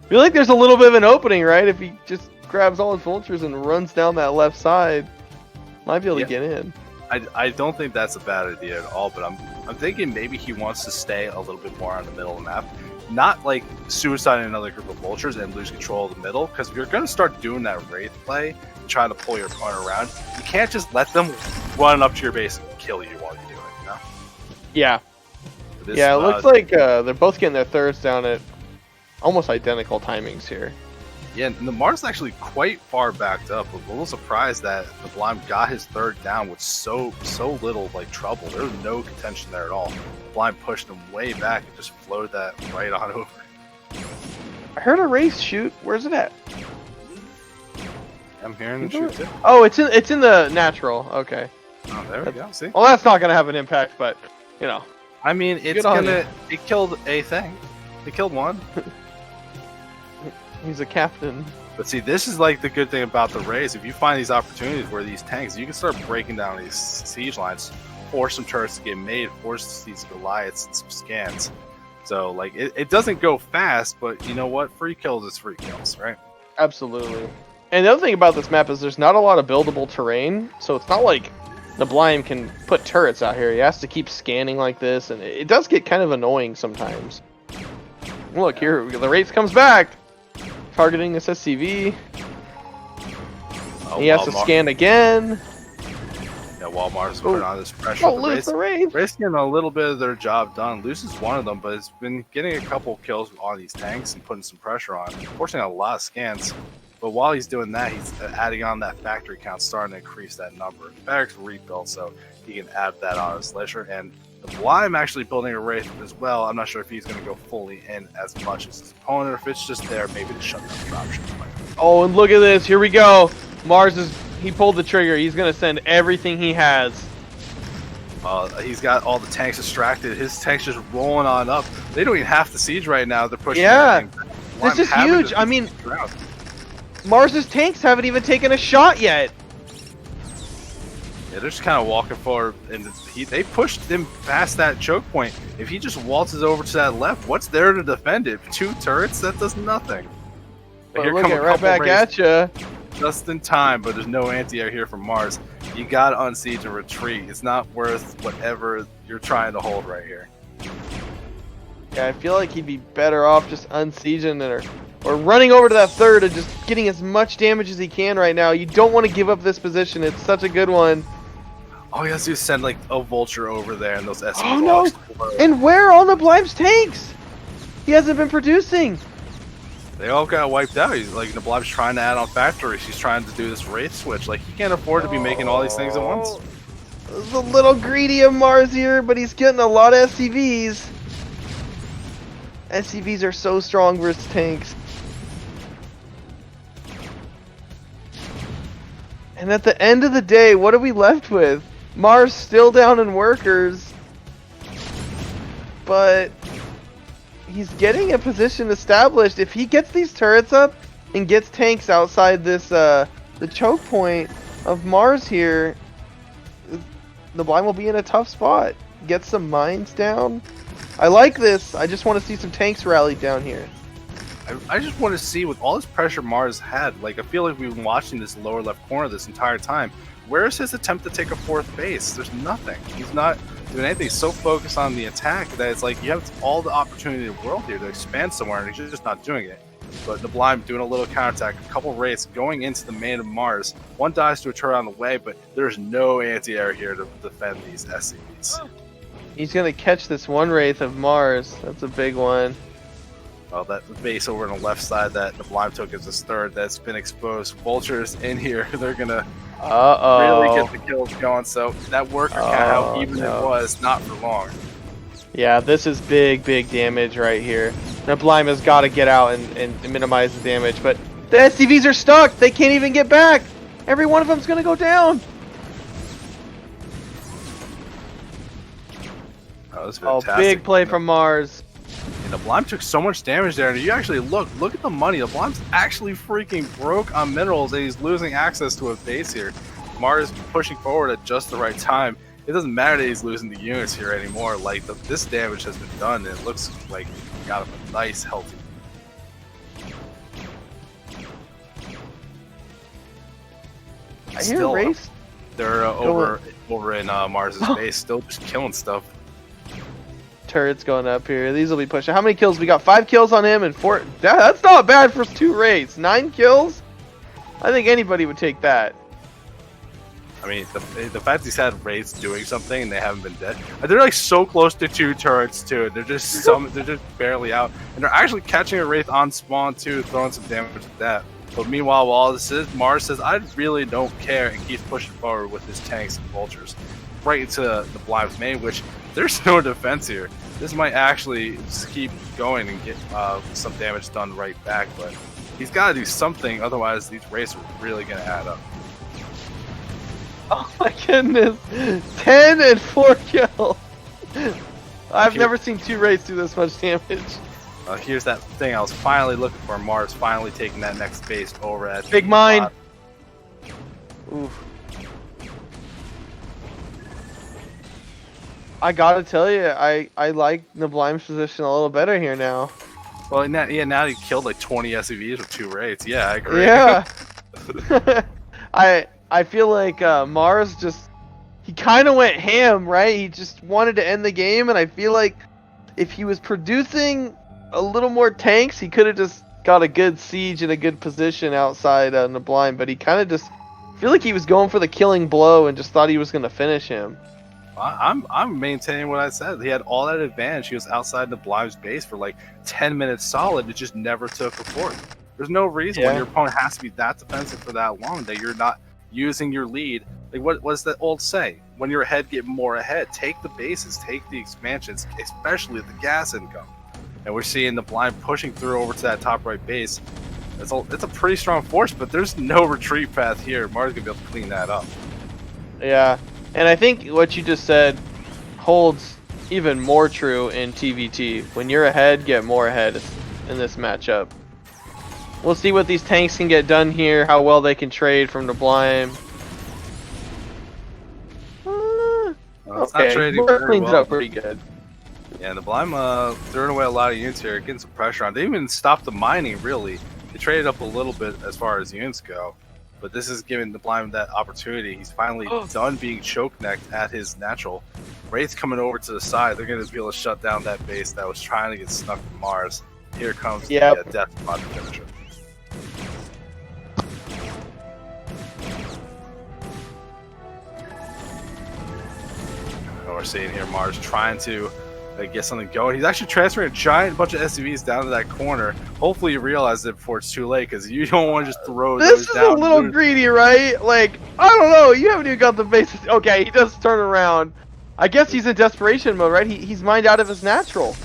there's a little bit of an opening, right? If he just grabs all his vultures and runs down that left side. Might be able to get in. I don't think that's a bad idea at all, but I'm thinking maybe he wants to stay a little bit more on the middle of the map. Not like suiciding another group of vultures and lose control of the middle, because if you're going to start doing that wraith play, trying to pull your opponent around, you can't just let them run up to your base and kill you while you do it, you know? Yeah. This, Yeah, it looks like they're both getting their thirds down at almost identical timings here. Yeah, and the Mars is actually quite far backed up. I'm a little surprised that the Blind got his third down with so little like trouble. There was no contention there at all. Blind pushed him way back and just floated that right on over. I heard a race shoot. Where's it at? I'm hearing the shoot too. Oh, it's in the natural. Okay. Oh, there we go. See? Well, that's not gonna have an impact, but you know. I mean, it's gonna. It killed a thing. It killed one. He's a captain. But see, this is like the good thing about the Rays. If you find these opportunities where these tanks, you can start breaking down these siege lines, force some turrets to get made, force these Goliaths and some scans. So, like, it doesn't go fast, but you know what? Free kills is free kills, right? Absolutely. And the other thing about this map is there's not a lot of buildable terrain, so it's not like the Blind can put turrets out here. He has to keep scanning like this, and it does get kind of annoying sometimes. Look, here, the race comes back. Targeting this SCV. He has to scan again. Yeah, while Mars is putting on this pressure. Don't lose the raid. Race getting a little bit of their job done. Loses one of them, but it's been getting a couple kills on these tanks and putting some pressure on. Forcing a lot of scans. But while he's doing that, he's adding on that factory count, starting to increase that number. The barracks rebuilt, so he can add that on his leisure. And the Blime actually building a Wraith as well. I'm not sure if he's going to go fully in as much as his opponent, or if it's just there maybe to shut down the dropship. Oh, and look at this. Here we go. He pulled the trigger. He's going to send everything he has. He's got all the tanks distracted. His tanks just rolling on up. They don't even have to siege right now. They're pushing everything. This is huge. I mean, Mars's tanks haven't even taken a shot yet. Yeah, they're just kind of walking forward, and they pushed him past that choke point. If he just waltzes over to that left, what's there to defend it? 2 turrets? That does nothing. But here come right back at you. Just in time, but there's no anti-air here from Mars. You gotta unsiege and retreat. It's not worth whatever you're trying to hold right here. Yeah, I feel like he'd be better off just unsieging or running over to that third and just getting as much damage as he can right now. You don't want to give up this position. It's such a good one. All he has to do is send like a vulture over there and those SC Oh no! And where are all the Blime's tanks? He hasn't been producing. They all got wiped out. He's like, Nablav's trying to add on factories. He's trying to do this Wraith switch. Like, he can't afford to be making all these things at once. It's a little greedy of Mars here, but he's getting a lot of SCVs. SCVs are so strong versus tanks. And at the end of the day, what are we left with? Mars still down in workers, but he's getting a position established. If he gets these turrets up and gets tanks outside this the choke point of Mars here, the Blind will be in a tough spot. Get some mines down. I like this. I just want to see some tanks rallied down here. I just want to see, with all this pressure Mars had, like, I feel like we've been watching this lower left corner this entire time. Where is his attempt to take a 4th base? There's nothing. He's not doing anything. He's so focused on the attack that it's like you have all the opportunity in the world here to expand somewhere, and he's just not doing it. But the Blind doing a little counterattack, a couple wraiths going into the main of Mars. One dies to a turret on the way, but there's no anti-air here to defend these SCVs. He's going to catch this one wraith of Mars. That's a big one. Well, that base over on the left side that the Blind took as his third, that's been exposed. Vultures in here, they're going to really get the kills going. So that worker count, even if it was, not for long. Yeah, this is big damage right here. The Blind has got to get out and minimize the damage, but the SCVs are stuck. They can't even get back. Every one of them's going to go down. Oh, big play from Mars. And the Blind took so much damage there, and you actually look at the money. The Blind's actually freaking broke on minerals, and he's losing access to a base here. Mars pushing forward at just the right time. It doesn't matter that he's losing the units here anymore. Like, this damage has been done, and it looks like he got him a nice, healthy. I hear Wraith. They're over in Mars's base, still just killing stuff. Turrets going up here. These will be pushing. How many kills? We got 5 kills on him and 4. That's not bad for 2 Wraiths. 9 kills? I think anybody would take that. I mean, the fact he's had Wraiths doing something and they haven't been dead. They're like so close to 2 turrets too. They're just they're just barely out, and they're actually catching a Wraith on spawn too, throwing some damage at that. But meanwhile, while all this is, Mars says, "I really don't care," and keeps pushing forward with his tanks and vultures right into the Blime's main. Which there's no defense here. This might actually just keep going and get some damage done right back, but he's got to do something, otherwise these Wraiths are really gonna add up. Oh my goodness! 10 and 4 kills! I've never seen 2 Wraiths do this much damage. Here's that thing I was finally looking for. Mars finally taking that next base over at Big mine! Oof. I gotta tell you, I like Blime's position a little better here now. Well, now he killed like 20 SUVs with 2 Wraiths. Yeah, I agree. Yeah! I feel like Mars he kind of went ham, right? He just wanted to end the game, and I feel like if he was producing a little more tanks, he could have just got a good siege and a good position outside Blind, but he kind of I feel like he was going for the killing blow and just thought he was going to finish him. I'm maintaining what I said. He had all that advantage. He was outside the Blime's base for like 10 minutes solid. It just never took a fort. There's no reason when your opponent has to be that defensive for that long that you're not using your lead. Like what does that old say? When you're ahead, get more ahead. Take the bases, take the expansions, especially the gas income. And we're seeing the Blind pushing through over to that top right base. It's a pretty strong force, but there's no retreat path here. Mars gonna be able to clean that up. Yeah, and I think what you just said holds even more true in TVT. When you're ahead, get more ahead in this matchup. We'll see what these tanks can get done here, how well they can trade from the Blime. Okay, Mars cleans it up pretty good. Yeah, the Blime throwing away a lot of units here, getting some pressure on. They even stopped the mining, really. They traded up a little bit as far as units go, but this is giving the Blime that opportunity. He's finally done being choke-necked at his natural. Wraith's coming over to the side. They're going to be able to shut down that base that was trying to get snuck from Mars. Here comes the death spot finisher. We're seeing here Mars trying to get something going. He's actually transferring a giant bunch of SUVs down to that corner. Hopefully you realize it before it's too late, because you don't want to just throw those down. This is a little greedy, right? Like, I don't know. You haven't even got the bases. Okay, he does turn around. I guess he's in desperation mode, right? He's mined out of his natural.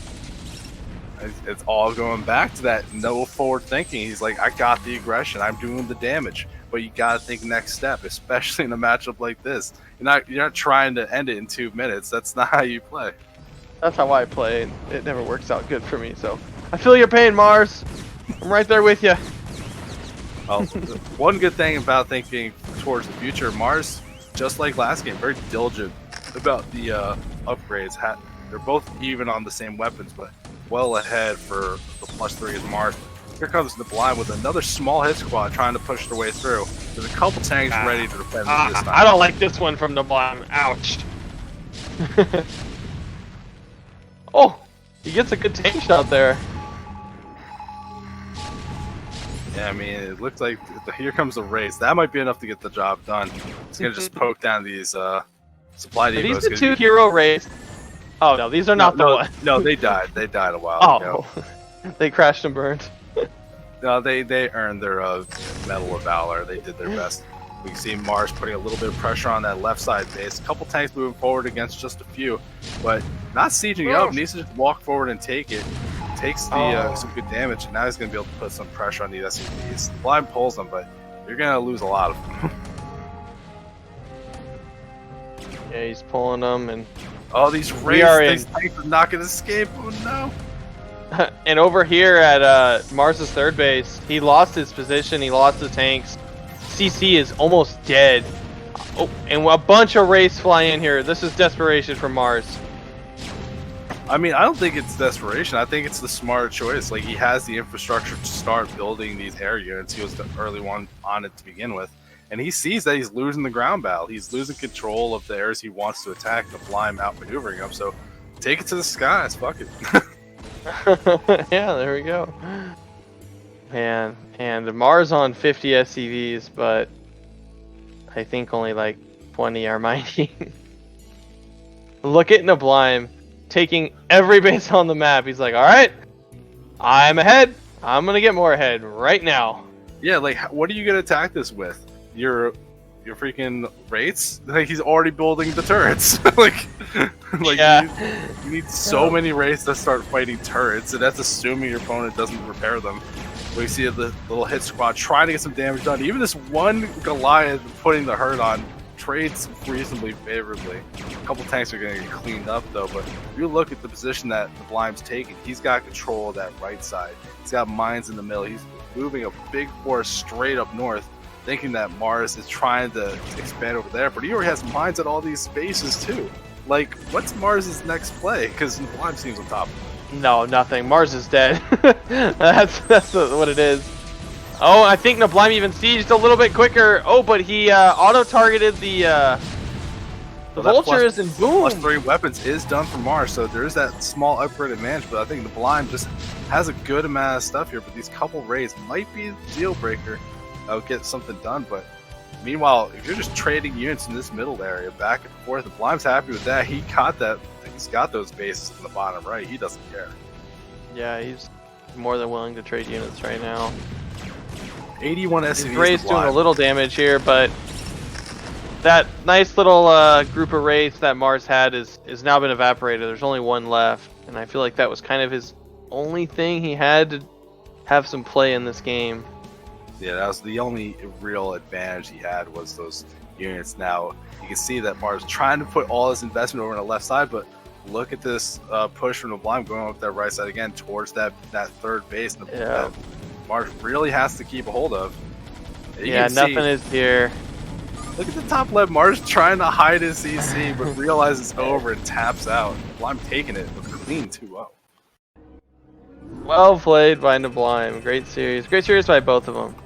It's all going back to that no forward thinking. He's like, I got the aggression. I'm doing the damage. But you got to think next step, especially in a matchup like this. You're not trying to end it in 2 minutes. That's not how you play. That's how I play, and it never works out good for me. So I feel your pain, Mars. I'm right there with you. Well, one good thing about thinking towards the future, Mars, just like last game, very diligent about the upgrades. They're both even on the same weapons, but well ahead for the +3 is Mars. Here comes the Blind with another small hit squad trying to push their way through. There's a couple tanks ready to defend this time. I don't like this one from the Blind. Ouch. Oh, he gets a good tank shot there. Yeah, I mean, it looks like here comes the race. That might be enough to get the job done. It's going to just poke down these supply depots. Are these the 2 hero rays? Oh, no, these are not the ones. No, they died. They died a while ago. They crashed and burned. No, they earned their Medal of Valor. They did their best. We can see Mars putting a little bit of pressure on that left side base. A couple tanks moving forward against just a few, but not sieging up. Needs to just walk forward and take it. Takes the some good damage, and now he's going to be able to put some pressure on these SCVs. Blind pulls them, but you're going to lose a lot of them. Yeah, he's pulling them, and these tanks are not going to escape. Oh no! And over here at Mars's third base, he lost his position. He lost the tanks. CC is almost dead. Oh, and a bunch of Wraiths fly in here. This is desperation from Mars. I mean, I don't think it's desperation. I think it's the smart choice. Like, he has the infrastructure to start building these air units. He was the early one on it to begin with. and he sees that he's losing the ground battle. He's losing control of the areas he wants to attack. The Blime outmaneuvering him. So take it to the skies. Fuck it. Yeah, there we go. Man, and Mars on 50 SCVs, but I think only like 20 are mining. Look at Nablime taking every base on the map. He's like, all right, I'm ahead. I'm gonna get more ahead right now. Yeah, like what are you gonna attack this with? Your freaking rates? Like he's already building the turrets. like Yeah. you need so many rates to start fighting turrets, and that's assuming your opponent doesn't repair them. We see the little hit squad trying to get some damage done. Even this one Goliath putting the hurt on trades reasonably favorably. A couple tanks are going to get cleaned up though, but if you look at the position that the Blime's taking, he's got control of that right side. He's got mines in the middle. He's moving a big force straight up north, thinking that Mars is trying to expand over there, but he already has mines at all these spaces too. Like, what's Mars's next play? Because the Blime seems on top of him. No, nothing. Mars is dead. that's what it is. Oh, I think Nablime even sieged a little bit quicker. Oh, but he auto-targeted the vultures, and boom! +3 weapons is done for Mars, so there is that small upgrade advantage, but I think the Blime just has a good amount of stuff here, but these couple raids might be the deal breaker. Get something done, but meanwhile, if you're just trading units in this middle area back and forth, the Blime's happy with that. He's got those bases in the bottom right. He doesn't care. Yeah, he's more than willing to trade units right now. 81 SCVs. Ray's doing a little damage here, but that nice little group of raids that Mars had is now been evaporated. There's only one left, and I feel like that was kind of his only thing he had to have some play in this game. Yeah, that was the only real advantage he had, was those units. Now you can see that Mars is trying to put all his investment over on the left side, but look at this push from the Blime going up that right side again towards that third base. That Mars really has to keep a hold of. Yeah, nothing is here. Look at the top left. Mars trying to hide his CC, but realizes it's over and taps out. Blime taking it with a clean 2-0. Well played by Nablime. Great series. Great series by both of them.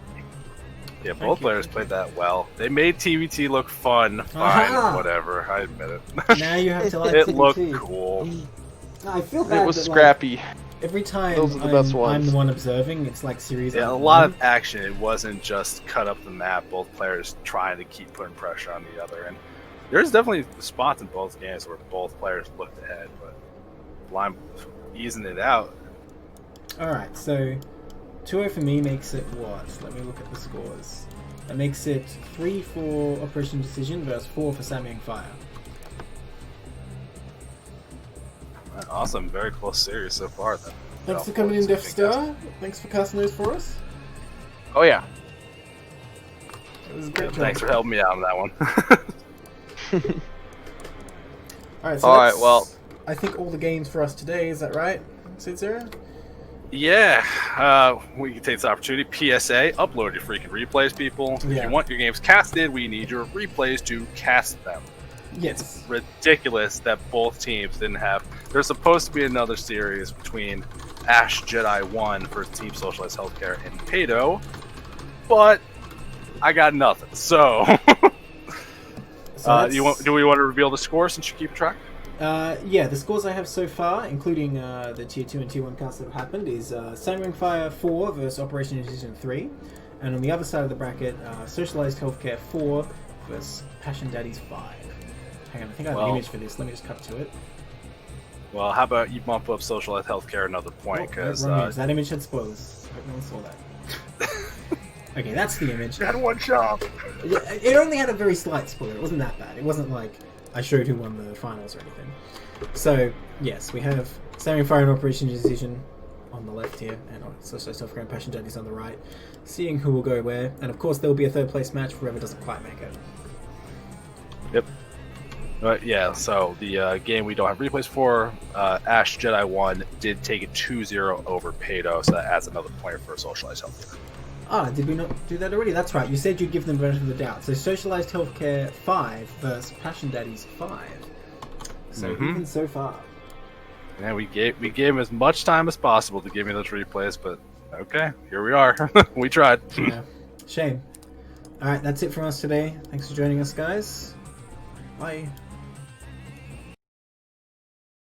Yeah, both players played that well. They made TVT look fun. Fine, whatever. I admit it. Now you have to like It TVT. looked cool. I feel bad. It was that, scrappy. Like, every time Those are the best I'm ones. the one observing, it's like series. Yeah, a lot of action. It wasn't just cut up the map. Both players trying to keep putting pressure on the other. And there's definitely spots in both games where both players looked ahead, but Blime easing it out. Alright, so 2-0 for me makes it what? Let me look at the scores. That makes it 3 for Operation Indecision versus 4 for Samyang Fire. Awesome. Very close series so far. Then. Thanks for coming in, Death Star. Thanks for casting those for us. Oh yeah. It was a great job. Thanks for helping me out on that one. Alright, so Alright, that's, well, I think all the games for us today, is that right? Sid Zero? Yeah, we can take this opportunity. PSA, upload your freaking replays, people. If Yeah. you want your games casted, we need your replays to cast them. Yes. Ridiculous that both teams didn't have. There's supposed to be another series between Ash Jedi 1 for Team Socialized Healthcare and Pado, but I got nothing. So, do we want to reveal the score since you keep track? Yeah, the scores I have so far, including the Tier 2 and Tier 1 counts that have happened, is Samyang Fire 4 versus Operation Indecision 3. And on the other side of the bracket, Socialized Healthcare 4 versus Passion Daddies 5. Hang on, I think I have an image for this. Let me just cut to it. Well, how about you bump up Socialized Healthcare another point? Because that image had spoilers. I hope no one saw that. Okay, that's the image. you had one job. It only had a very slight spoiler. It wasn't that bad. It wasn't like I showed who won the finals or anything. So, yes, we have Samyang Fire and Operation Indecision on the left here, and Socialized Healthcare and Passion Daddies on the right, seeing who will go where. And of course, there will be a third place match for whoever doesn't quite make it. Yep. Yeah, so the game we don't have replays for, Ash Jedi 1 did take it 2-0 over Pado, so that adds another point for Socialized Healthcare. Ah, did we not do that already? That's right, you said you'd give them benefit of the doubt. So Socialized Healthcare 5 versus Passion Daddies 5. So even so far. Yeah, we gave him as much time as possible to give me those replays, but okay, here we are. We tried. Yeah. Shame. Alright, that's it from us today. Thanks for joining us, guys. Bye.